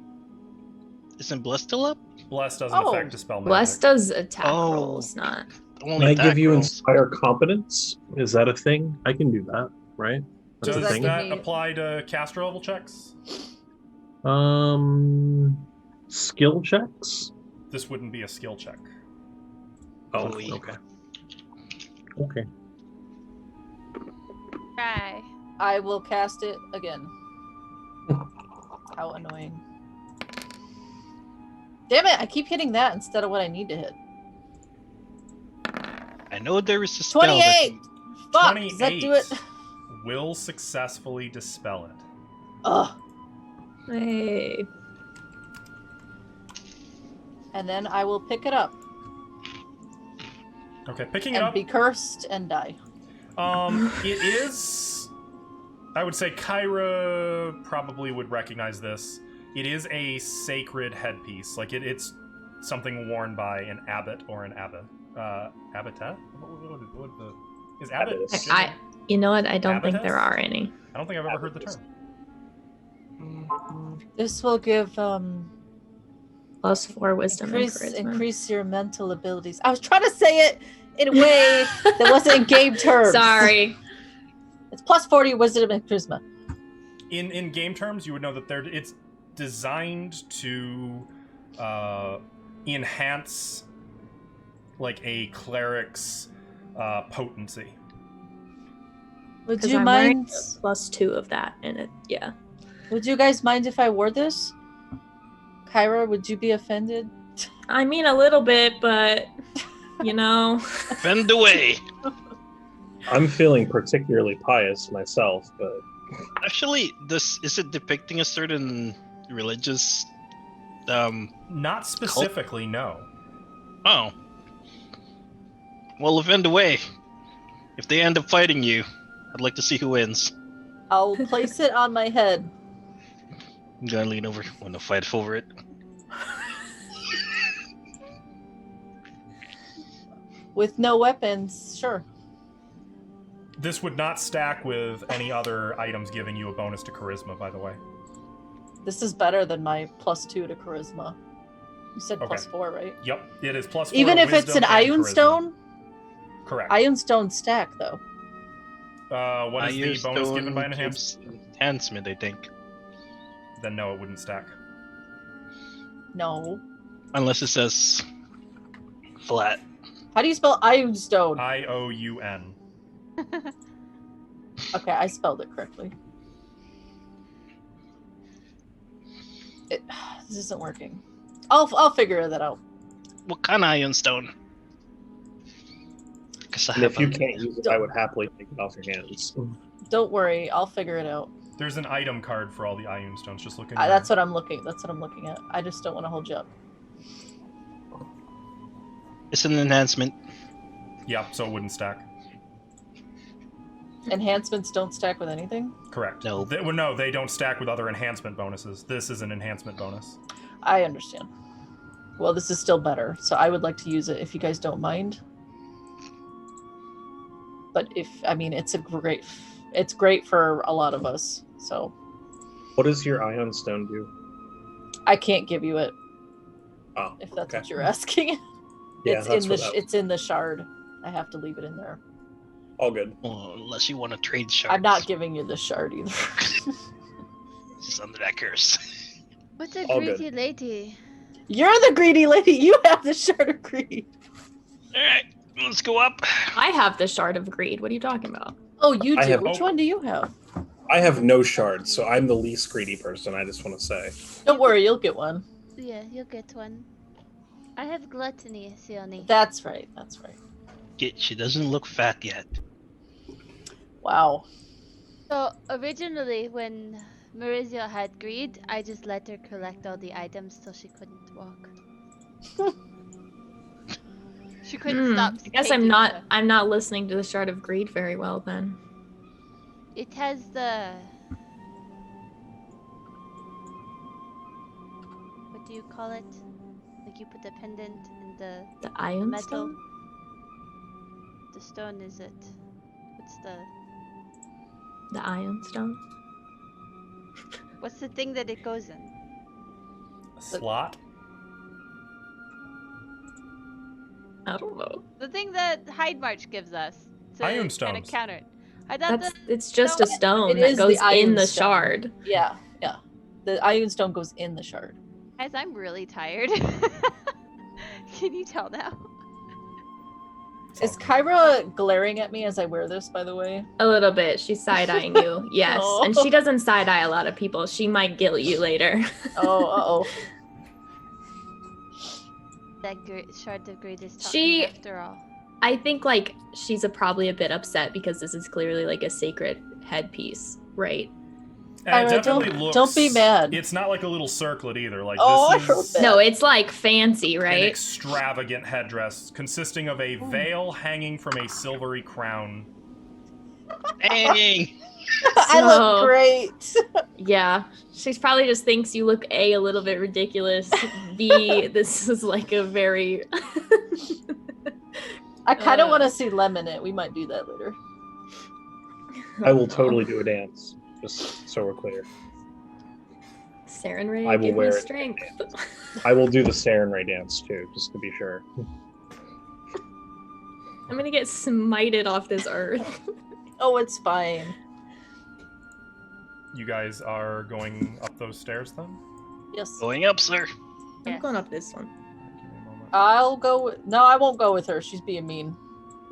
Isn't Bless still up? Bless doesn't Oh. affect dispel magic. Bless does attack Oh. rolls, not. Only Can I attack give you rolls. Inspire Competence? Is that a thing? I can do that, right? That's Does a thing. that Give me- apply to caster level checks? Skill checks? This wouldn't be a skill check. Oh, Oy. okay. Okay. Try. I will cast it again. How annoying. Damn it, I keep hitting that instead of what I need to hit. I know there is a spell 28! Fuck, does that do it? Will successfully dispel it. Ugh. Hey. And then I will pick it up Okay, picking it and up. be cursed and die. It is. I would say Kyra probably would recognize this. It is a sacred headpiece. Like it's something worn by an abbot or an abbot. Abbotette? Is abbot? Abbotess. You know what? I don't think Abbotess? there are any. I don't think I've ever heard the term. This will give +4 wisdom and charisma. increase your mental abilities. I was trying to say it in a way that wasn't in game terms. Sorry. It's +40 wisdom and charisma. In game terms, you would know that it's designed to enhance like a cleric's potency. Would 'Cause you I'm wearing mind? a +2 of that in it. Yeah. Would you guys mind if I wore this? Kyra, would you be offended? I mean, a little bit, but you know. Fend away. I'm feeling particularly pious myself, but Actually, is it depicting a certain religious? Not specifically, no. Oh. Well, fend away. If they end up fighting you, I'd like to see who wins. I'll place it on my head. I'm gonna lean over. Want to fight over it? With no weapons, sure. This would not stack with any other items giving you a bonus to charisma, by the way. This is better than my +2 to charisma. You said Okay. +4, right? Yep, it is +4 Even to if it's wisdom an and Ion charisma. Stone? Correct. Ion Stone stack, though. What is the bonus given by an enhancement? I think. Then no, it wouldn't stack. No. Unless it says flat. How do you spell Ion Stone? IOUN. Okay, I spelled it correctly. This isn't working. I'll figure that out. What kind of iron stone? Because I and if have you a- can't use it, I would happily take it off your hands. Don't worry, I'll figure it out. There's an item card for all the Ion stones. Just look in That's what I'm looking. That's what I'm looking at. I just don't want to hold you up. It's an enhancement. Yeah, so it wouldn't stack. Enhancements don't stack with anything. Correct. No. No, they don't stack with other enhancement bonuses. This is an enhancement bonus. I understand. Well, this is still better, so I would like to use it if you guys don't mind. But it's great for a lot of us. So What does your Ion Stone do? I can't give you it Oh, if that's okay. what you're asking. Yeah, it's that's in what the that- it's in the shard. I have to leave it in there. All good. Well, unless you want to trade shards. I'm not giving you the shard either. It's under that curse. What's a All good. greedy lady? You're the greedy lady. You have the shard of greed. Alright, let's go up. I have the shard of greed. What are you talking about? Oh, you I do. have- Which one do you have? I have no shards, so I'm the least greedy person. I just want to say. Don't worry, you'll get one. Yeah, you'll get one. I have gluttony, Sione. That's right. That's right. She doesn't look fat yet. Wow. So originally, when Maurizio had greed, I just let her collect all the items till she couldn't walk. She couldn't stop. I guess taking stuff. I'm not listening to the Shard of Greed very well then. It has the. What do you call it? Like you put the pendant in the The Ion metal. Stone? The stone is it? What's the? The Ion Stone? What's the thing that it goes in? A slot? I don't know. The thing that Hyde March gives us to Ion kind of stones. counter it. I thought It's just a stone It that is goes the Ion in the Stone. shard. Yeah. The Ion Stone goes in the shard. guys, I'm really tired. Can you tell now? Is Kyra glaring at me as I wear this, by the way? A little bit. She's side-eyeing you. Yes. Oh. And she doesn't side-eye a lot of people. She might guilt you later. Oh, uh-oh. That shard of greed is talking She- after all. I think like she's probably a bit upset because this is clearly like a sacred headpiece, right? And it Alright, definitely don't- looks. don't be mad. It's not like a little circlet either. Like Oh, I this heard is that. No, it's like fancy, an right? extravagant headdress consisting of a veil hanging from a silvery crown. Dang! I So- look great. Yeah. She probably just thinks you look A little bit ridiculous. B, this is like a very I kind of Uh. want to see Lem in it. We might do that later. I will totally do a dance, just so we're clear. Saren Ray, I will give wear me it. strength. I will do the Saren Ray dance too, just to be sure. I'm gonna get smited off this earth. Oh, it's fine. You guys are going up those stairs then? Yes. Going up, sir. I'm Yes. going up this one. Give me a moment. I'll go with... No, I won't go with her. She's being mean.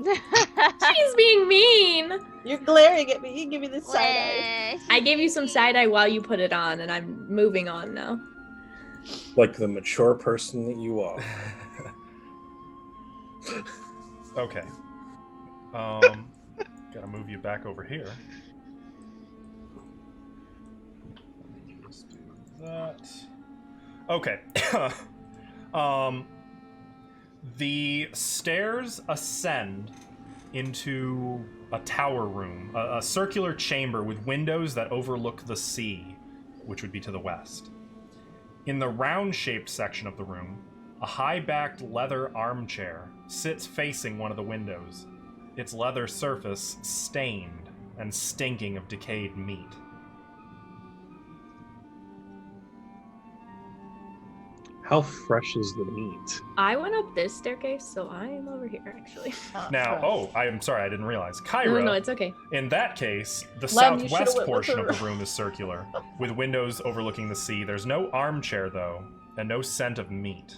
She's being mean. You're glaring at me. You give me this side eye. I gave you some side eye while you put it on, and I'm moving on now. Like the mature person that you are. Okay. Gotta move you back over here. Just do that. Okay. The stairs ascend into a tower room, a circular chamber with windows that overlook the sea, which would be to the west. In the round-shaped section of the room, a high-backed leather armchair sits facing one of the windows, its leather surface stained and stinking of decayed meat. How fresh is the meat? I went up this staircase, so I am over here actually. Now, I am sorry, I didn't realize. Kyra, No, it's okay. in that case, the Lem, you should've southwest went with portion of her. the room is circular, with windows overlooking the sea. There's no armchair, though, and no scent of meat.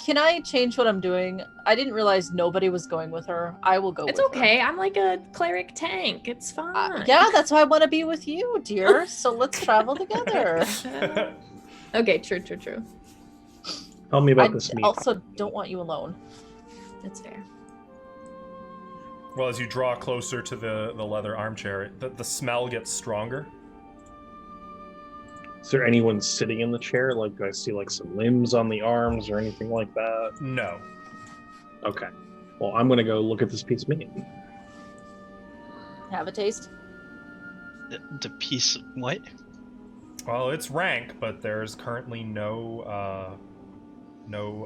Can I change what I'm doing? I didn't realize nobody was going with her. I will go It's with her. okay. I'm like a cleric tank. It's fine. Yeah, that's why I want to be with you, dear. So let's travel together. Okay, true. Tell me I about this meat. also don't want you alone. That's fair. Well, as you draw closer to the leather armchair, the smell gets stronger. Is there anyone sitting in the chair? Like, do I see like some limbs on the arms or anything like that? No. Okay. Well, I'm gonna go look at this piece of meat. Have a taste. The piece. What? Well, it's rank, but there's currently no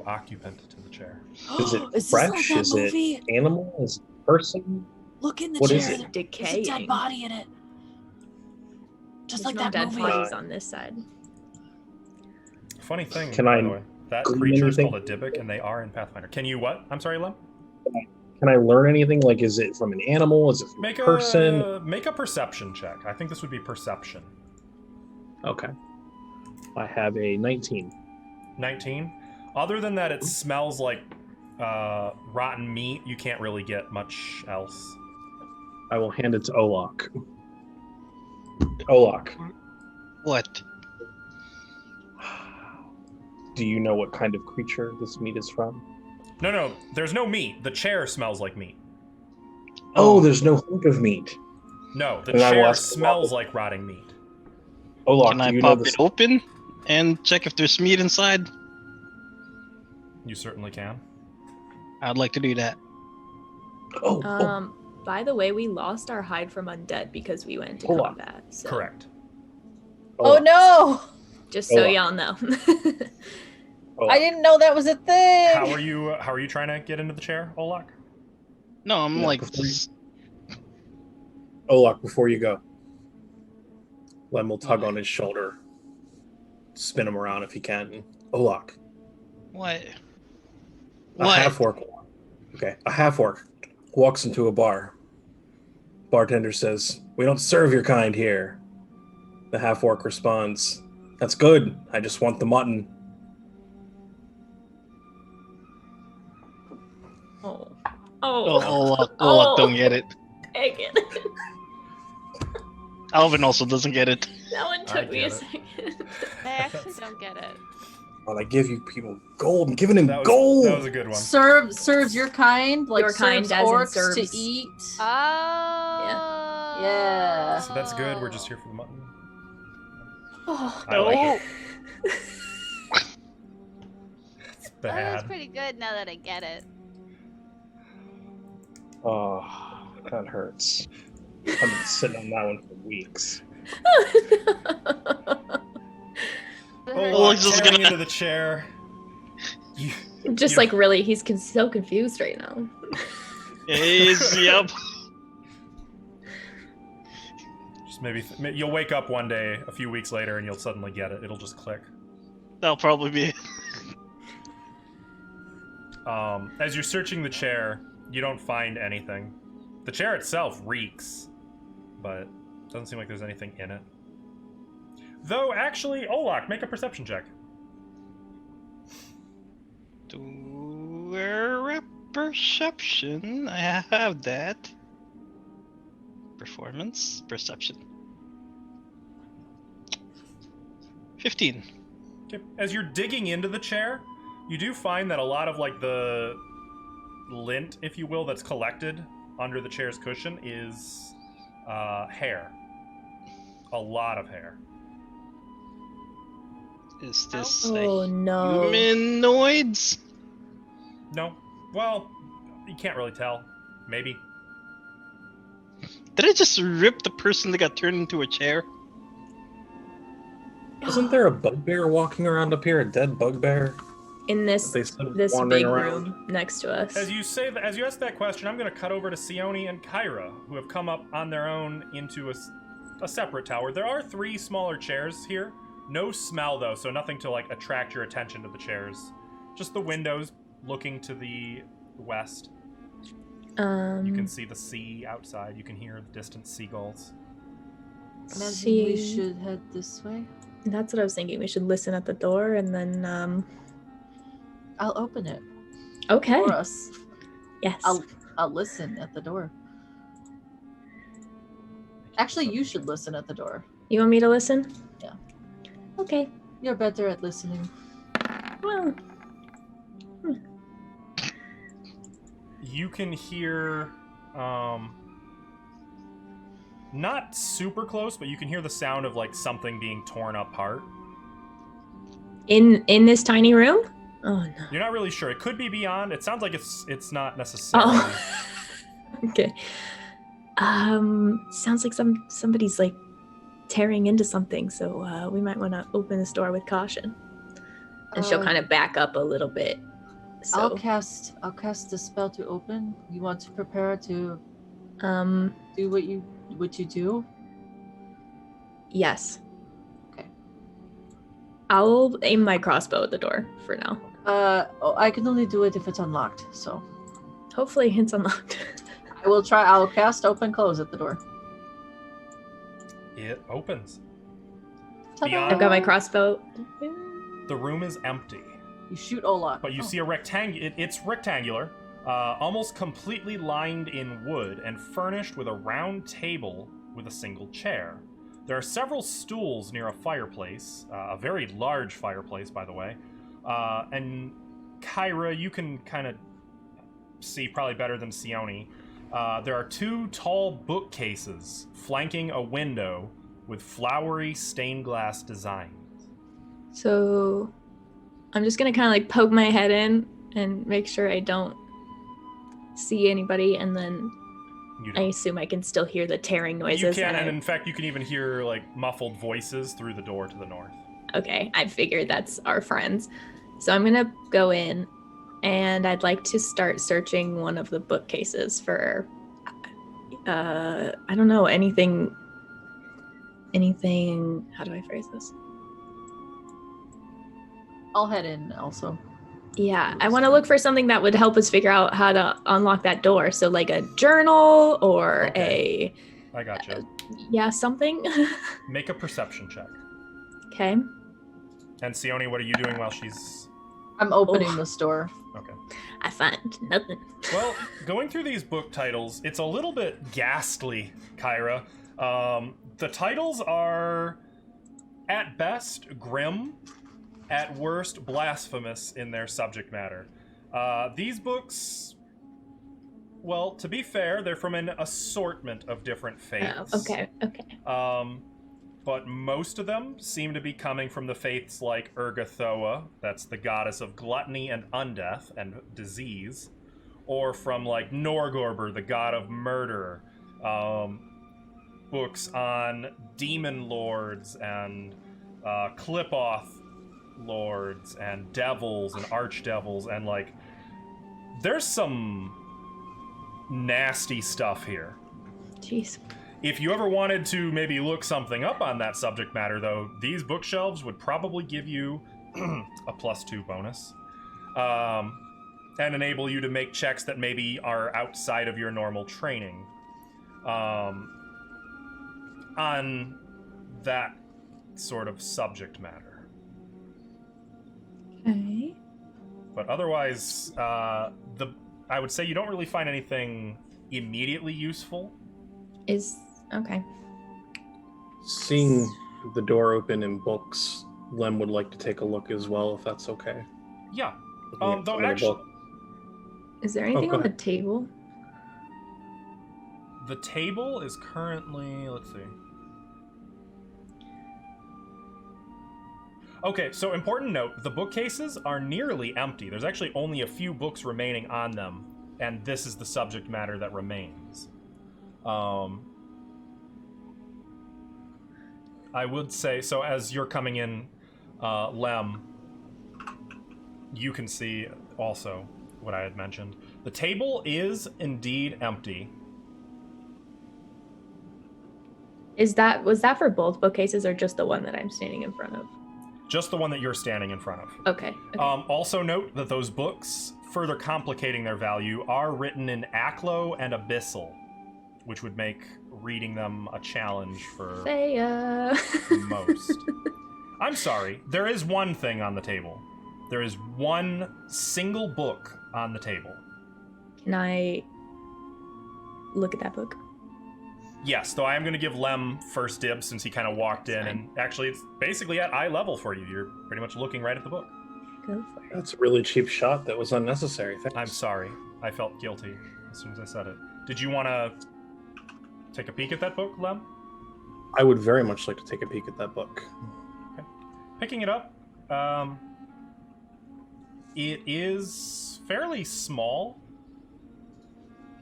occupant to the chair. Is it this fresh? like that Is it movie? animal? Is it person? Look in the What chair. is it? There's a Decaying. dead body in it. Just There's like no that dead movie. bodies on this side. Funny thing, Can by I the way, that glean creature is anything? called a Dybbuk, and they are in Pathfinder. Can you what? I'm sorry, Lem? Can I learn anything? Like, is it from an animal? Is it from Make a person? make a perception check. I think this would be perception. Okay. I have a 19. 19. Other than that, it smells like rotten meat. You can't really get much else. I will hand it to Olak. Olak, What? do you know what kind of creature this meat is from? No, there's no meat. The chair smells like meat. Oh, there's no hunk of meat. No, the And I will chair ask smells Olak. like rotting meat. Olak, Can do I you know pop this? it open and check if there's meat inside? You certainly can. I'd like to do that. Oh, By the way, we lost our hide from undead because we went into Hold on. combat. So Correct. Oh no! just so Hold on. y'all know. Olak. I didn't know that was a thing. How are you trying to get into the chair, Olak? No, I'm No, like, before Olak, before you go, Lem will tug What? on his shoulder, spin him around if he can. Olak, what? a What? half-orc. Okay, a half-orc walks into a bar. Bartender says, "We don't serve your kind here." The half-orc responds, "That's good. I just want the mutton." Oh. Oh, Olak don't get it. Dang it. Alvin also doesn't get it. That one I took me a get it. second. I actually don't get it. When I give you people gold, I'm giving him That gold. was a good one. Serves your kind, like Your kind, serves as in orcs serves. to eat. Oh. Yeah. So that's good. We're just here for the mutton. Oh, I like it. It's That was bad. pretty good now that I get it. Oh, that hurts. I've been sitting on that one for weeks. Olak just tearing gonna- into the chair. You, just you- like really, he's so confused right now. Yep. just maybe you'll wake up one day, a few weeks later, and you'll suddenly get it. It'll just click. That'll probably be it. As you're searching the chair, you don't find anything. The chair itself reeks, but it doesn't seem like there's anything in it. Though, actually, Olak, make a perception check. Do a perception. I have that. Performance, perception. 15. Okay. As you're digging into the chair, you do find that a lot of like the lint, if you will, that's collected under the chair's cushion is hair. A lot of hair. Is this Oh a no. humanoids? No. Well, you can't really tell. Maybe. Did I just rip the person that got turned into a chair? Isn't there a bugbear walking around up here? A dead bugbear? In this They said this wandering big around? room next to us. As you ask that question, I'm going to cut over to Sione and Kyra, who have come up on their own into a separate tower. There are 3 smaller chairs here. No smell though, so nothing to like attract your attention to the chairs. Just the windows looking to the west. You can see the sea outside. You can hear the distant seagulls. Imagine we See- should head this way. That's what I was thinking. We should listen at the door and then I'll open it okay. for us. Yes. I'll listen at the door. Actually, you should listen at the door. You want me to listen? Yeah. Okay. You're better at listening. Well, You can hear not super close, but you can hear the sound of like something being torn apart. in this tiny room? Oh no. You're not really sure. It could be beyond. It sounds like it's not necessarily. Oh. Okay. Sounds like somebody's like tearing into something, so we might want to open this door with caution. And she'll kind of back up a little bit. So I'll cast the spell to open. You want to prepare to do what you do? yes. Okay. I'll aim my crossbow at the door for now. I can only do it if it's unlocked. So Hopefully it's unlocked. I will try. I'll cast open close at the door. It opens. Ta-da! Beyond- I've got my crossbow. The room is empty, You shoot Olak. but you see a rectangle. It's rectangular, almost completely lined in wood and furnished with a round table with a single chair. There are several stools near a fireplace, a very large fireplace, by the way. And Kyra, you can kind of see probably better than Sione. There are 2 tall bookcases flanking a window with flowery stained glass designs. So I'm just gonna kind of like poke my head in and make sure I don't see anybody, and then You I don't. assume I can still hear the tearing You noises. can, and in fact, you can even hear like muffled voices through the door to the north. Okay, I figured that's our friends. So I'm gonna go in, and I'd like to start searching one of the bookcases for, I don't know, anything. How do I phrase this? I'll head in also. Yeah, I want to look for something that would help us figure out how to unlock that door. So like a journal or Okay. I gotcha. something. Make a perception check. Okay. And Sione, what are you doing while she's... I'm opening this door. Okay. I find nothing. Well, going through these book titles, it's a little bit ghastly, Kyra. The titles are, at best, grim, at worst, blasphemous in their subject matter. These books, well, to be fair, they're from an assortment of different faiths. Oh, okay. But most of them seem to be coming from the faiths like Urgathoa, that's the goddess of gluttony and undeath and disease, or from like Norgorber, the god of murder. Books on demon lords and Clipoth lords and devils and archdevils, and like there's some nasty stuff here. Jeez. If you ever wanted to maybe look something up on that subject matter, though, these bookshelves would probably give you a +2 bonus, and enable you to make checks that maybe are outside of your normal training on that sort of subject matter. Okay. But otherwise, I would say you don't really find anything immediately useful. Okay. Seeing the door open in books, Lem would like to take a look as well, if that's okay. Yeah. Looking at Though some of the actually, book- Is there anything go on the ahead. table? the table is currently, let's see. Okay, so important note, the bookcases are nearly empty. There's actually only a few books remaining on them, and this is the subject matter that remains. I would say, so as you're coming in, Lem, you can see also what I had mentioned. The table is indeed empty. Was that for both bookcases or just the one that I'm standing in front of? Just the one that you're standing in front of. Okay. Also note that those books, further complicating their value, are written in Aklo and Abyssal, which would make reading them a challenge for most. I'm sorry, there is one thing on the table. There is one single book on the table. Can I look at that book? Yes, though I am going to give Lem first dibs since he kind of walked in, Fine. and actually it's basically at eye level for you. You're pretty much looking right at the book. Go for it. That's a really cheap shot that was unnecessary. Thanks. I'm sorry. I felt guilty as soon as I said it. Did you want to take a peek at that book, Lem? I would very much like to take a peek at that book. Okay. Picking it up, it is fairly small.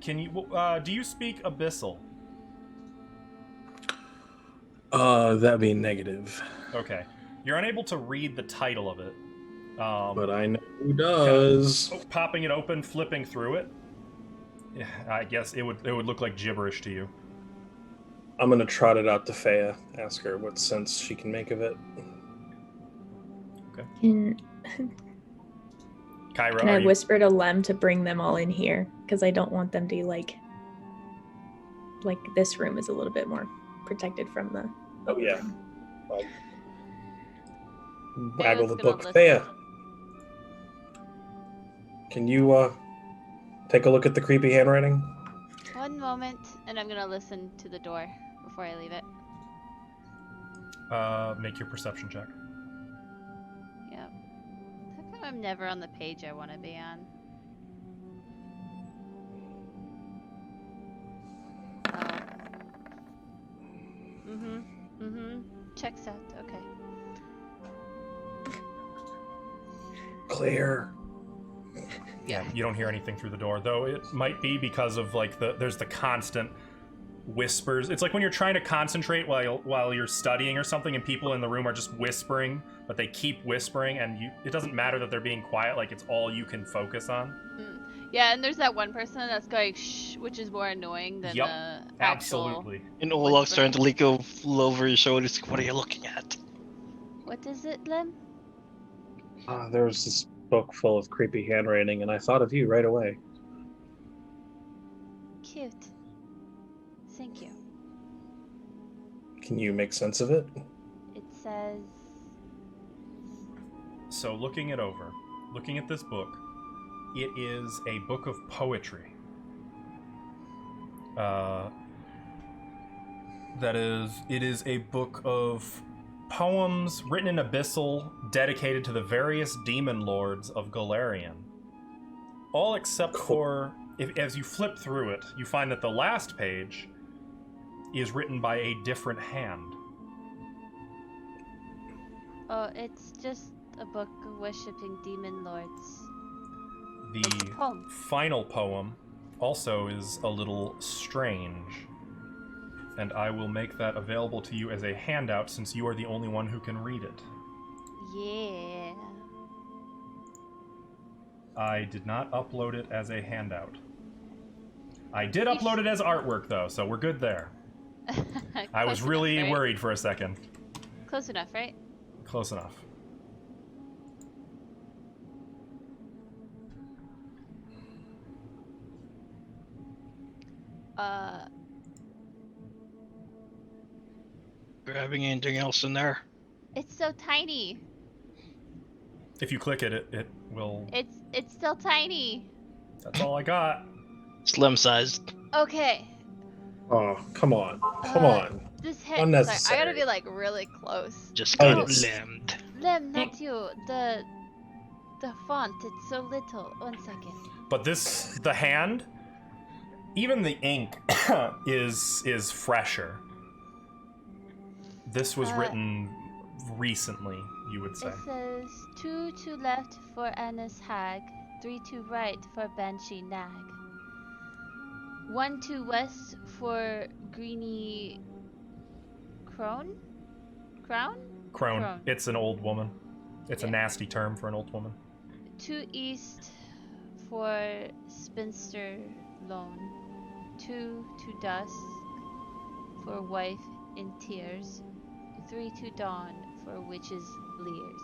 Can you, do you speak Abyssal? That'd be negative. Okay. You're unable to read the title of it. But I know who does. Popping it open, flipping through it. Yeah, I guess it would look like gibberish to you. I'm gonna trot it out to Fea, ask her what sense she can make of it. Can Kyra, I whisper to Lem to bring them all in here? Because I don't want them to like this room is a little bit more protected from the. Oh yeah. Well, Fea's waggle the gonna book. listen. Fea, can you take a look at the creepy handwriting? One moment, and I'm gonna listen to the door before I leave it. make your perception check. Yep. How come I'm never on the page I want to be on? Checks out. Okay. Clear. Yeah, you don't hear anything through the door, though it might be because of like there's the constant whispers. It's like when you're trying to concentrate while you're studying or something, and people in the room are just whispering, but they keep whispering, and it doesn't matter that they're being quiet. Like it's all you can focus on. Yeah, and there's that one person that's going shh, which is more annoying than Yep, the absolutely. And Olaf's starting to leak over his shoulders. What are you looking at? What is it, Lim? There was this book full of creepy handwriting, and I thought of you right away. Cute. Thank you. Can you make sense of it? It says... So looking at this book, it is a book of poetry. It is a book of poems written in Abyssal dedicated to the various demon lords of Golarion. All except for, as you flip through it, you find that the last page is written by a different hand. Oh, it's just a book worshipping demon lords. The poem. final poem also is a little strange, and I will make that available to you as a handout since you are the only one who can read it. Yeah. I did not upload it as a handout. I did upload it as artwork, though, so we're good there. I was really worried for a second. Close enough, right? Close enough. Grabbing anything else in there? It's so tiny. If you click it, it will... It's still tiny. That's all I got. Slim sized. Okay. Oh, come on. Come on. This hit. Unnecessary. Sorry, I gotta be like really close. Just got Titus. limbed. Lem, not you. The font. It's so little. 1 second. But the hand, even the ink is fresher. This was written recently, you would say. It says 2 to left for Anna's hag, 3 to right for Banshee nag, 1 to west for Greeny crone. Crown? Crone. It's an old woman. It's a nasty term for an old woman. 2 east for Spinster Lone, 2 to dusk for Wife in Tears, 3 to dawn for Witch's Leers.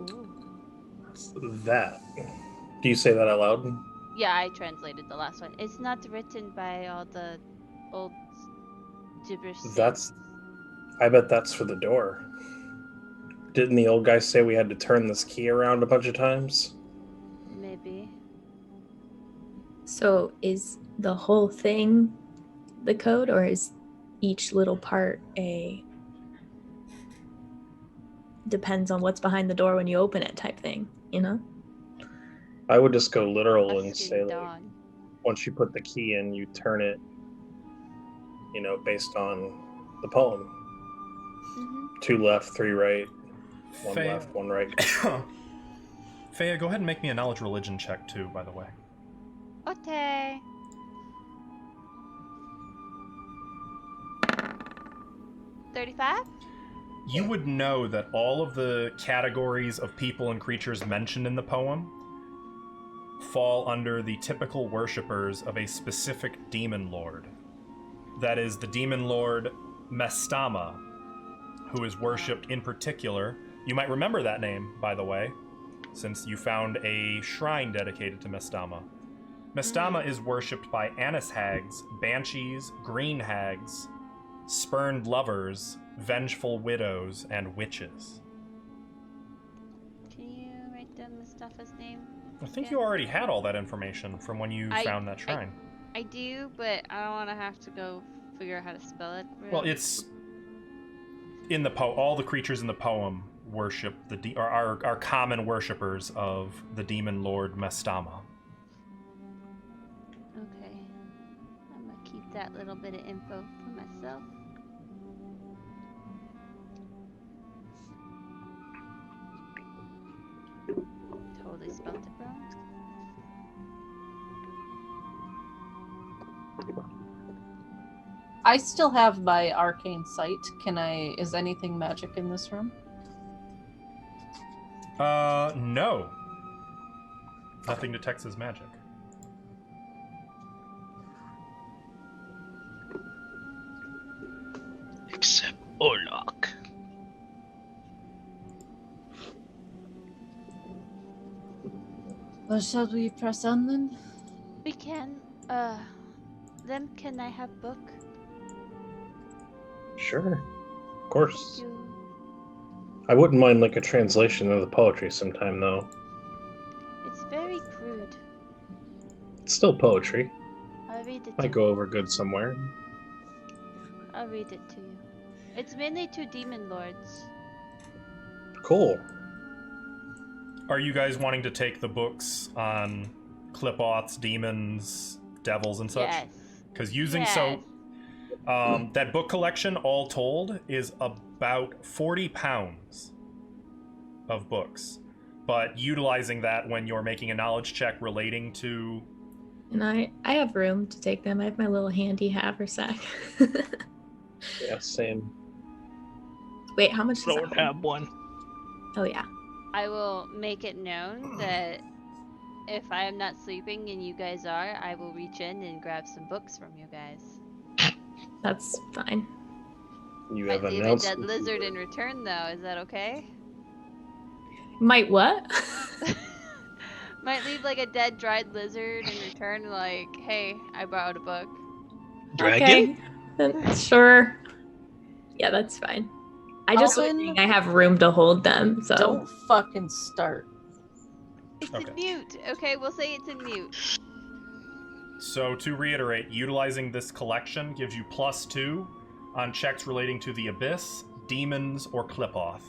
Ooh. That. Do you say that out loud? Yeah, I translated the last one. It's not written by all the old gibberish. I bet that's for the door. Didn't the old guy say we had to turn this key around a bunch of times? Maybe. So is the whole thing the code, or is each little part depends on what's behind the door when you open it type thing, you know? I would just go literal and Dusk say, and like, dawn. once you put the key in, you turn it, based on the poem. Mhm. 2 left, 3 right, 1 Faye- left, 1 right. Faya, go ahead and make me a knowledge religion check too, by the way. Okay. 35? You would know that all of the categories of people and creatures mentioned in the poem fall under the typical worshippers of a specific demon lord. That is the demon lord Mestama, who is worshipped in particular. You might remember that name, by the way, since you found a shrine dedicated to Mestama. Mestama is worshipped by Annis hags, banshees, green hags, spurned lovers, vengeful widows, and witches. Can you write down Mustafa's name? I think again? you already had all that information from when you I- found that shrine. I do, but I don't want to have to go figure out how to spell it. Well, it's in the all the creatures in the poem worship are common worshippers of the demon lord Mestama. Okay. I'm gonna keep that little bit of info for myself. spelled it wrong. I still have my arcane sight. Is anything magic in this room? No. Nothing detects as magic. Except Olak. Well, shall we press on then? We can. Then can I have book? Sure. Of course. You. I wouldn't mind like a translation of the poetry sometime though. It's very crude. It's still poetry. I'll read it to Might go over good somewhere. I'll read it to you. It's mainly to demon lords. Cool. Are you guys wanting to take the books on clip-offs, demons, devils, and such? Yes. Because using Yes. that book collection, all told, is about 40 pounds of books. But utilizing that when you're making a knowledge check relating to... And I have room to take them. I have my little handy haversack. Yeah, same. Wait, how much does that Don't hold? have one. Oh, yeah. I will make it known that if I am not sleeping and you guys are, I will reach in and grab some books from you guys. That's fine. You Might have leave a announced. dead lizard in return, though. Is that okay? Might what? Might leave like a dead, dried lizard in return, like, hey, I borrowed a book. Dragon? Okay. Then, sure. Yeah, that's fine. I just was Alvin? saying I have room to hold them, so. Don't fucking start. It's Okay. in mute. Okay, we'll say it's in mute. So to reiterate, utilizing this collection gives you +2 on checks relating to the Abyss, demons, or clip-off.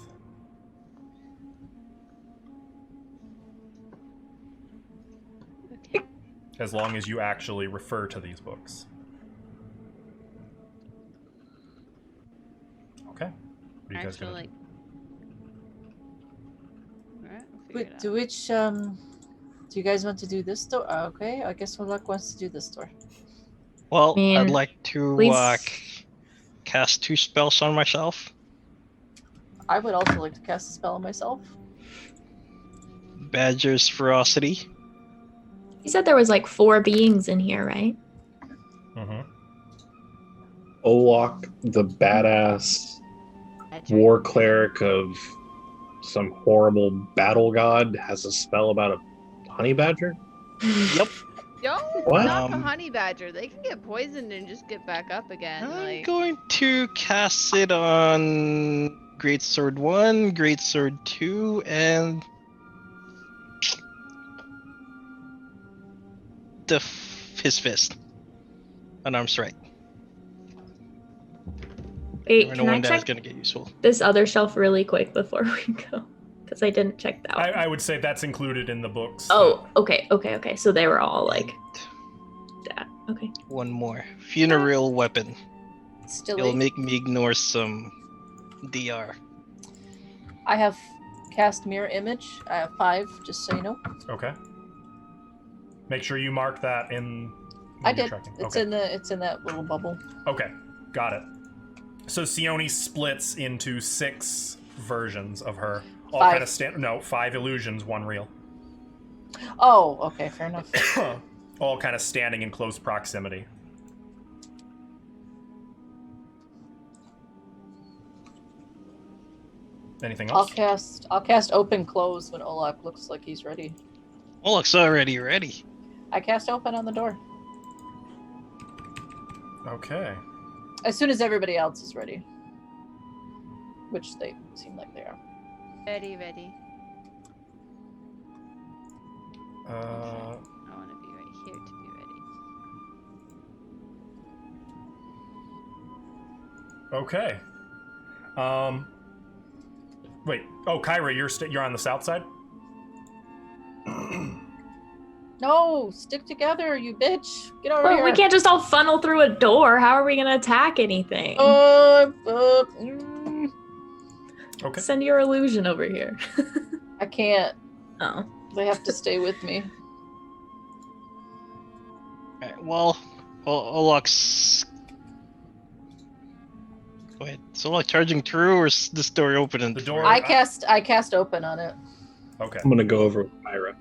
Okay. As long as you actually refer to these books. Okay. What are you guys gonna Actually. Alright, we'll figure Wait, it out. do you guys want to do this door? Okay, I guess Warlock wants to do this door. Well, Man, I'd like to please. cast 2 spells on myself. I would also like to cast a spell on myself. Badger's Ferocity. You said there was like 4 beings in here, right? Mm-hmm. Olak, the badass Badger. war cleric of some horrible battle god, has a spell about a honey badger? Yep. Don't What? knock a honey badger. They can get poisoned and just get back up again. I'm Like, going to cast it on Greatsword 1, Greatsword 2, and his fist. Unarmed strike. Wait, Or can no I one that is check going to get useful. this other shelf really quick before we go? Because I didn't check that one. I would say that's included in the books. Oh, okay. So they were all like that. Okay. One more. Funereal Weapon. Still, It'll make me ignore some DR. I have cast mirror image. I have 5, just so you know. Okay. Make sure you mark that in. I when you're did. tracking. It's Okay. in that little bubble. Okay, got it. So Sione splits into 6 versions of her. All 5. kind of 5 illusions, 1 real. Oh, okay, fair enough. All kind of standing in close proximity. Anything else? I'll cast open close when Olak looks like he's ready. Olak's already ready. I cast open on the door. Okay. As soon as everybody else is ready. Which they seem like they are. ready. Uh, I want to be right here to be ready. okay. Wait. Oh, Kyra, you're on the south side? No, stick together, you bitch. Get over Well, here. we can't just all funnel through a door. How are we gonna attack anything? Okay. Send your illusion over here. I can't. Oh. They have to stay with me. Alright, well, Olok's... Wait, so like charging through, or is this door open? And The door- I cast open on it. Okay. I'm gonna go over with Myra.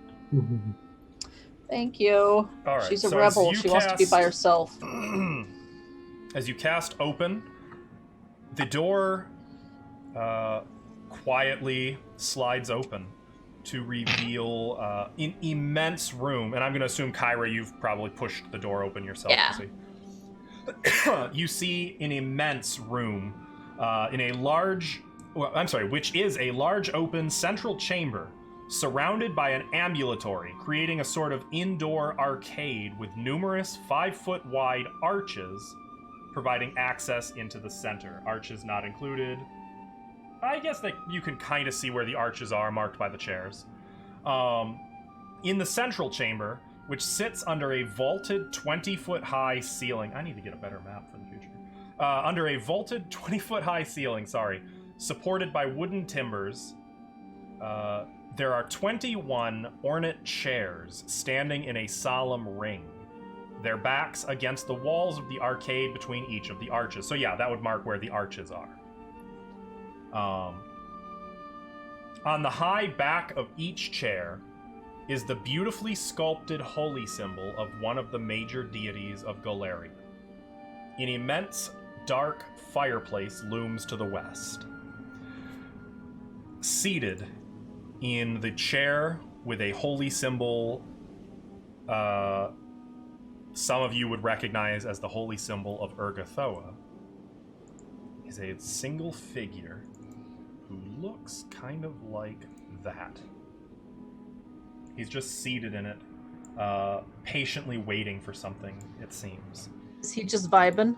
Thank you. All right. She's a so as rebel. you She wants to be by cast- herself. As you cast open, the door quietly slides open to reveal an immense room. And I'm going to assume, Kyra, you've probably pushed the door open yourself. Yeah. You see an immense room in a large, which is a large open central chamber surrounded by an ambulatory, creating a sort of indoor arcade with numerous 5-foot wide arches providing access into the center. Arches not included. I guess that you can kind of see where the arches are marked by the chairs. In the central chamber, which sits under a vaulted 20-foot high ceiling. I need to get a better map for the future. Under a vaulted 20-foot high ceiling, supported by wooden timbers, there are 21 ornate chairs standing in a solemn ring, their backs against the walls of the arcade between each of the arches. So yeah, that would mark where the arches are. On the high back of each chair is the beautifully sculpted holy symbol of one of the major deities of Galeria. An immense, dark fireplace looms to the west. Seated in the chair with a holy symbol, some of you would recognize as the holy symbol of Urgathoa, is a single figure who looks kind of like that. He's just seated in it, patiently waiting for something, it seems. Is he just vibing?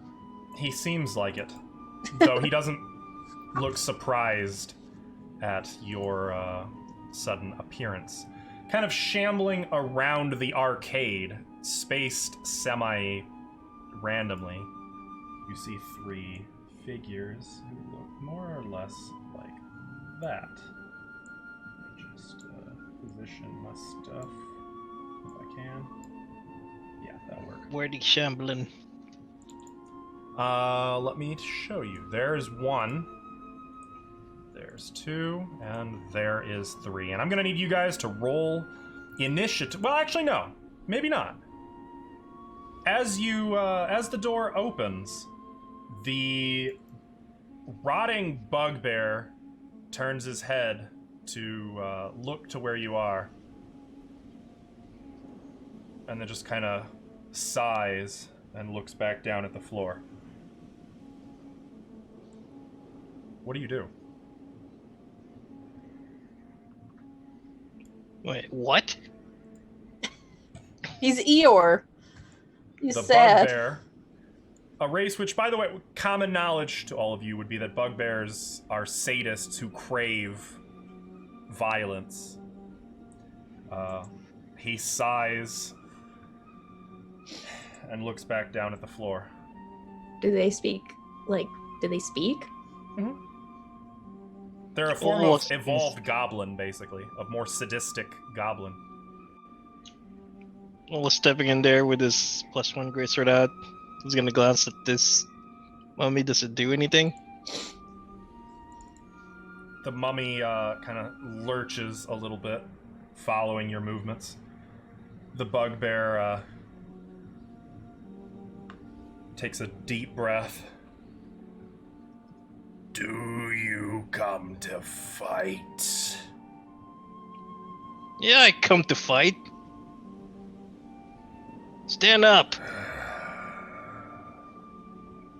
He seems like it, though he doesn't look surprised at your sudden appearance. Kind of shambling around the arcade, spaced semi-randomly, you see 3 figures who look more or less like that. Let me just position my stuff if I can. Yeah, that'll work. Where the shambling? Let me show you. There's 1. There's 2, and there is 3. And I'm gonna need you guys to roll initiative. Well, actually, no, maybe not. As the door opens, the rotting bugbear turns his head to look to where you are, and then just kind of sighs and looks back down at the floor. What do you do? Wait, what? He's Eeyore. He's The sad. bugbear, a race which, by the way, common knowledge to all of you would be that bugbears are sadists who crave violence. He sighs and looks back down at the floor. Do they speak? Do they speak? Mm-hmm. They're a form of evolved goblin, basically. A more sadistic goblin. Well, stepping in there with his +1 greatsword out, he's gonna glance at this mummy. Does it do anything? The mummy kind of lurches a little bit, following your movements. The bugbear takes a deep breath. Do you come to fight? Yeah, I come to fight. Stand up.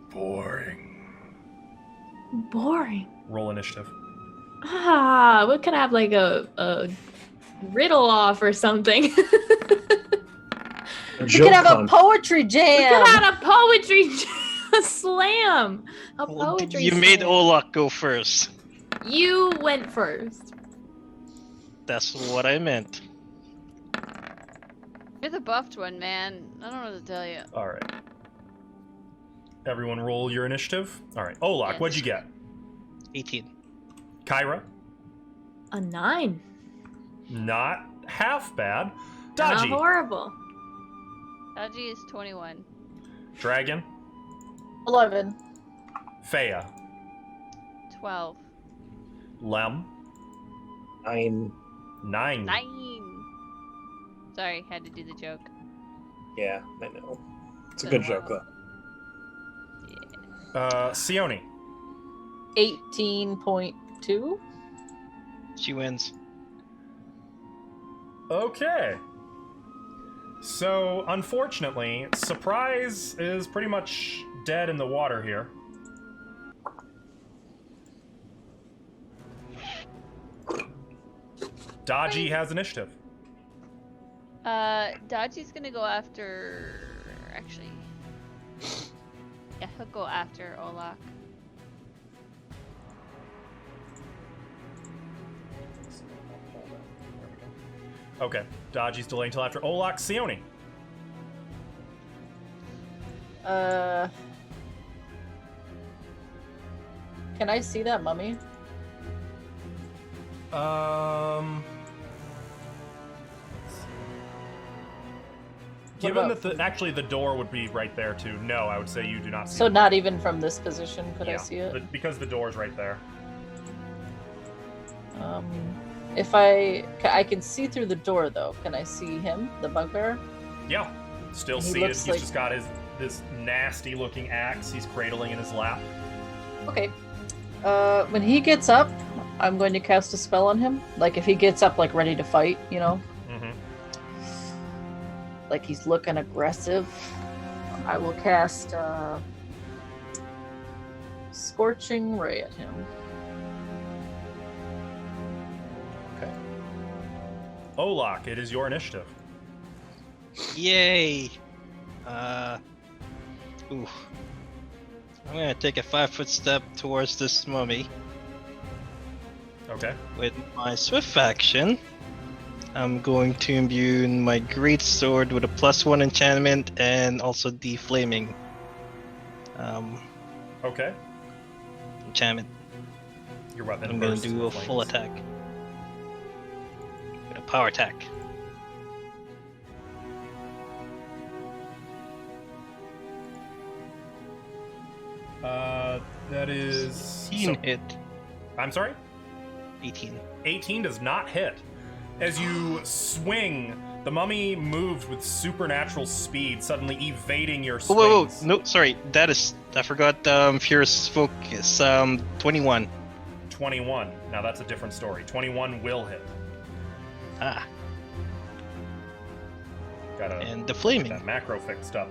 Boring. Boring. Roll initiative. We could have like a riddle off or something. A We joke could have a hunt. poetry We jam. could have a poetry slam. A Well, poetry you made slam. Olok go first. You went first. That's what I meant. You're the buffed one, man. I don't know what to tell you. All right. Everyone roll your initiative. All right. Olak, Yes. what'd you get? 18. Kyra? A 9. Not half bad. Not Dodgy. horrible. Dodgy is 21. Dragon. 11. Fea. 12. Lem. 9. 9. 9. Sorry, had to do the joke. Yeah, I know. It's a good joke, though. Sione. 18.2. She wins. Okay. So, unfortunately, Surprise is pretty much dead in the water here. Dodgy has initiative. Dodgy's gonna go after... Actually... Yeah, he'll go after Olak. Okay, Dodgy's delaying until after Olak. Sione. Can I see that mummy? Given about- that actually the door would be right there too. No, I would say you do not see. So the not even from this position could I Yeah, see it? but because the door's right there. If I can see through the door though, can I see him, the bugbear? Yeah, still He seated. looks He's like- just got this nasty looking axe he's cradling in his lap. Okay. When he gets up, I'm going to cast a spell on him. Like if he gets up, like ready to fight, you know, Mm-hmm. like he's looking aggressive. I will cast Scorching Ray at him. Okay. Olak, it is your initiative. Yay! Ooh. I'm gonna take a 5-foot step towards this mummy. Okay. With my swift action, I'm going to imbue my great sword with a +1 enchantment and also the flaming Okay. enchantment. Your weapon. I'm gonna bursts do a into full flames. attack with a power attack. That is. 18 hit. I'm sorry? 18. 18 does not hit. As you swing, the mummy moves with supernatural speed, suddenly evading your Oh, swings. whoa, no, sorry. That is. I forgot Fierce Focus. 21. 21. Now that's a different story. 21 will hit. Ah, Gotta and the get flaming. that macro fixed up.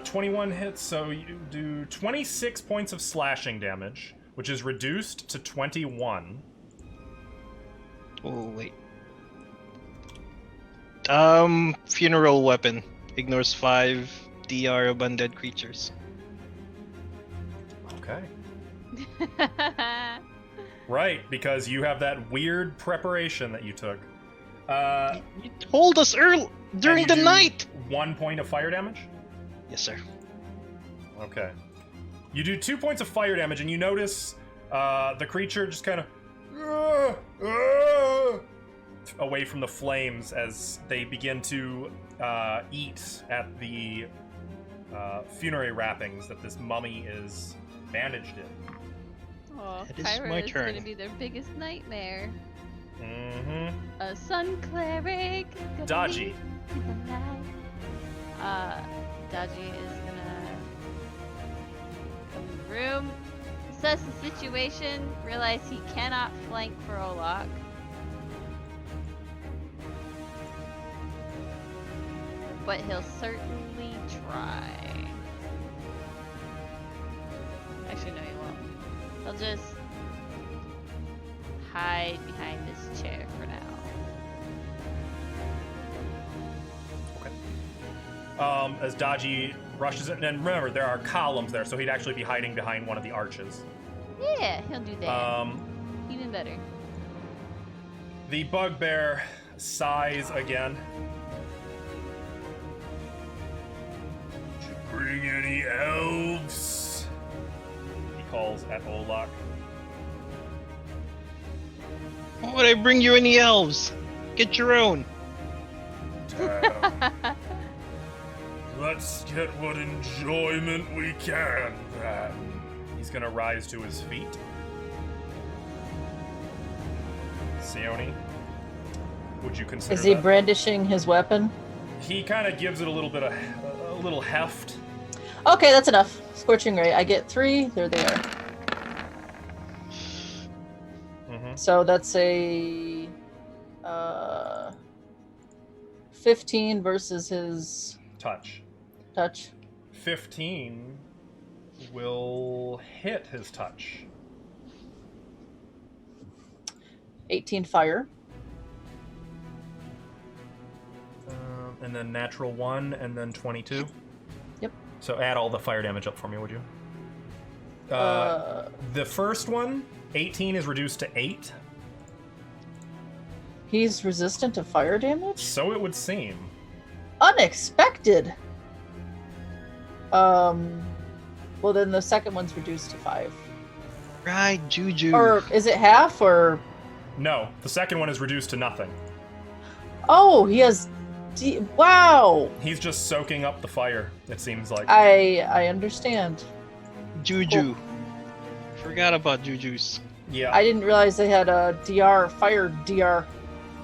21 hits, so you do 26 points of slashing damage, which is reduced to 21. Oh, wait. Funeral weapon. Ignores 5 DR of undead creatures. Okay. Right, because you have that weird preparation that you took. You told us early during and the you do night! 1 point of fire damage? Yes, sir. Okay. You do 2 points of fire damage, and you notice the creature just kind of away from the flames as they begin to eat at the funerary wrappings that this mummy is bandaged in. Oh, It is Kyra my is turn. gonna be their biggest nightmare. Mm-hmm. A sun cleric. gonna Dodgy. lead the night. Dodgy is gonna come in the room, assess the situation, realize he cannot flank for Olak. But he'll certainly try. Actually, no, he won't. He'll just hide behind this chair for now. As Dodgy rushes in, and remember, there are columns there, so he'd actually be hiding behind one of the arches. Yeah, he'll do that. Even better. The bugbear sighs again. Did you bring any elves? He calls at Olak. Would I bring you any elves? Get your own. Damn. Let's get what enjoyment we can, then. He's gonna rise to his feet. Sione, would you consider Is he that? brandishing his weapon? He kind of gives it a little bit of a little heft. Okay, that's enough. Scorching Ray. I get 3. There they are. Mm-hmm. So that's a 15 versus his Touch. touch. 15 will hit his touch. 18 fire. And then natural 1, and then 22. Yep. So add all the fire damage up for me, would you? Uh, The first one, 18 is reduced to 8. He's resistant to fire damage? So it would seem. Unexpected. Well then the second one's reduced to 5. Right, Juju. Or is it half or No, the second one is reduced to nothing. oh, he has wow. He's just soaking up the fire, it seems like. I understand. Juju. Forgot about Juju's. Yeah. I didn't realize they had a DR fire DR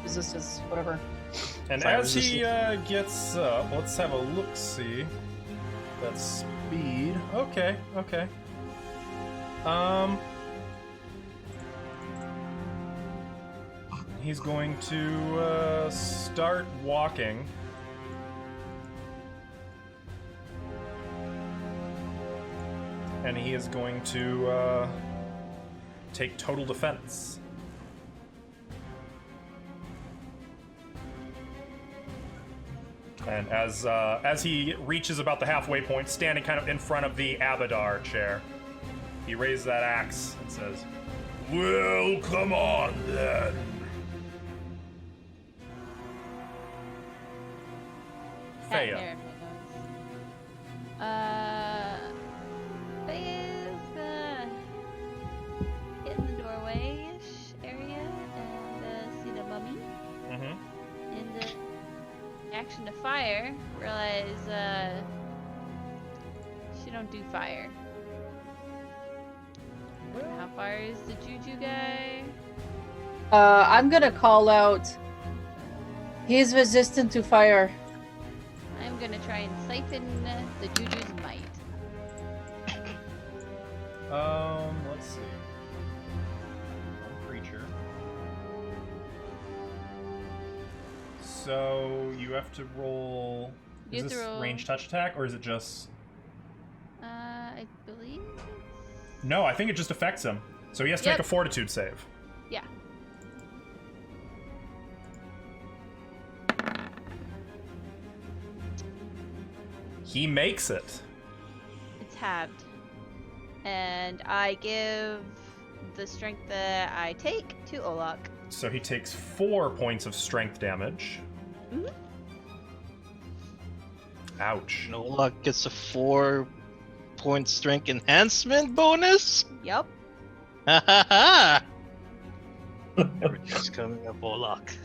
resistance, whatever. And Fire as he gets up, let's have a look-see. That's speed. Okay. He's going to start walking. And he is going to take total defense. And as he reaches about the halfway point, standing kind of in front of the Abadar chair, he raises that axe and says, "Well, come on then." Feya. Feya's gonna hit in the doorway-ish area and see the mummy. Mm-hmm. In the action to fire, realize she don't do fire. How far is the Juju guy? I'm gonna call out. He's resistant to fire. I'm gonna try and siphon the Juju's might. Let's see. One creature. So you have to roll. You Is have to this roll- range touch attack or is it just? I believe it's... No, I think it just affects him. So he has to Yep. make a fortitude save. Yeah. He makes it. It's halved. And I give the strength that I take to Olak. So he takes 4 points of strength damage. Mhm. Ouch. Nola gets a 4-point strength enhancement bonus. Yup. Ha ha ha! Everything's coming up, Olak.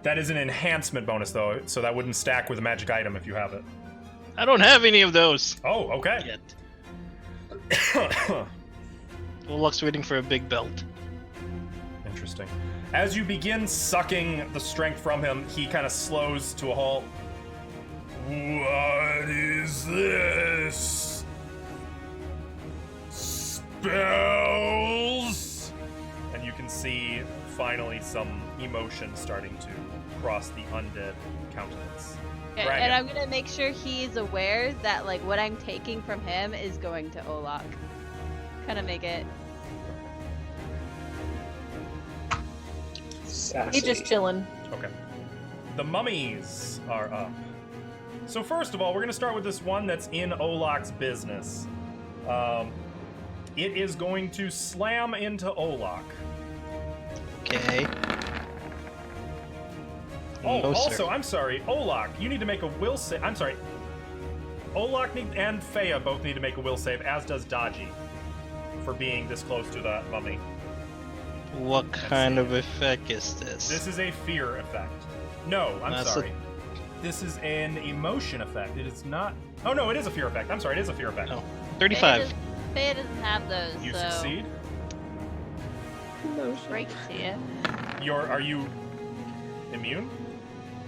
That is an enhancement bonus, though, so that wouldn't stack with a magic item if you have it. I don't have any of those Oh, okay. yet. Olak's waiting for a big belt. Interesting. As you begin sucking the strength from him, he kind of slows to a halt. What is this? Spells? And you can see finally some emotion starting to cross the undead countenance. Okay, Dragon. and I'm gonna make sure he's aware that like what I'm taking from him is going to Olak. Kind of make it. Sassy. He's just chilling. Okay. The mummies are up. So first of all, we're going to start with this one that's in Olak's business. It is going to slam into Olak. Okay. Oh, No, also, sir. I'm sorry, Olak, you need to make a will save. I'm sorry. Olak and Feya both need to make a will save, as does Daji, for being this close to the mummy. What kind of effect is this? This is a fear effect. No, I'm That's sorry. This is an emotion effect. It is not. Oh no, it is a fear effect. I'm sorry, it is a fear effect. Oh, 35. Faya doesn't have those, You so succeed. break it to you. Are you immune?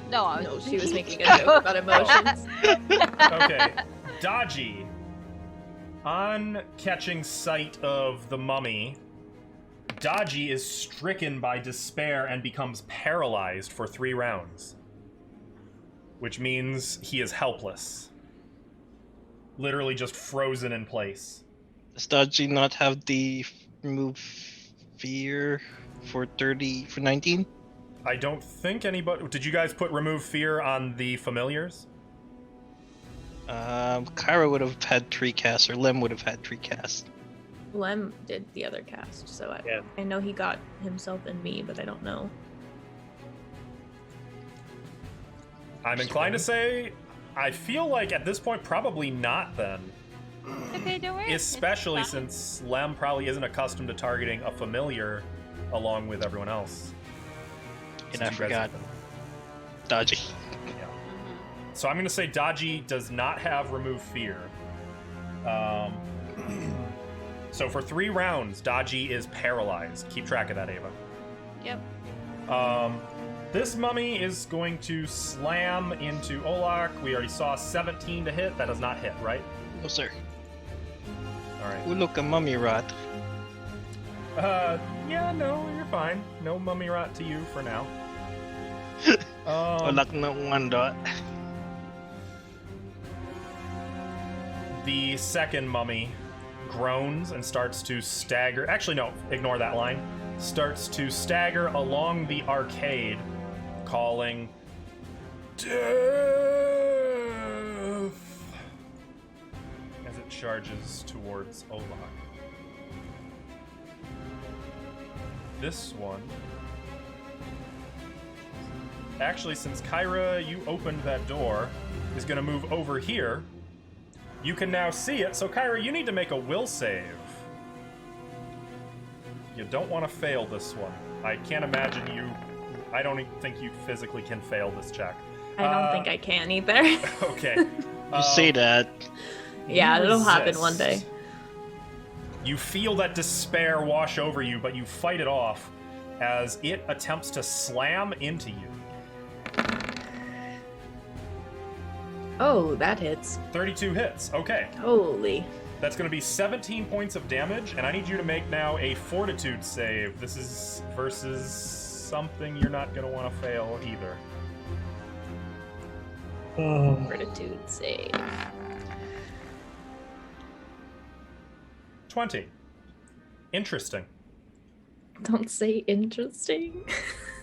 No, I was No, she was thinking- making a joke about emotions. Okay. Dodgy. On catching sight of the mummy, Dodgy is stricken by despair and becomes paralyzed for 3 rounds. Which means he is helpless. Literally just frozen in place. Does Dodgy not have the remove fear for 19? I don't think anybody... Did you guys put remove fear on the familiars? Kyra would have had tree cast, or Lem would have had tree cast. Lem did the other cast, so I know he got himself and me, but I don't know. I'm inclined to say, I feel like at this point, probably not then. Okay, don't worry. Especially It's fine. since Lem probably isn't accustomed to targeting a familiar along with everyone else. And Since I you guys forgot. have been- Dodgy. So I'm going to say Dodgy does not have remove fear. So for 3 rounds, Dodgy is paralyzed. Keep track of that, Ava. Yep. This mummy is going to slam into Olak. We already saw 17 to hit. That does not hit, right? No, sir. All right. Oh, look, a mummy rot. Yeah, no, you're fine. No mummy rot to you for now. Wala na one dot. The second mummy groans and starts to stagger. Actually, no, ignore that line. Starts to stagger along the arcade, calling death as it charges towards Olak. This one. Actually, since Kyra, you opened that door, is going to move over here. You can now see it, so Kyra, you need to make a will save. You don't want to fail this one. I can't imagine you... I don't even think you physically can fail this check. I don't think I can either. Okay. You say that. Yeah, You it'll happen one day. resist. You feel that despair wash over you, but you fight it off as it attempts to slam into you. Oh, that hits. 32 hits. Okay. Holy. That's going to be 17 points of damage, and I need you to make now a fortitude save. This is versus something you're not going to want to fail either. Fortitude save. 20. Interesting. Don't say interesting.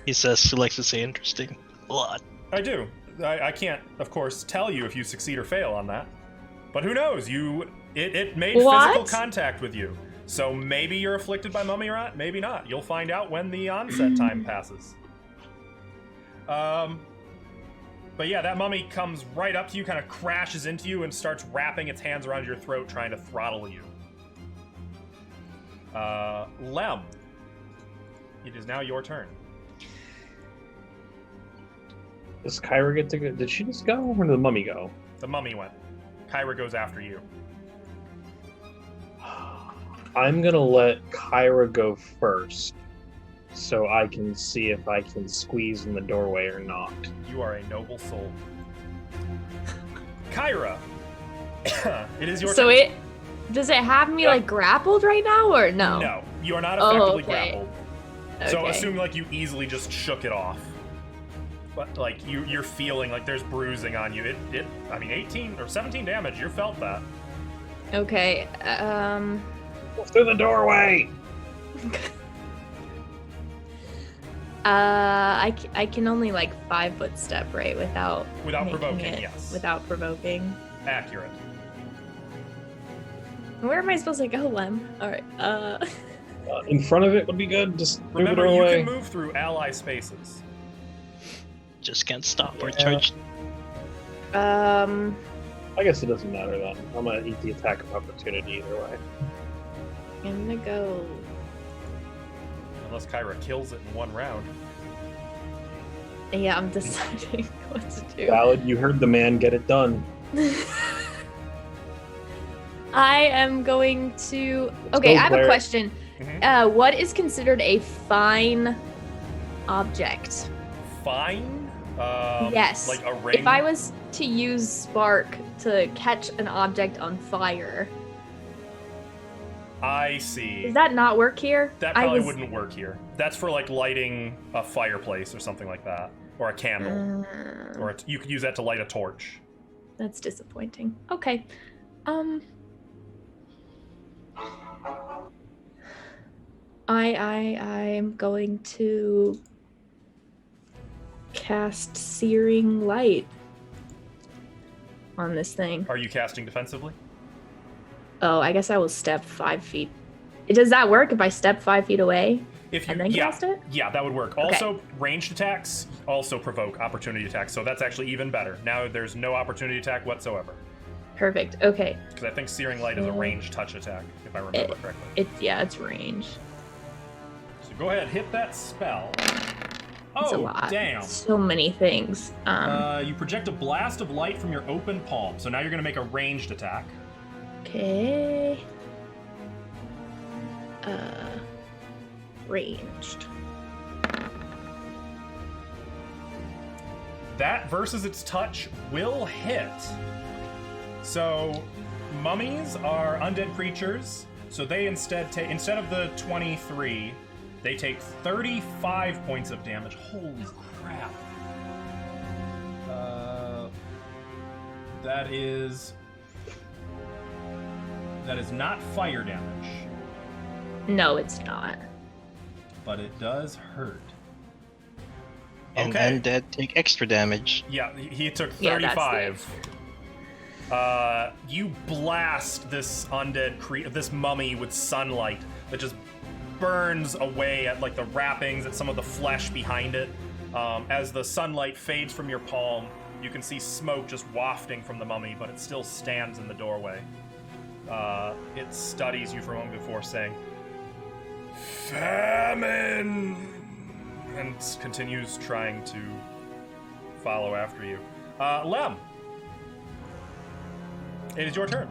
He says he likes to say interesting a lot. I do. I can't, of course, tell you if you succeed or fail on that. But who knows? It made What? physical contact with you. So maybe you're afflicted by mummy rot, maybe not. You'll find out when the onset time passes. But yeah, that mummy comes right up to you, kind of crashes into you, and starts wrapping its hands around your throat, trying to throttle you. Lem, it is now your turn. Does Kyra get to go? Did she just go, or did the mummy go? The mummy went. Kyra goes after you. I'm gonna let Kyra go first, so I can see if I can squeeze in the doorway or not. You are a noble soul. Kyra, it is your So turn. does it have me Yeah. like grappled right now or no? No, you are not Oh, effectively okay. grappled. So Okay. assume like you easily just shook it off. But like you're feeling like there's bruising on you. I mean 18 or 17 damage, you felt that. Okay. Through the doorway! I can only like 5-foot step, right? Without making provoking, it- yes. Without provoking. Accurate. Where am I supposed to go, Lem? All right. In front of it would be good. Just through the Remember, you doorway. can move through ally spaces. Just can't stop or Yeah. charge. I guess it doesn't matter then. I'm gonna eat the attack of opportunity either way. I'm gonna go. Unless Kyra kills it in one round. Yeah, I'm deciding what to do. Valid, you heard the man, get it done. I am going to. Okay, go, I have a Claire. question. Mhm. What is considered a fine object? Fine? Yes. Like a ring? If I was to use spark to catch an object on fire, I see. does that not work here? That probably wouldn't work here. That's for like lighting a fireplace or something like that. Or a candle. Or you could use that to light a torch. That's disappointing. Okay. I'm going to cast Searing Light on this thing. Are you casting defensively? Oh, I guess I will step 5 feet. Does that work if I step 5 feet away If you, and then cast it? Yeah, that would work. Okay. Also, ranged attacks also provoke opportunity attacks, so that's actually even better. Now there's no opportunity attack whatsoever. Perfect. Okay. Because I think Searing Light is a ranged touch attack, if I remember correctly. It's range. So go ahead, hit that spell. It's a Oh, lot. damn. So many things. You project a blast of light from your open palm, so now you're going to make a ranged attack. Okay. Ranged. That versus its touch will hit. So, mummies are undead creatures, so they instead of the 23, they take 35 points of damage. Holy crap. That is not fire damage, No, it's not. but it does hurt. And Okay. undead take extra damage. Yeah, he took Yeah, that's 35. You blast this this mummy with sunlight that just burns away at like the wrappings, at some of the flesh behind it. As the sunlight fades from your palm, you can see smoke just wafting from the mummy, but it still stands in the doorway. It studies you for a moment before saying, "Famine!" and continues trying to follow after you. Lem, it is your turn.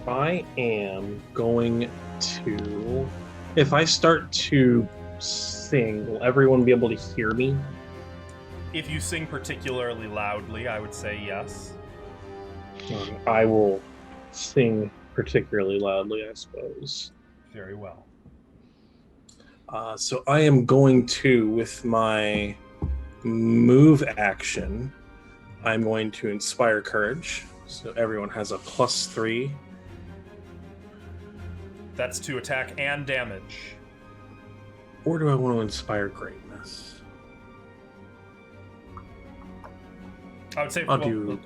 I am going to. If I start to sing, will everyone be able to hear me? If you sing particularly loudly, I would say yes. I will sing particularly loudly, I suppose. Very well. So I am going to, with my move action, I'm going to inspire courage. So everyone has a +3. That's to attack and damage. Or do I want to inspire greatness? I would say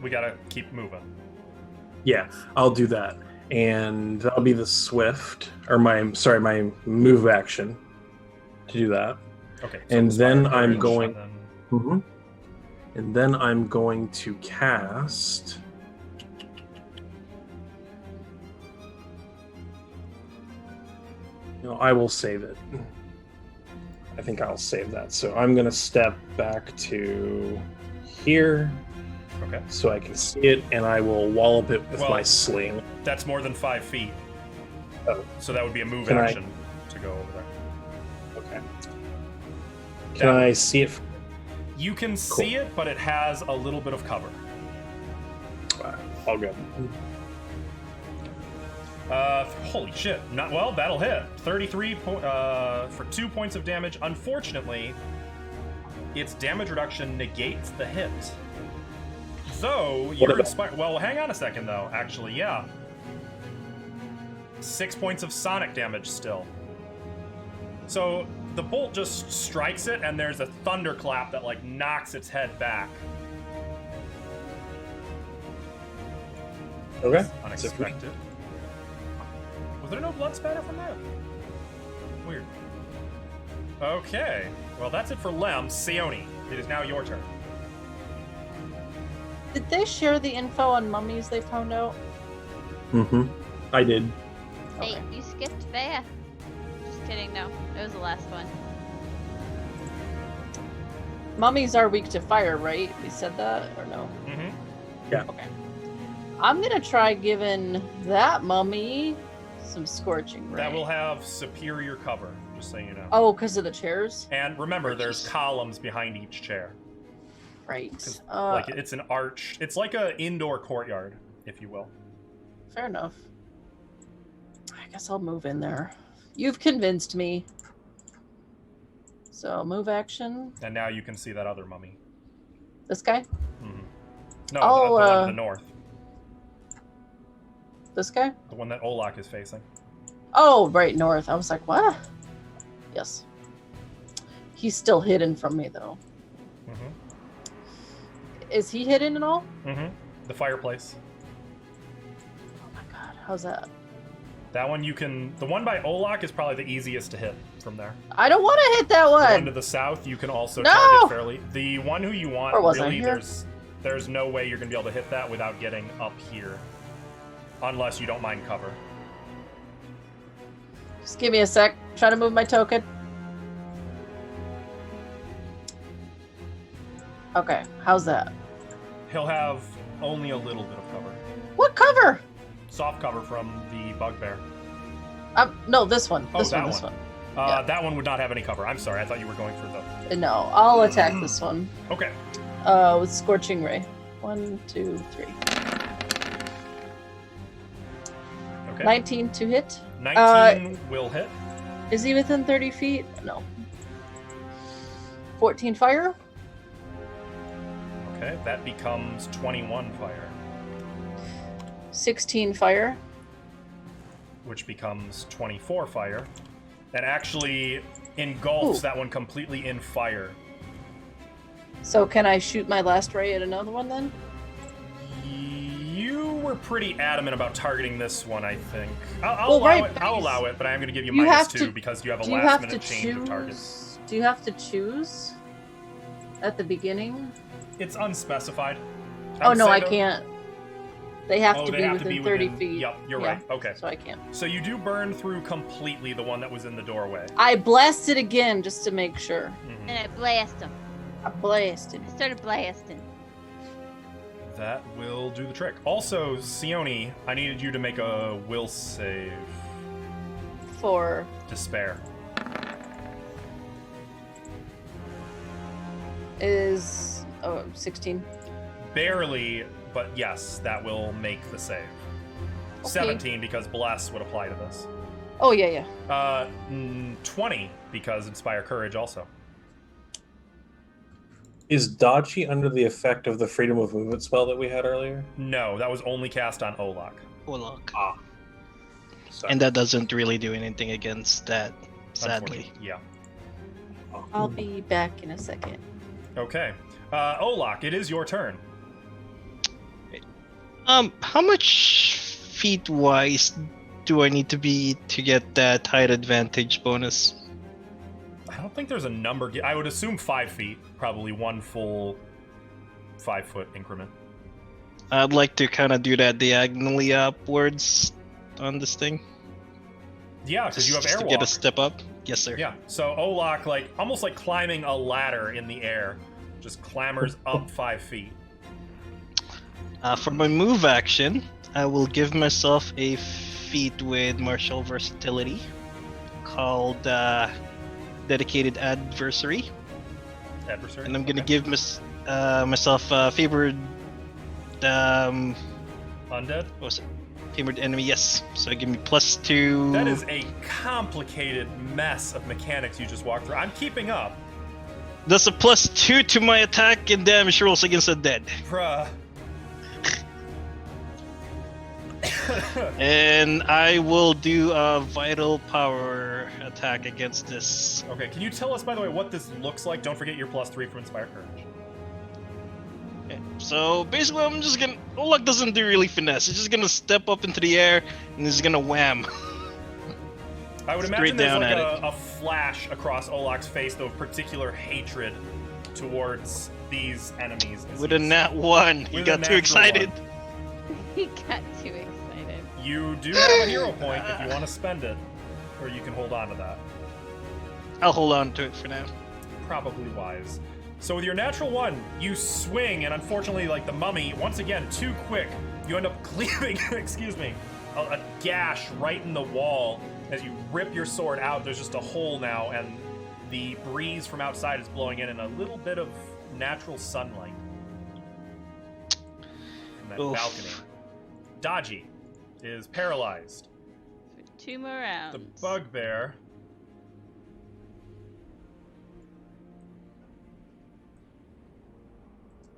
we gotta keep moving. Yeah, I'll do that. And that'll be the swift, or my move action to do that. Okay. And inspire then courage, I'm going. and then- Mhm. And then I'm going to cast. No, I will save it. I think I'll save that. So I'm going to step back to here Okay. so I can see it, and I will wallop it with my sling. That's more than 5 feet. Oh. So that would be a move Can I- action to go over there. Okay. Can I see it? You can see it, but it has a little bit of cover. I'll go. Holy shit. Not well, that'll hit. 33 for 2 points of damage. Unfortunately, its damage reduction negates the hit. So, you're about- inspired. Well, hang on a second, though. Actually, yeah. 6 points of sonic damage still. So, the bolt just strikes it, and there's a thunderclap that, like, knocks its head back. Okay. Unexpected. Was there no blood spatter from that? Weird. Okay. Well, that's it for Lem. Sione, it is now your turn. Did they share the info on mummies they found out? Mm-hmm. I did. Hey, Okay. you skipped Bea. Just kidding, no. It was the last one. Mummies are weak to fire, right? We said that, or no? Mm-hmm. Okay. I'm gonna try giving that mummy some scorching ray. That will have superior cover, just so you know. Oh, because of the chairs? And remember, there's columns behind each chair. Right. 'Cause, like, it's an arch. It's like an indoor courtyard, if you will. Fair enough. I guess I'll move in there. You've convinced me. So, move action. And now you can see that other mummy. This guy? Mm-hmm. No, Oh, the one to the north. This guy? The one that Olak is facing. Oh, right north. I was like, what? Yes. He's still hidden from me, though. Mm-hmm. Is he hidden at all? Mm-hmm. The fireplace. Oh my god, how's that? That one you can... The one by Olak is probably the easiest to hit from there. I don't want to hit that The one one! to the south you can also No! target fairly. The one who you want, Or was I really, here? there's no way you're going to be able to hit that without getting up here. Unless you don't mind cover. Just give me a sec. Try to move my token. Okay, how's that? He'll have only a little bit of cover. What cover? Soft cover from the bugbear. No, this one. Oh, This that one, this one. one. Yeah. That one would not have any cover. I'm sorry, I thought you were going for the... No, I'll attack this one. Okay. With Scorching Ray. 1, 2, 3. Okay. 19 to hit. 19 will hit. Is he within 30 feet? No. 14 fire. Okay, that becomes 21 fire, 16 fire. which becomes 24 fire, and actually engulfs Ooh. that one completely in fire. So can I shoot my last ray at another one then? You were pretty adamant about targeting this one, I think. I'll Well, allow right, it. but I'll you- allow it, but I am going to give you you minus have 2 to- because you have a Do you have last to minute change of targets. choose? Do you have to choose at the beginning? It's unspecified. Oh would no, say I though- can't. They have Oh, to they be have within to be 30 within- feet. Yep, you're Yeah, right. Okay. So I can't. So you do burn through completely the one that was in the doorway. I blasted again just to make sure. Mhm. And I blast him. I blasted. I started blasting. That will do the trick. Also, Sione, I needed you to make a will save. For Despair. is 16. Barely, but yes, that will make the save. Okay. 17 because Bless would apply to this. Oh yeah. 20 because Inspire Courage also. Is Dodgy under the effect of the freedom of movement spell that we had earlier? No, that was only cast on Olak. Olak. So, And that doesn't really do anything against that, sadly. Unfortunately. Yeah. I'll be back in a second. Okay. Olak, it is your turn. How much feet wise do I need to be to get that height advantage bonus? I don't think there's a number. I would assume 5 feet. Probably one full 5-foot increment. I'd like to kind of do that diagonally upwards on this thing. Yeah, because you have Just to airwalk. get a step up. Yes, sir. Yeah, so Olak, like, almost like climbing a ladder in the air, just clambers up 5 feet. For my move action, I will give myself a feat with martial versatility called Dedicated Adversary. Adversary. And I'm going to Okay. give myself a favored... Undead? what was it? Favored enemy, yes. So give me +2. That is a complicated mess of mechanics you just walked through. I'm keeping up. That's a +2 to my attack and damage rolls against the dead. Bruh. And I will do a vital power attack against this. Okay, can you tell us, by the way, what this looks like? Don't forget your +3 from Inspire Courage. Okay, so basically, I'm just gonna. Olak doesn't do really finesse. He's just gonna step up into the air and he's gonna wham. I would Straight imagine there's down like at a flash across Olak's face, though, of particular hatred towards these enemies. With a nat 1. You With a got too natural excited. one. He got too excited. You do have a hero point if you want to spend it, or you can hold on to that. I'll hold on to it for now. Probably wise. So with your natural 1, you swing, and unfortunately, like the mummy, once again, too quick, you end up cleaving, excuse me, a gash right in the wall. As you rip your sword out, there's just a hole now, and the breeze from outside is blowing in, and a little bit of natural sunlight from that Oof. balcony. Dodgy is paralyzed. For 2 more rounds. The bugbear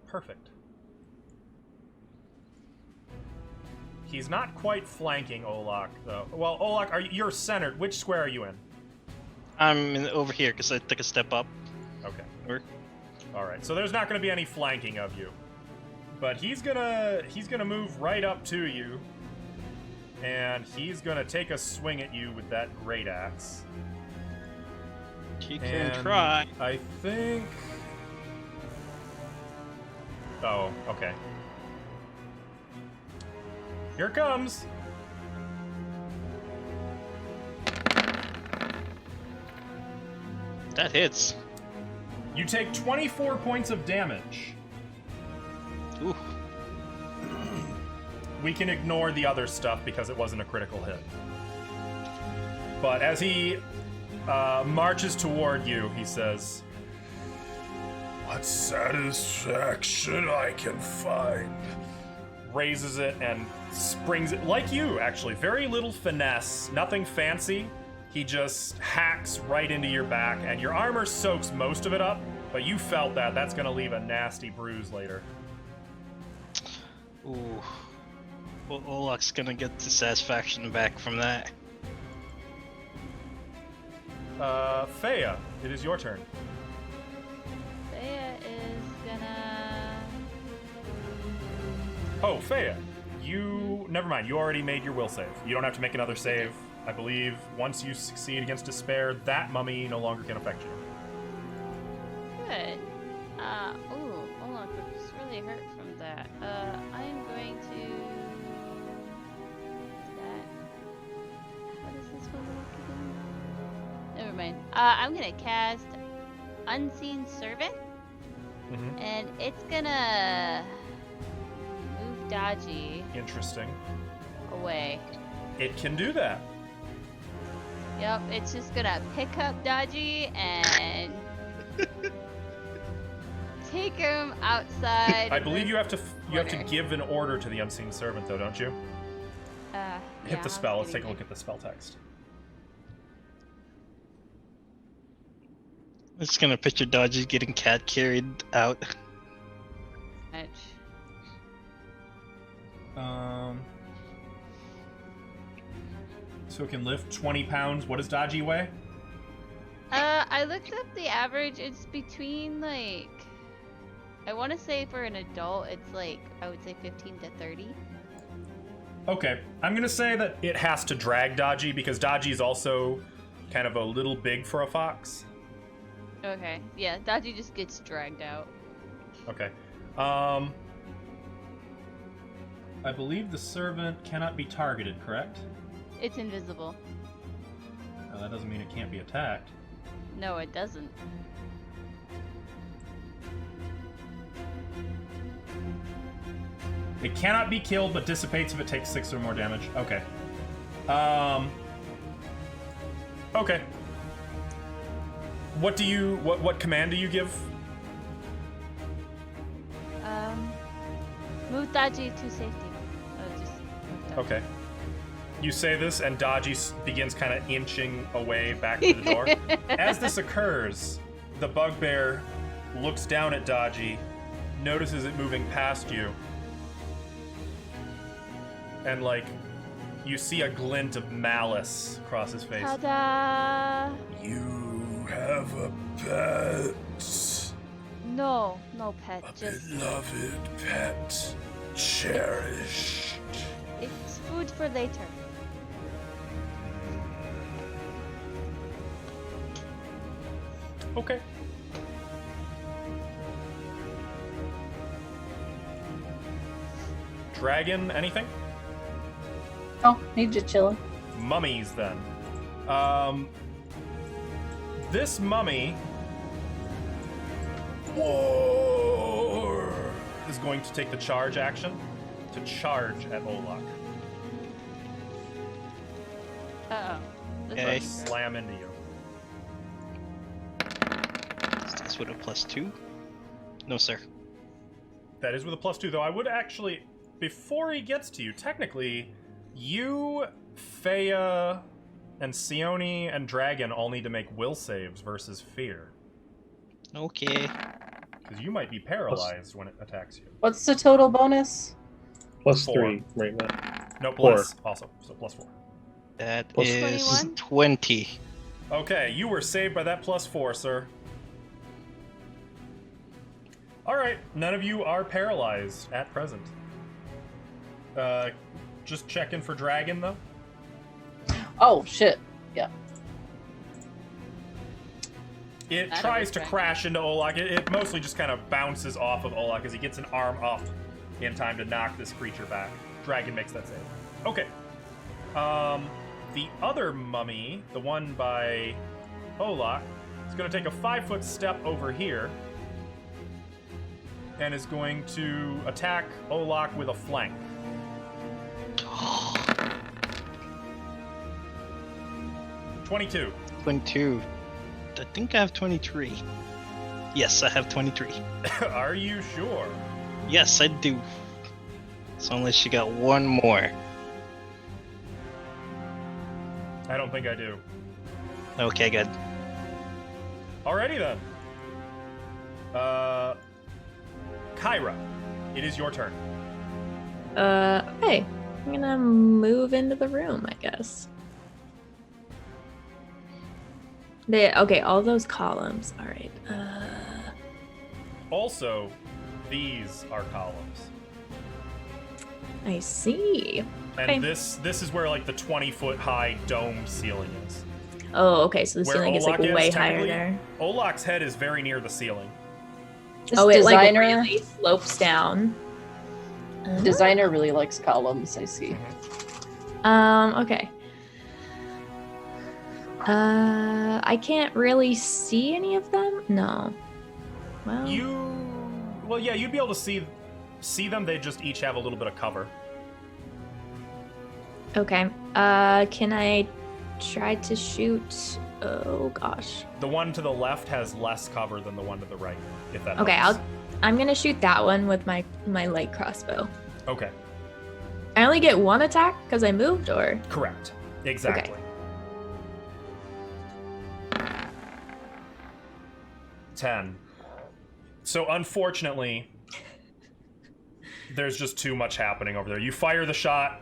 perfect. He's not quite flanking Olak, though. Well, Olak, you're centered. Which square are you in? I'm over here because I took a step up. Okay. Or- All right. So there's not going to be any flanking of you, but he's gonna move right up to you, and he's gonna take a swing at you with that great axe. She can And try. I think. Oh, okay. Here it comes. That hits. You take 24 points of damage. Ooh. We can ignore the other stuff because it wasn't a critical hit. But as he marches toward you, he says, "What satisfaction I can find." Raises it and springs it, like you, actually. Very little finesse, nothing fancy. He just hacks right into your back, and your armor soaks most of it up, but you felt that. That's going to leave a nasty bruise later. Ooh. Well, Olak's gonna get the satisfaction back from that. Fea, it is your turn. Thea is gonna. Oh, Fea, never mind, you already made your will save. You don't have to make another save. I believe once you succeed against despair, that mummy no longer can affect you. Good. Olak was really hurt from that. I'm going to. What is this one look again? Never mind. I'm gonna cast Unseen Servant, Mm-hmm. and it's gonna move Dodgy Interesting. away. It can do that. Yep, it's just gonna pick up Dodgy and take him outside. I believe you have to corner. give an order to the unseen servant, though, don't you? Hit the spell. Let's take a look at the spell text. I'm just gonna picture Dodgy getting cat carried out. So it can lift 20 pounds. What does Dodgy weigh? I looked up the average. It's between like, I want to say for an adult, it's like I would say 15 to 30. Okay, I'm gonna say that it has to drag Dodgy because Dodgy's also kind of a little big for a fox. Okay, yeah, Dodgy just gets dragged out. Okay. I believe the servant cannot be targeted, correct? It's invisible. Now, that doesn't mean it can't be attacked. No, it doesn't. It cannot be killed, but dissipates if it takes 6 or more damage. Okay. Okay. What command do you give? Move Dodgy to safety. Just move Dodgy. Okay. You say this, and Dodgy begins kind of inching away back to the door. As this occurs, the bugbear looks down at Dodgy, notices it moving past you, and, like, you see a glint of malice across his face. Ta-da! You have a pet. No pet. Just Beloved pet. Cherished. it's food for later. Okay. Dragon, anything? Oh, need to chill. Mummies, then. This mummy is going to take the charge action to charge at Olak. Uh-oh. Okay. Slam into you. Is this with a +2? No, sir. That is with a +2, though I would actually, before he gets to you, technically, you, Fea, and Sione and Dragon all need to make will saves versus fear. Okay. Because you might be paralyzed when it attacks you. What's the total bonus? +3 right now. No, Four. plus, also, so +4. That Plus is 21? 20. Okay, you were saved by that +4, sir. Alright, none of you are paralyzed at present. Just checking for Dragon, though. Oh, shit. Yeah. It That tries was to Dragon. crash into Olak. It mostly just kind of bounces off of Olak as he gets an arm up in time to knock this creature back. Dragon makes that save. Okay. The other mummy, the one by Olak, is going to take a 5-foot step over here and is going to attack Olak with a flank. 22. 22. I think I have 23. Yes, I have 23. Are you sure? Yes, I do. So unless you got one more. I don't think I do. Okay, good. Alrighty then. Kyra, it is your turn. Okay. I'm gonna move into the room, I guess. Okay, all those columns. All right. Also, these are columns. I see. And Okay. this is where like the 20-foot high domed ceiling is. Oh, okay. So the Where ceiling is like Olak way is, higher technically, there. Olak's head is very near the ceiling. This Oh, it designer, like really slopes down. designer really likes columns, I see. Okay. I can't really see any of them. No. Well. You'd be able to see them. They just each have a little bit of cover. Okay. Can I try to shoot? Oh gosh. The one to the left has less cover than the one to the right. If that Okay, helps. I'm gonna shoot that one with my light crossbow. Okay. I only get one attack because I moved, or Correct. Exactly. 10. So unfortunately, there's just too much happening over there. You fire the shot.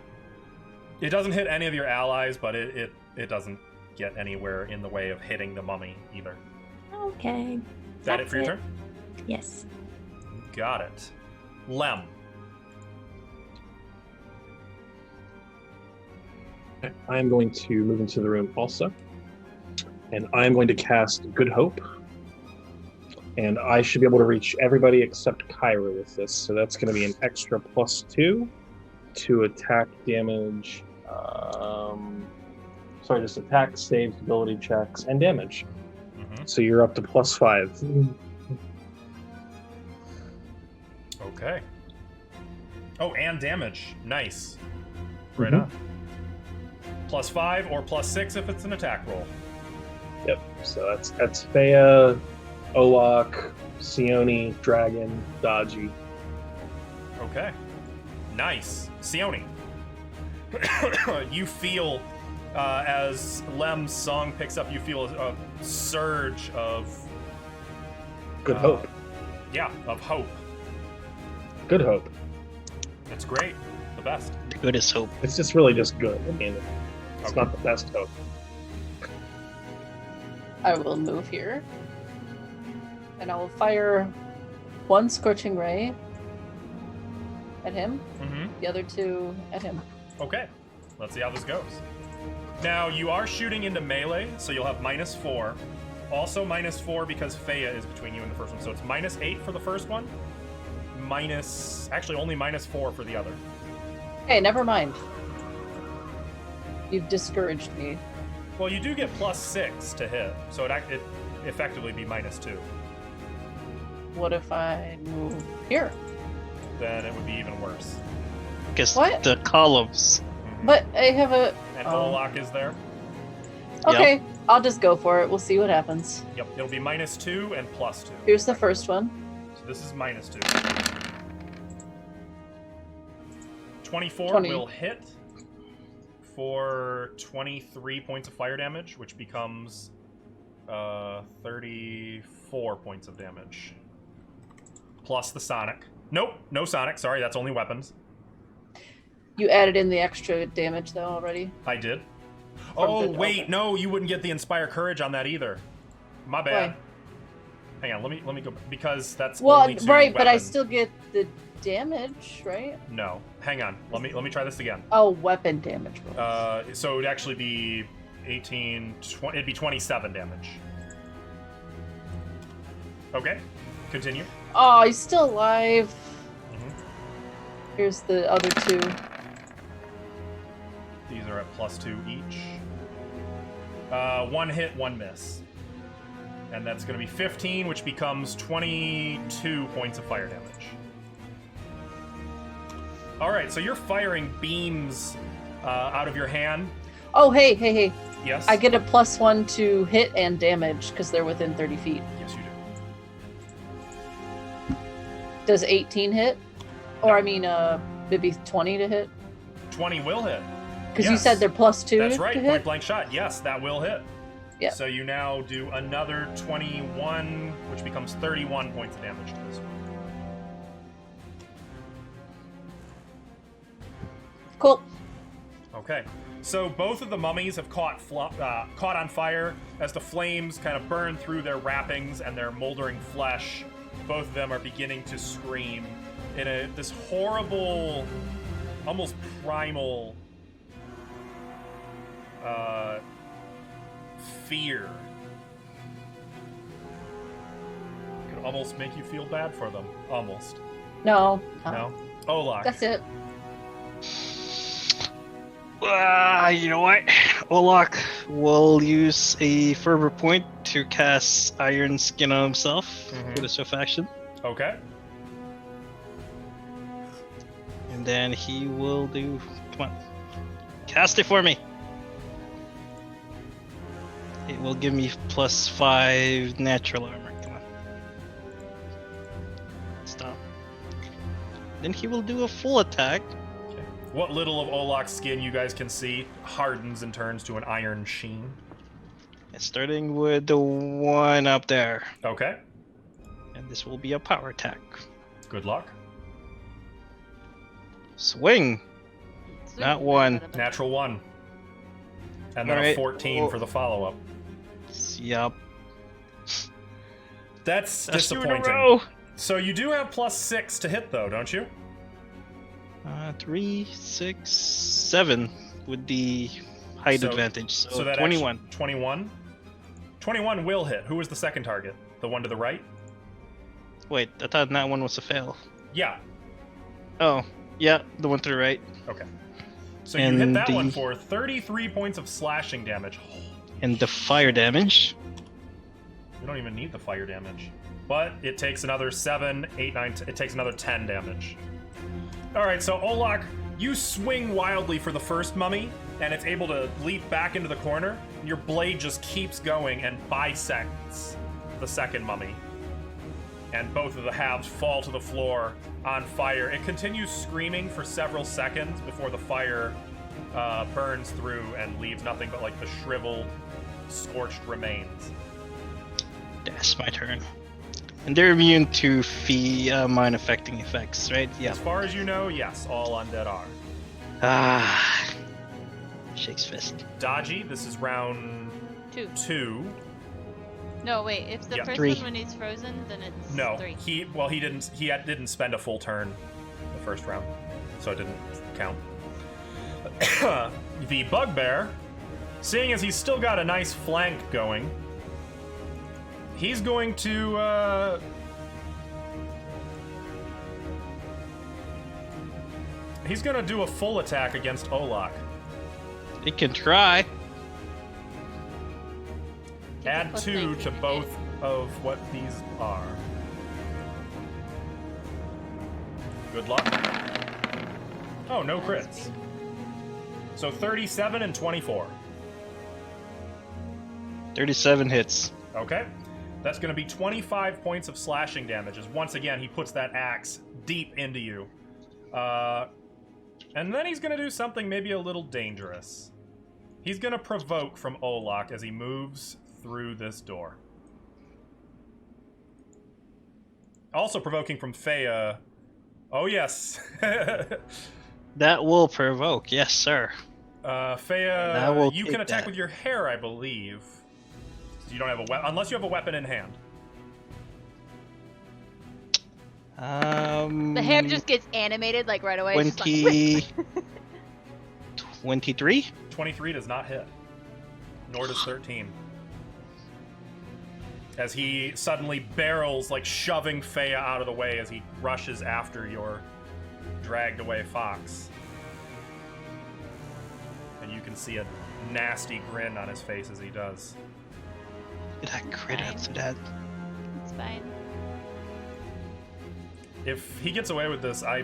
It doesn't hit any of your allies, but it doesn't get anywhere in the way of hitting the mummy either. okay. Is that it for your turn? Yes. Got it. Lem. I am going to move into the room also. And I am going to cast Good Hope. And I should be able to reach everybody except Kyra with this. So that's going to be an extra +2 to attack damage. Just attack, saves, ability checks, and damage. Mm-hmm. So you're up to +5. Okay. Oh, and damage. Nice. Right Mhm. on. +5 or +6 if it's an attack roll. Yep. So that's Fea, Olak, Sione, Dragon, Dodgy. Okay. Nice. Sione. You feel, as Lem's song picks up, you feel a surge of... Good Hope. Yeah, of hope. Good Hope. It's great. The best. The good is hope. It's just really just good. I mean, it's not the best hope. I will move here. And I will fire one Scorching Ray at him, Mm-hmm. the other two at him. Okay. Let's see how this goes. Now, you are shooting into melee, so you'll have -4. Also -4 because Fea is between you and the first one. So it's -8 for the first one. Actually, only -4 for the other. Hey, never mind. You've discouraged me. Well, you do get +6 to hit, so it effectively be -2. What if I move here? Then it would be even worse. Because What? the columns. But I have a... And Oh. Olak is there. Okay, I'll just go for it. We'll see what happens. Yep, it'll be -2 and +2. Here's the first one. So this is -2. 24 20. will hit for 23 points of fire damage, which becomes 34 points of damage. Plus the sonic. Nope, no sonic. Sorry, that's only weapons. You added in the extra damage, though, already? I did. From Oh, the- wait, okay. no, you wouldn't get the Inspire Courage on that either. My bad. Why? Hang on, let me go, because that's Well, only 2 right, but I weapons. still get the damage, right? No, hang on, let me try this again. Oh, weapon damage rolls. So it would actually be 18, 20, it'd be 27 damage. Okay, continue. Oh, he's still alive. Mhm. Here's the other two. These are at +2 each. 1 hit, 1 miss. And that's going to be 15, which becomes 22 points of fire damage. Alright, so you're firing beams out of your hand. Oh, hey. Yes? I get a +1 to hit and damage because they're within 30 feet. Yes, you do. Does 18 hit? Or, I mean, maybe 20 to hit? 20 will hit. Because you Yes. said they're +2 That's right, to point hit? blank shot. Yes, that will hit. Yeah. So you now do another 21, which becomes 31 points of damage to this one. Cool. Okay. So both of the mummies have caught on fire as the flames kind of burn through their wrappings and their moldering flesh. Both of them are beginning to scream in this horrible, almost primal fear. Could almost make you feel bad for them. Almost. No. No? Olak. That's it. You know what? Olak will use a fervor point to cast Iron Skin on himself Mhm. with a swift action. Okay. And then he will do. Come on. Cast it for me. It will give me +5 natural armor. Come on. Stop. Then he will do a full attack. What little of Olak's skin you guys can see hardens and turns to an iron sheen. Starting with the one up there. Okay. And this will be a power attack. Good luck. Swing! Not one. Natural 1. And then a Alright. 14 for the follow-up. Yup. That's That's 2 in a disappointing. row. So you do have +6 to hit, though, don't you? 3, 6, 7 with the height So- advantage. So, So that 21. 21? 21 will hit. Who was the second target? The one to the right? Wait, I thought that one was a fail. Yeah. Oh, yeah, the one to the right. Okay. So you hit And that one the- for 33 points of slashing damage. And the fire damage. We don't even need the fire damage. But it takes another 7, 8, 9, it takes another 10 damage. Alright, so Olak, you swing wildly for the first mummy, and it's able to leap back into the corner. Your blade just keeps going and bisects the second mummy. And both of the halves fall to the floor on fire. It continues screaming for several seconds before the fire burns through and leaves nothing but like the shriveled, scorched remains. That's my turn. And they're immune to mind affecting effects, right? Yeah. As far as you know, yes, all undead are. Ah. Shakes fist. Dodgy, this is round 2. 2. No, wait. If the Yeah. first 3. one when he's frozen, then it's No, 3. he didn't spend a full turn the first round, so it didn't count. The bugbear, seeing as he's still got a nice flank going, he's going to He's gonna do a full attack against Olak. It can try. Add plus 2 19 to again. both of what these are. Good luck. Oh, no crits. So 37 and 24. 37 hits. Okay. That's going to be 25 points of slashing damage as once again he puts that axe deep into you. And then he's going to do something maybe a little dangerous. He's going to provoke from Olak as he moves through this door. Also provoking from Fea. Oh, yes. That will provoke, yes, sir. Fea, will you take can attack that. with your hair, I believe. You don't have a weapon, unless you have a weapon in hand. The hair just gets animated like right away. It's just 20... 23? 23 does not hit. Nor does 13. As he suddenly barrels, like shoving Fea out of the way as he rushes after your dragged away fox. And you can see a nasty grin on his face as he does. Did I crit after that? It's fine. If he gets away with this, I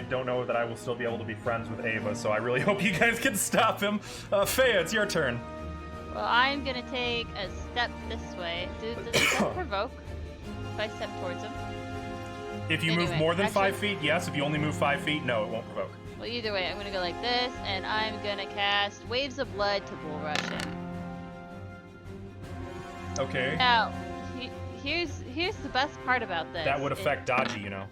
don't know that I will still be able to be friends with Ava, so I really hope you guys can stop him. Fea, it's your turn. Well, I'm gonna take a step this way. Does that provoke if I step towards him? If you move Anyway, more than actually- 5 feet, yes. If you only move 5 feet, no, it won't provoke. Well, either way, I'm gonna go like this, and I'm gonna cast Waves of Blood to Bull Rush him. Okay. Now, here's the best part about this. That would affect Dodgy, you know.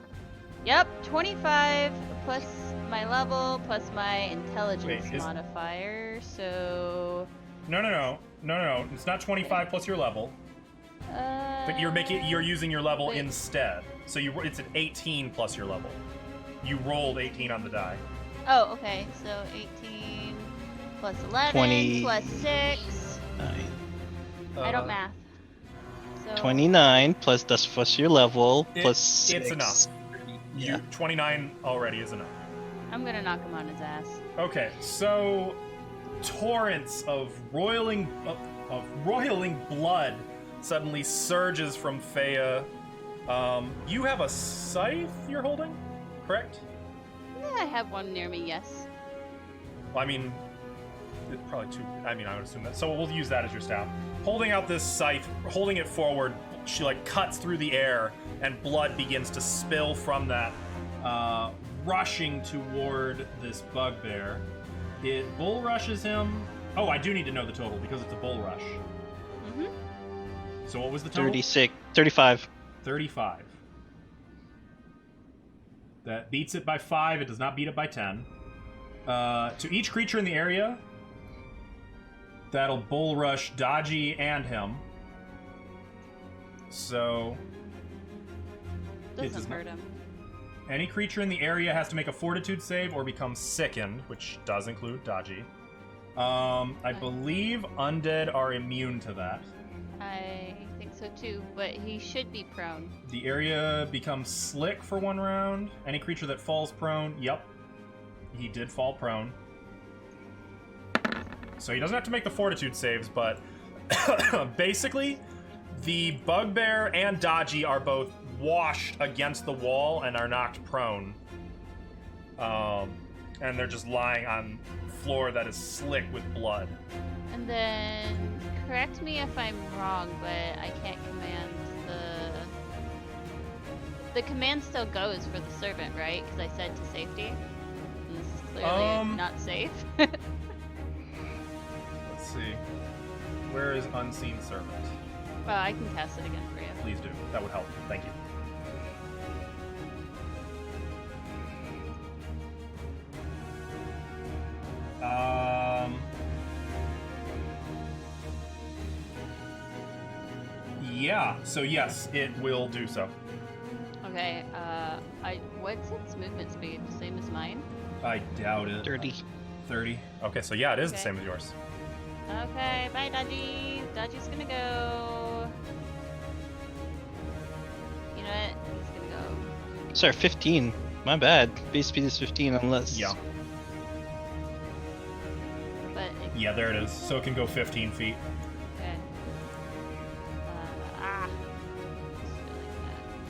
Yep, 25 plus my level plus my intelligence Wait, is- modifier. So. No. It's not 25 plus your level, but you're using your level wait. instead. So it's an 18 plus your level. You rolled 18 on the die. Oh, okay. So 18 plus 11 20. plus 6. 9. I don't math. So 29 plus that's plus your level plus 6. It's enough. Yeah. 29 already is enough. I'm gonna knock him on his ass. Okay, so torrents of roiling blood suddenly surges from Fea. You have a scythe you're holding, correct? Yeah, I have one near me. Yes. Well, I mean, it's probably two. I mean, I would assume that. So we'll use that as your staff. Holding out this scythe, holding it forward, she like cuts through the air, and blood begins to spill from that, rushing toward this bugbear. It bull rushes him. Oh, I do need to know the total because it's a bull rush. Mhm. So what was the total? 35. 35. That beats it by 5. It does not beat it by 10. To each creature in the area, that'll bull rush Dodgy and him. So it does Doesn't not- hurt him. any creature in the area has to make a fortitude save or become sickened, which does include Dodgy. I believe undead are immune to that. I think so too, but he should be prone. The area becomes slick for 1 round. Any creature that falls prone, yep. He did fall prone. So he doesn't have to make the fortitude saves, but basically, the bugbear and Dodgy are both washed against the wall and are knocked prone. And they're just lying on floor that is slick with blood. And then, correct me if I'm wrong, but I can't command the command still goes for the servant, right? Because I said to safety. And this is clearly not safe. Let's see. Where is Unseen Servant? Well, I can cast it again for you. Please do. That would help. Thank you. Yeah, so yes, it will do so. Okay, what's its movement speed? Same as mine? I doubt it. 30. 30. Okay, so yeah, it is the Okay. same as yours. Okay, bye Dodgy. Dodgy's gonna go. You know what? He's gonna go. Sorry, 15. My bad. Base speed is 15 unless. Yeah. But it, Yeah, there it is. So it can go 15 feet. okay.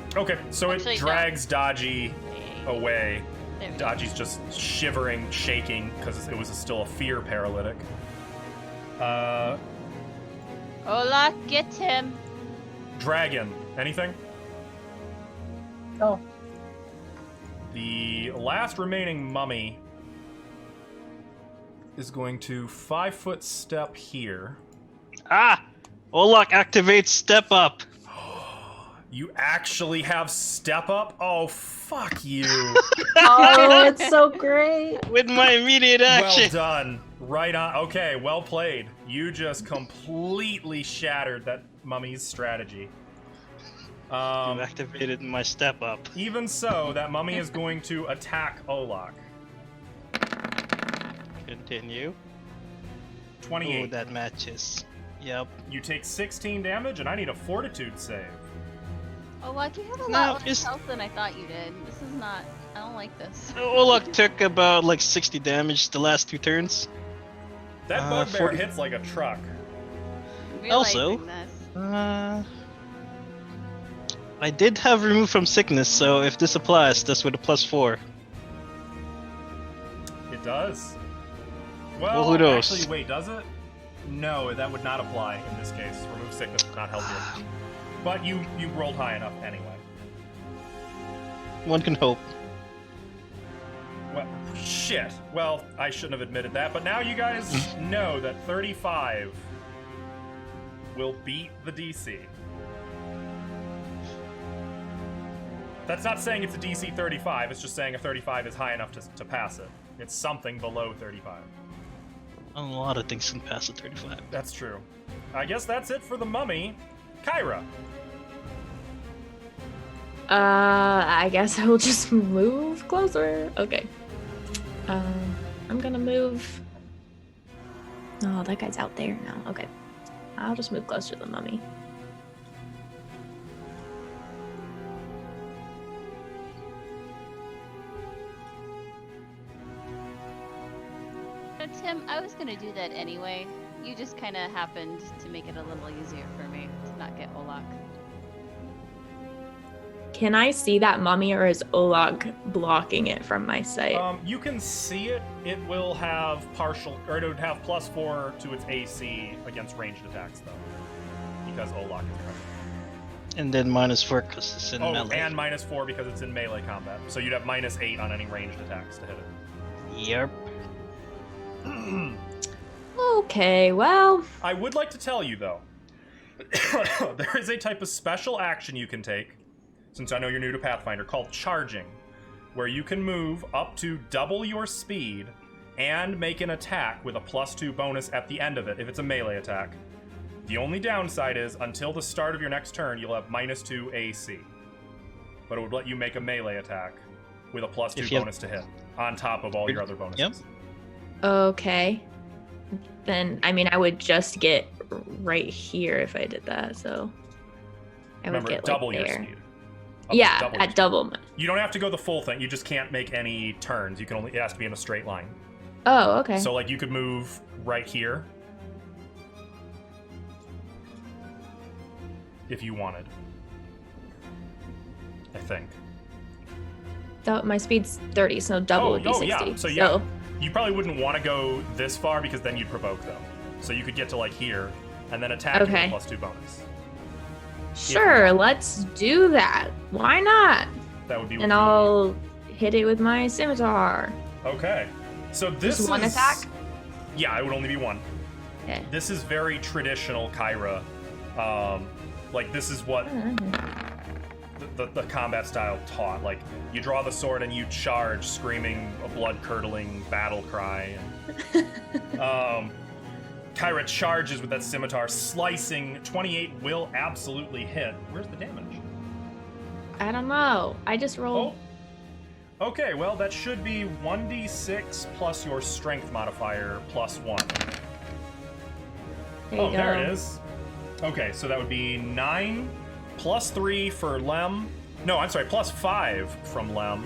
Just Okay, so Actually, it no. drags Dodgy feeling that. away. There we go. Dodgy's just shivering, shaking, because it was still a fear paralytic. Hola, get him. Dragon, anything? Oh, The last remaining mummy is going to 5-foot step here. Ah! Olak activates step up. You actually have step up? Oh, fuck you. Oh, it's so great. With my immediate Well action. done. Right on. Okay, well played. You just completely shattered that mummy's strategy. You activated my step up. Even so, that mummy is going to attack Olak. Continue. 28. Oh, that matches. Yep. You take 16 damage, and I need a fortitude save. Oh, well, you have a No, lot less it's- health than I thought you did. This is not. I don't like this. Olak took about like 60 damage the last 2 turns. That bugbear 40 hits like a truck. Also- Realizing this. I did have removed from sickness, so if this applies, that's with a +4. It does. Well, who knows? Actually, wait, does it? No, that would not apply in this case. Remove sickness would not help you. But you rolled high enough anyway. One can hope. Well, shit. Well, I shouldn't have admitted that, but now you guys know that 35 will beat the DC. That's not saying it's a DC 35, it's just saying a 35 is high enough to pass it. It's something below 35. A lot of things can pass a 35. That's true. I guess that's it for the mummy. Kyra. I guess I will just move closer. Okay. I'm gonna move. Oh, that guy's out there now. Okay. I'll just move closer to the mummy. No, Tim, I was gonna do that anyway. You just kind of happened to make it a little easier for me to not get Olak. Can I see that mummy, or is Olag blocking it from my sight? You can see it. It will have partial, or it would have +4 to its AC against ranged attacks, though, because Olak is present. And then -4 because it's in Oh, melee. and -4 because it's in melee combat. So you'd have -8 on any ranged attacks to hit it. Yep. Okay, well, I would like to tell you, though, there is a type of special action you can take, since I know you're new to Pathfinder, called charging, where you can move up to double your speed and make an attack with a +2 bonus at the end of it if it's a melee attack. The only downside is, until the start of your next turn, you'll have -2 AC. But it would let you make a melee attack with a +2 If you have- bonus to hit, on top of all your other bonuses. Yep. okay. Then, I mean, I would just get right here if I did that, so I would Remember, get double like your there. speed. Up to Yeah, double your at speed. double. You don't have to go the full thing. You just can't make any turns. You can only, it has to be in a straight line. Oh, okay. So like you could move right here if you wanted. I think. My speed's 30, so double would be 60. Yeah. So yeah, you probably wouldn't want to go this far because then you'd provoke them. So you could get to like here and then attack Okay. with a +2 bonus. Sure, let's do that. Why not? That would be. And I'll hit it with my scimitar. Okay. So this Just one is attack? Yeah, it would only be one. Okay. This is very traditional Kyra. Like this is what the combat style taught. Like you draw the sword and you charge, screaming a blood-curdling battle cry. And, Kyra charges with that scimitar, slicing. 28 will absolutely hit. Where's the damage? I don't know. I just rolled. Oh. Okay, well that should be 1d6 plus your strength modifier +1. There you go. There it is. Okay, so that would be 9 +3 for Lem. No, I'm sorry, +5 from Lem.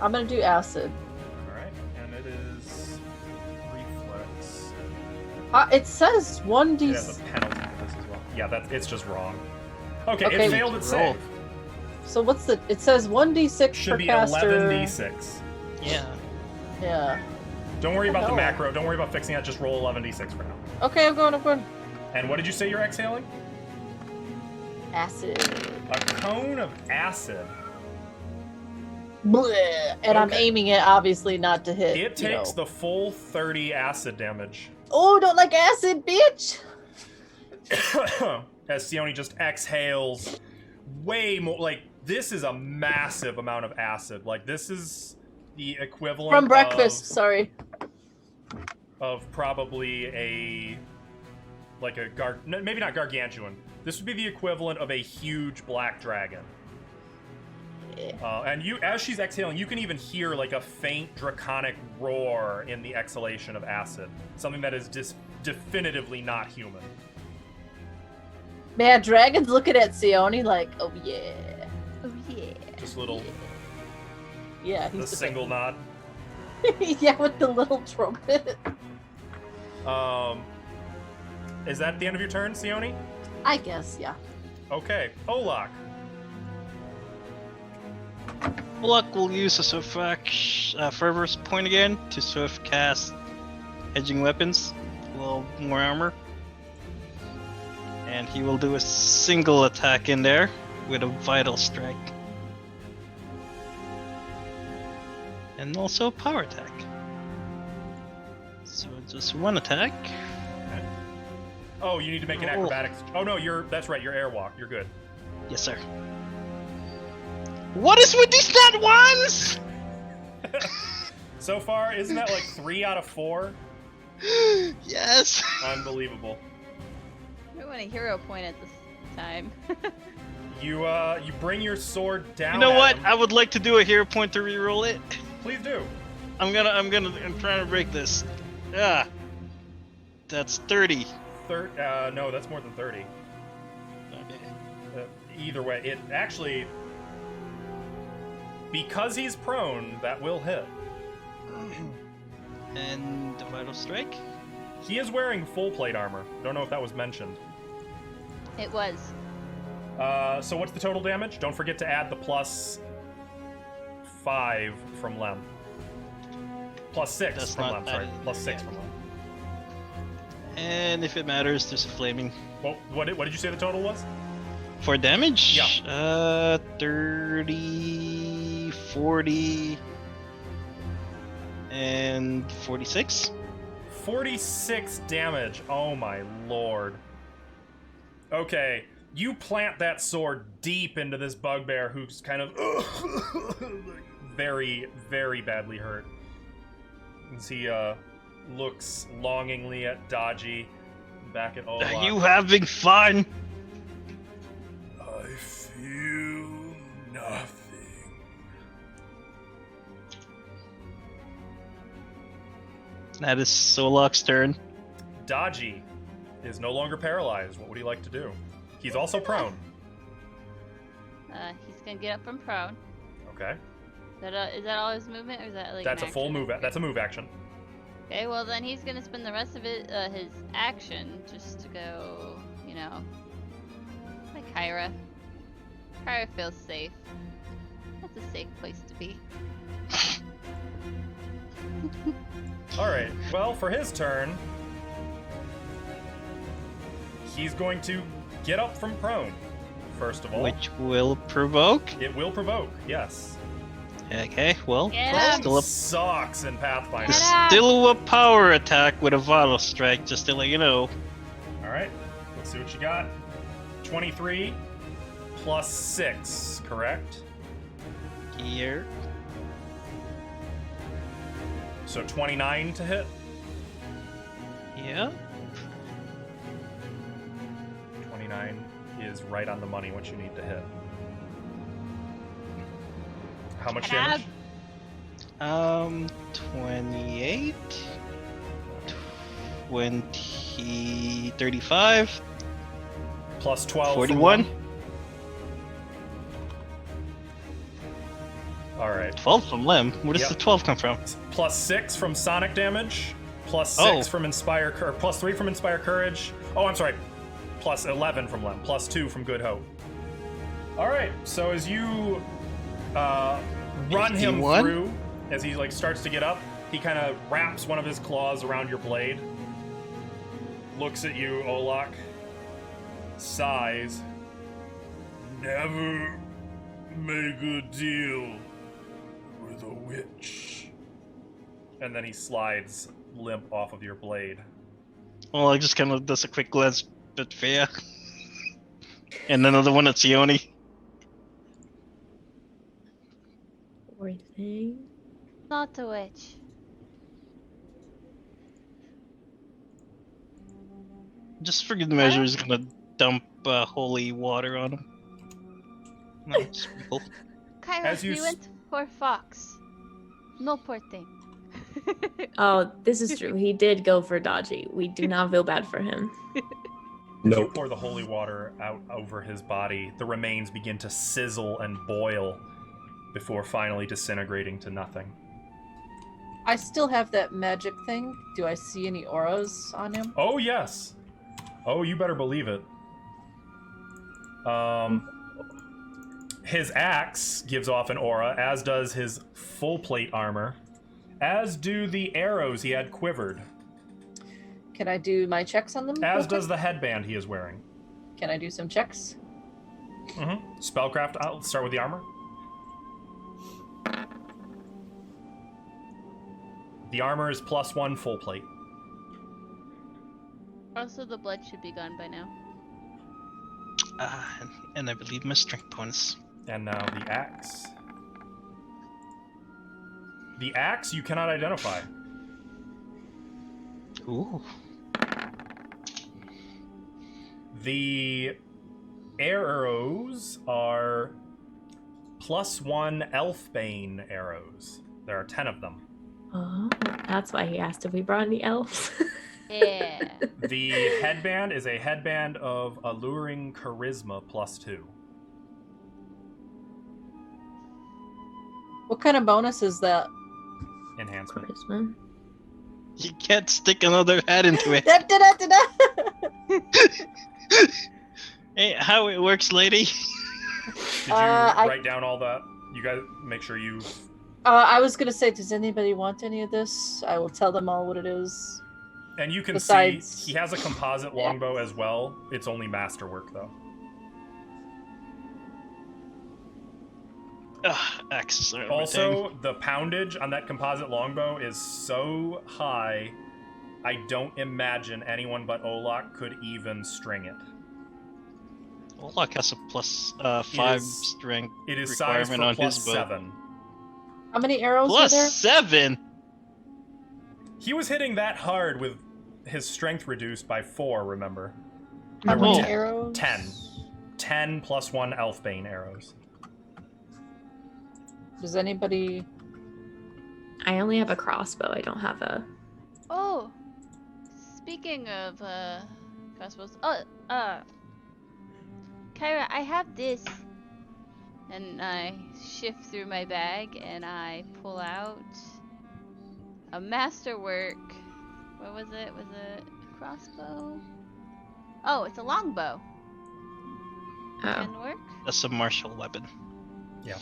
I'm gonna do acid. Alright, and it is reflex. It says 1d. It has a penalty for this as well. Yeah, it's just wrong. Okay, Okay. it failed its Roll. save. So what's the? It says 1d6 Should per be caster. 11d6. Yeah. Yeah. Don't worry about the hell? macro. Don't worry about fixing that. Just roll 11d6 for now. Okay, I'm going. And what did you say you're exhaling? Acid. A cone of acid. Bleh. And I'm Okay. aiming it obviously not to hit. It takes the full 30 acid damage. Oh, don't like acid, bitch. As Sione just exhales way more. Like, this is a massive amount of acid. Like, this is the equivalent From breakfast. Sorry. of probably maybe not gargantuan. This would be the equivalent of a huge black dragon. And as she's exhaling, you can even hear like a faint draconic roar in the exhalation of acid. Something that is definitively not human. Man, Dragon's looking at Sione like, oh yeah. Oh yeah. Just little, Yeah, the he's just single nod. like, yeah, with the little trumpet. Is that the end of your turn, Sione? I guess, yeah. Okay, Olak. Luck will use a fervor's point again to sort of cast edging weapons, a little more armor. And he will do a single attack in there with a vital strike. And also a power attack. So just one attack. Oh, you need to make an acrobatics. Oh no, that's right, you're airwalk. You're good. Yes, sir. What is with these nat ones? So far, isn't that like 3 out of 4? Yes. Unbelievable. I want a hero point at this time. You bring your sword down. You know at what? him. I would like to do a hero point to reroll it. Please do. I'm trying to break this. Ah. That's 30. No, that's more than 30. Okay. Either way, it actually, because he's prone, that will hit. And the vital strike? He is wearing full plate armor. Don't know if that was mentioned. It was. So what's the total damage? Don't forget to add the +5 from Lem. +6 That's from not Lem, sorry. added, +6 yeah. from Lem. And if it matters, there's a flaming. Well, what did you say the total was? For damage? Yeah. 30, 40, and 46. 46 damage. Oh my lord. Okay, you plant that sword deep into this bugbear who's kind of very, very badly hurt. As he looks longingly at Dodgy, back at Olaf. Are you having fun? I feel nothing. That is Solok's turn. Dodgy is no longer paralyzed. What would he like to do? He's also prone. He's gonna get up from prone. Okay. Is that all his movement, or is that like? That's a an full action? move. That's a move action. Okay, well then he's gonna spend the rest of his action just to go, like Kyra. Kyra feels safe. That's a safe place to be. Alright, well, for his turn, he's going to get up from prone, first of all. Which will provoke. It will provoke, yes. Okay, well, Get it's him! still a, Sucks in Pathfinder. Get him! still a power attack with a vital strike, just to let you know. Alright, let's see what you got. 23 plus 6, correct? Here. So 29 to hit. Yeah. 29 is right on the money what you need to hit. How much Get damage? 28, 20, 35, Plus 12. from 41. one. All right. 12 from Lem. Where does Yep. the 12 come from? Plus 6 from sonic damage. Plus 6 from Inspire Courage. Plus 3 from Inspire Courage. Oh, I'm sorry. Plus 11 from Lem. Plus 2 from Good Hope. All right. So as you run him 51? through, as he like starts to get up, he kind of wraps one of his claws around your blade. Looks at you, Olak. Sighs. Never make a deal with a witch. And then he slides limp off of your blade. Well, I just kind of does a quick glance at Fea. And another one at Sione. Poor thing. Not a witch. Just for good measure, he's gonna dump holy water on him. No, sprinkle. Kyra, As you he went for fox. No poor thing. Oh, this is true. He did go for dodgy. We do not feel bad for him. As you pour the holy water out over his body, the remains begin to sizzle and boil before finally disintegrating to nothing. I still have that magic thing. Do I see any auras on him? Oh, yes. Oh, you better believe it. His axe gives off an aura, as does his full plate armor, as do the arrows he had quivered, Can I do my checks on them? as real does quick? the headband he is wearing. Can I do some checks? Spellcraft, I'll start with the armor. The armor is +1 full plate. Also, the blood should be gone by now. And I believe my strength bonus. And now the axe. The axe you cannot identify. Ooh. The arrows are +1 Elfbane arrows. There are 10 of them. Oh, that's why he asked if we brought any elves. Yeah. The headband is a headband of alluring charisma +2. What kind of bonus is that? Enhancement. Charisma. You can't stick another hat into it. Hey, how it works, lady? Did you I- write down all that? You guys make sure you... I was gonna say, does anybody want any of this? I will tell them all what it is. And you can Besides- see he has a composite longbow as well. It's only masterwork, though. Axes are Also, the poundage on that composite longbow is so high, I don't imagine anyone but Olak could even string it. Olak has a +5 is- strength It is sized requirement for on his bow. +7. How many arrows are there? +7? He was hitting that hard with his strength reduced by 4, remember? How There were many 10. arrows? 10. 10 +1 Elfbane arrows. Does anybody? I only have a crossbow. I don't have a. Oh, speaking of crossbows. Kyra, I have this. And I shift through my bag and I pull out a masterwork. What was it? Was it a crossbow? Oh, it's a longbow. Oh. Can work. That's a martial weapon. Yeah.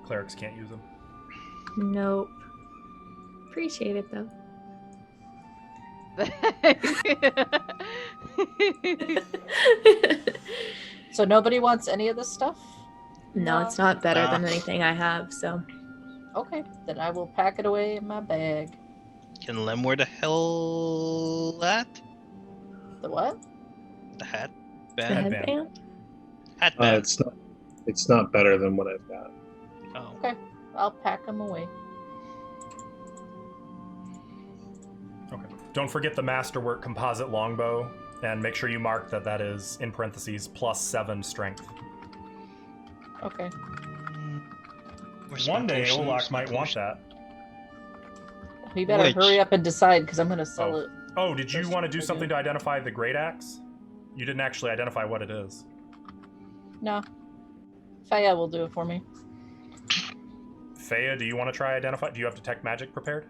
Clerics can't use them. Nope. Appreciate it though. So nobody wants any of this stuff? No, it's not better than anything I have, so. Okay, then I will pack it away in my bag. Can Lem wear the hell that? The what? The hat? The Band? headband? Hat band. It's not better than what I've got. Oh. Okay, I'll pack them away. Okay. Don't forget the masterwork composite longbow, and make sure you mark that that is, in parentheses, +7 strength. Okay. Where's One my day, potions? Olak My might want potions. that. We better Which? hurry up and decide because I'm gonna sell it. Oh, did you First want to do I something do. to identify the great axe? You didn't actually identify what it is. No. Faya will do it for me. Fea, do you want to try identify? Do you have detect magic prepared?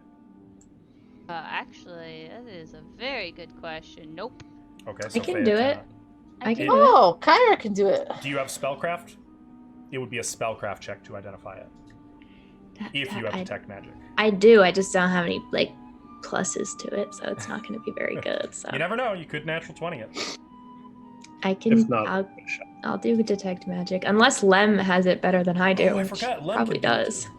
Actually, that is a very good question. Nope. Okay, so can Fea do it. cannot. I can do do it. Oh, Kyra can do it. Do you have spellcraft? It would be a spellcraft check to identify it. If you have detect magic. I do. I just don't have any like pluses to it, so it's not going to be very good. So You never know. You could natural 20 it. I can. If not, I'll do detect magic unless Lem has it better than I do. Oh, I which forgot. Lem probably can do it does. too.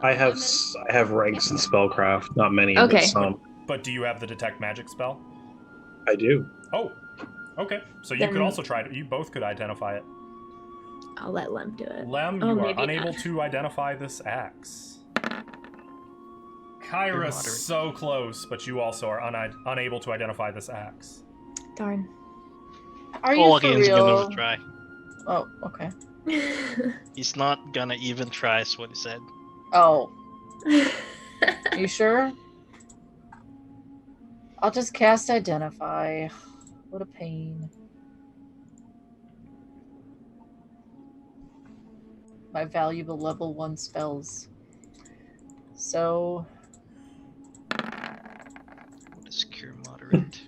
I have ranks in spellcraft, not many, Okay. but some. But do you have the detect magic spell? I do. Oh, okay. So you Then- could also try it. You both could identify it. I'll let Lem do it. Lem, Oh, you are maybe unable not. to identify this axe. Kyra, moderate. so close, but you also are unable to identify this axe. Darn. Are you Olak for ain't real? gonna try. Oh, okay. He's not gonna even try, is what he said. Oh, you sure? I'll just cast Identify. What a pain. My valuable level 1 spells. So, What is cure moderate?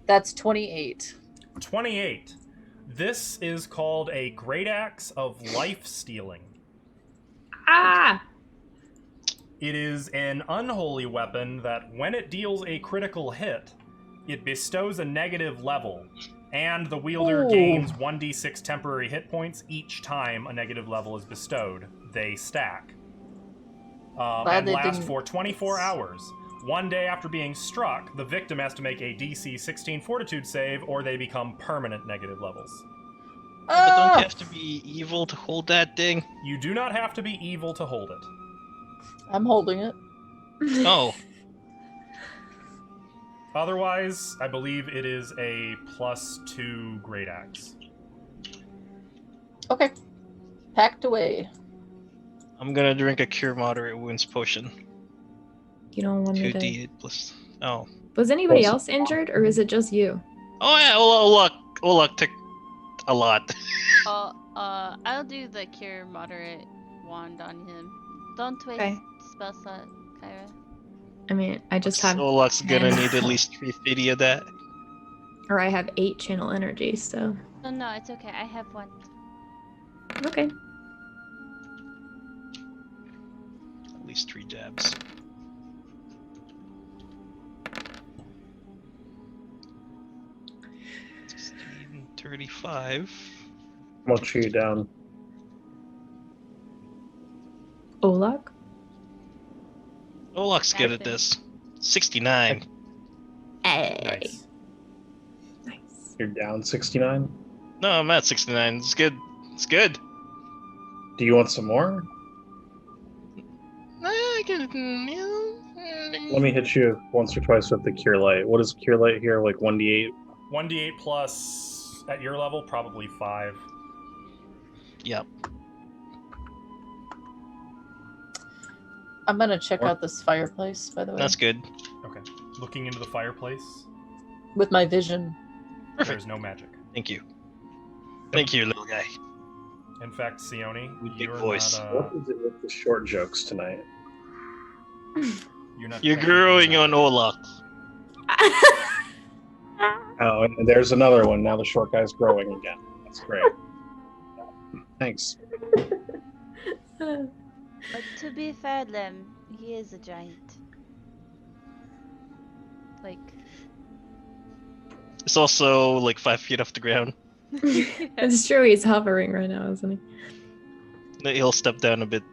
that's 28. 28. This is called a Great Axe of Life Stealing. Ah! It is an unholy weapon that, when it deals a critical hit, it bestows a negative level, and the wielder Ooh. gains 1d6 temporary hit points each time a negative level is bestowed. They stack. Glad And they last didn't- for 24 hours. One day after being struck, the victim has to make a DC 16 Fortitude save, or they become permanent negative levels. But don't Ah! you have to be evil to hold that thing? You do not have to be evil to hold it. I'm holding it. Oh, Otherwise, I believe it is a +2 Great Axe. Okay. Packed away. I'm gonna drink a cure moderate wounds potion. You don't want me to. 2d8 plus. Oh. Was anybody Also- else injured, or is it just you? Oh yeah, Olak took a lot. I'll do the cure moderate wand on him. Don't waste Okay. spell slot, Kyra. I mean, I just have, Olak's gonna 10. need at least 350 of that. or I have 8 channel energy. So No, it's okay. I have one. okay. At least 3 jabs. $16, 35. I'm gonna chew you down. Olak. Olak's good at this. 69. Hey. Nice. Nice. You're down 69. No, I'm at 69. It's good. It's good. Do you want some more? I can. Let me hit you once or twice with the Cure Light. What is Cure Light here? Like 1d8? 1d8 plus, at your level, probably 5. Yep. I'm gonna check What? out this fireplace, by the way. That's good. Okay. Looking into the fireplace, With my vision. Perfect. there's no magic. Thank you. Thank you, little guy. In fact, Sione, With big you're voice. not. What is it with the short jokes tonight? You're not. You're technically growing not- on Olak. Oh, and there's another one. Now the short guy's growing again. That's great. Thanks. But to be fair, Lem, he is a giant. Like. It's also like 5 feet off the ground. It's true. He's hovering right now, isn't he? He'll step down a bit.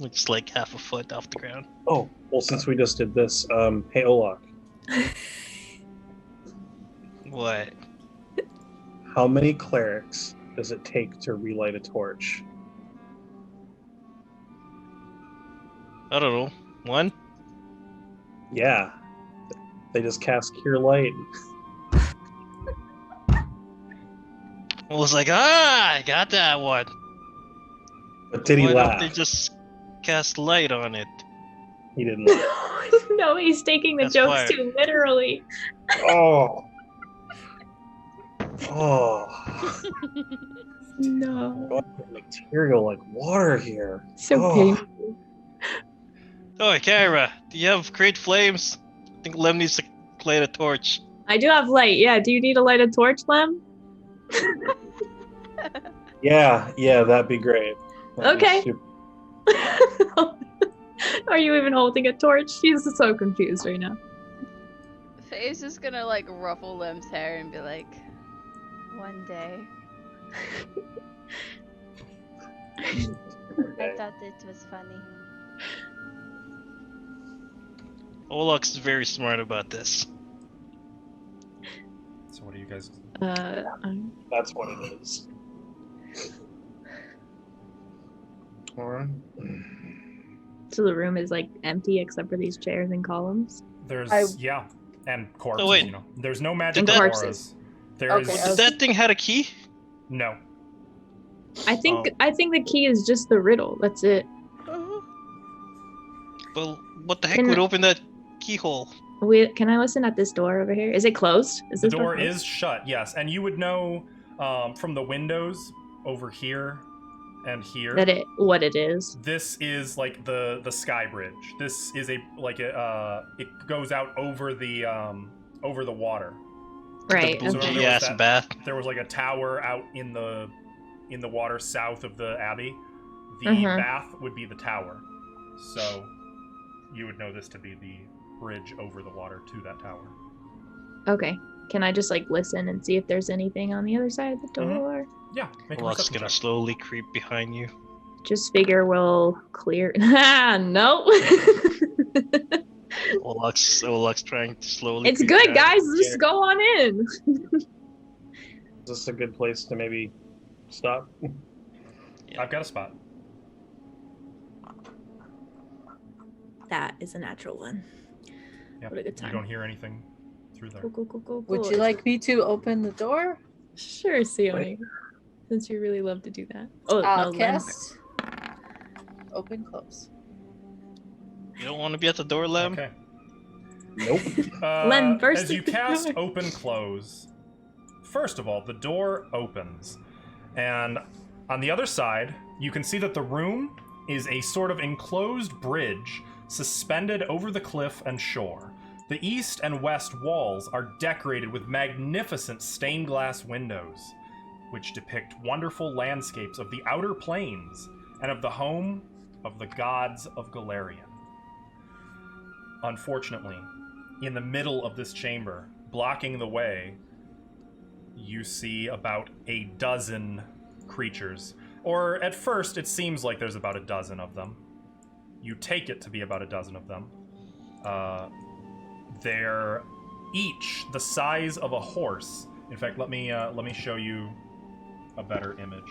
It's like half a foot off the ground. Oh, well, since we just did this, hey, Olak, What? how many clerics does it take to relight a torch? I don't know. 1? Yeah. They just cast Cure Light. I was like, I got that one. But did he Why laugh? don't they just cast light on it? He didn't laugh. No, he's taking the That's jokes fire. too literally. Oh. Oh. No. Material like water here. So Oh. painful. Oh, Kyra, do you have great flames? I think Lem needs to light a torch. I do have light. Yeah. Do you need a lighted torch, Lem? Yeah, that'd be great. That'd be Okay. super- Are you even holding a torch? She's so confused right now. Faye's just gonna like ruffle Lem's hair and be like, one day. I thought it was funny. Olok's is very smart about this. So what do you guys? That's what it is. Alright. So the room is like empty except for these chairs and columns. There's and corpses. Oh, wait. You know, there's no magic Did that- auras. There is Okay, Did that thing had a key? no. I think the key is just the riddle. That's it. Well, what the heck Can- would open that keyhole? Can I listen at this door over here? Is it closed? Is The this door closed? is shut. Yes, and you would know from the windows over here and here. what it is. This is like the sky bridge. This is it goes out over the water. Right. The So Okay. there was yes, that- bath. There was like a tower out in the water south of the abbey. The Mhm. bath would be the tower. So you would know this to be the bridge over the water to that tower. Okay. Can I just like listen and see if there's anything on the other side of the Mhm. door? Yeah, make a Olok's perception gonna check. slowly creep behind you. Just figure we'll clear. No. Olok's trying to slowly. It's creep good, behind guys. you. Just go on in. Is this a good place to maybe stop? I've got a spot. That is a natural one. Yeah, What a good you time. don't hear anything through there. Cool. Would you like me to open the door? Sure, Sione. Since you really love to do that. Oh, I'll no, cast. Open, close. You don't want to be at the door, Lem? Okay. Nope. Len, first as you at the cast door. open close, first of all, the door opens, and on the other side, you can see that the room is a sort of enclosed bridge suspended over the cliff and shore. The east and west walls are decorated with magnificent stained glass windows, which depict wonderful landscapes of the outer plains and of the home of the gods of Galarian. Unfortunately, in the middle of this chamber, blocking the way, you see about a dozen creatures. Or at first, it seems like there's about a dozen of them. You take it to be about a dozen of them. They're each the size of a horse. In fact, let me show you a better image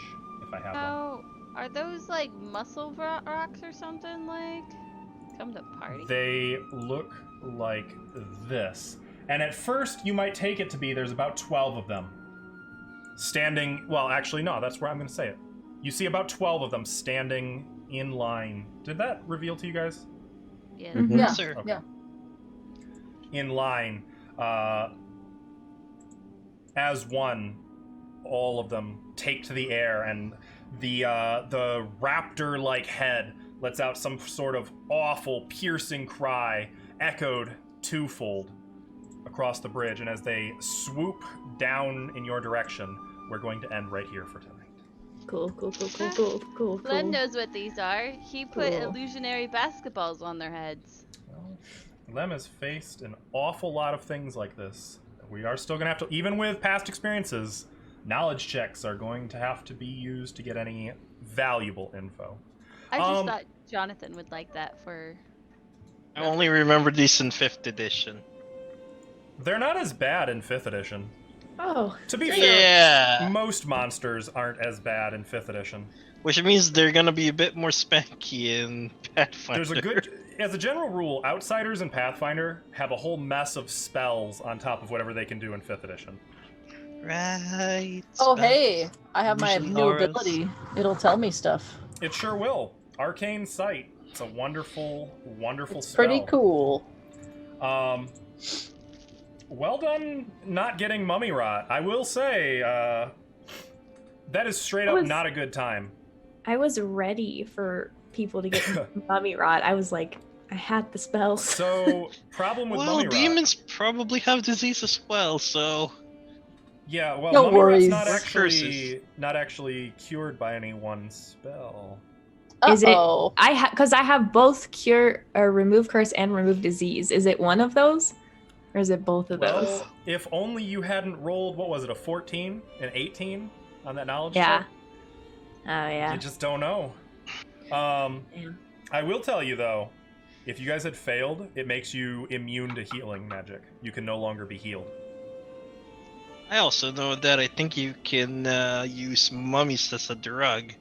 if I have one. Oh, are those like muscle rocks or something? Like, come to party. They look like this. And at first, you might take it to be there's about 12 of them. Standing, well, actually, no, that's where I'm going to say it. You see about 12 of them standing in line. Did that reveal to you guys? Yeah. Mhm. Yeah. Sir. Okay. Yeah. In line, as one, all of them take to the air, and the raptor-like head lets out some sort of awful, piercing cry, echoed twofold across the bridge. And as they swoop down in your direction, we're going to end right here for tonight. Cool. Glenn knows what these are. He put Cool. illusionary basketballs on their heads. Well, Lem has faced an awful lot of things like this. We are still going to have to, even with past experiences, knowledge checks are going to have to be used to get any valuable info. I just Um, thought Jonathan would like that for. I only remember these in 5th edition. They're not as bad in 5th edition. Oh, To be fair, Yeah, most monsters aren't as bad in 5th edition. which means they're gonna be a bit more spanky in Pathfinder. There's a good, as a general rule, outsiders in Pathfinder have a whole mess of spells on top of whatever they can do in 5th edition. Right. Oh, spell- hey, I have my illusion new auras. ability. It'll tell me stuff. It sure will. Arcane Sight. It's a wonderful, wonderful It's spell. pretty cool. Well done not getting mummy rot. I will say, That is straight I up was- not a good time. I was ready for people to get mummy rot. I was like, I had the spells. So, problem with Well, mummy rot. demons probably have disease as well, so Yeah, well, No mummy rot's worries. not actually cured by any one spell. Is it? Uh-oh. Because I have both cure or remove curse and remove disease. Is it one of those, or is it both of those? Well, if only you hadn't rolled, what was it, a 14, an 18 on that knowledge Yeah. check? Oh yeah. You just don't know. Damn. I will tell you though, if you guys had failed, it makes you immune to healing magic. You can no longer be healed. I also know that I think you can use mummies as a drug.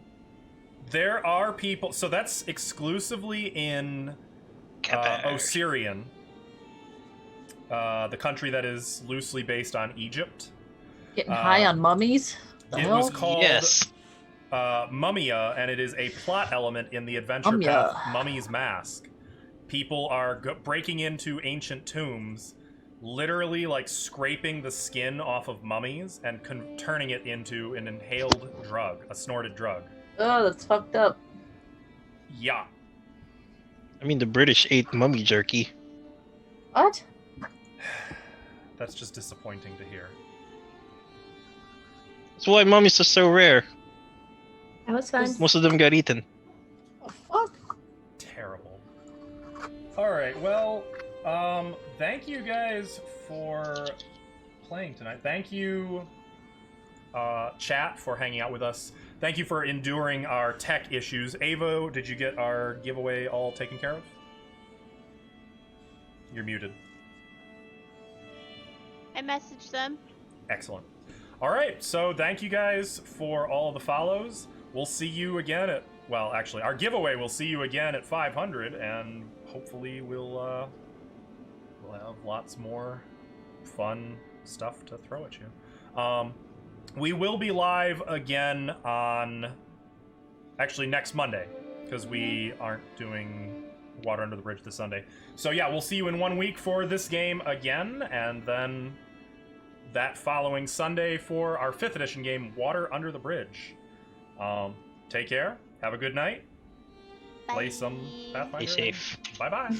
There are people, so that's exclusively in Capac. Osirian, the country that is loosely based on Egypt. Getting high on mummies? The It hell? was called Yes. Mummia, and it is a plot element in the adventure Mummia. path Mummy's Mask. People are breaking into ancient tombs, literally like scraping the skin off of mummies and turning it into an inhaled drug, a snorted drug. Oh, that's fucked up. Yeah. I mean, the British ate mummy jerky. What? That's just disappointing to hear. That's why mummies are so rare. That was fun. Most of them got eaten. The fuck? Terrible. Alright, well, thank you guys for playing tonight. Thank you, chat, for hanging out with us. Thank you for enduring our tech issues. Avo, did you get our giveaway all taken care of? You're muted. I messaged them. Excellent. Alright, so thank you guys for all the follows. We'll see you again at, well, actually, our giveaway will see you again at 500, and hopefully we'll have lots more fun stuff to throw at you. We will be live again on, actually, next Monday, because we aren't doing Water Under the Bridge this Sunday. So yeah, we'll see you in 1 week for this game again, and then that following Sunday for our 5th edition game, Water Under the Bridge. Take care. Have a good night. Play some Bye. Pathfinder. Be safe. Bye-bye.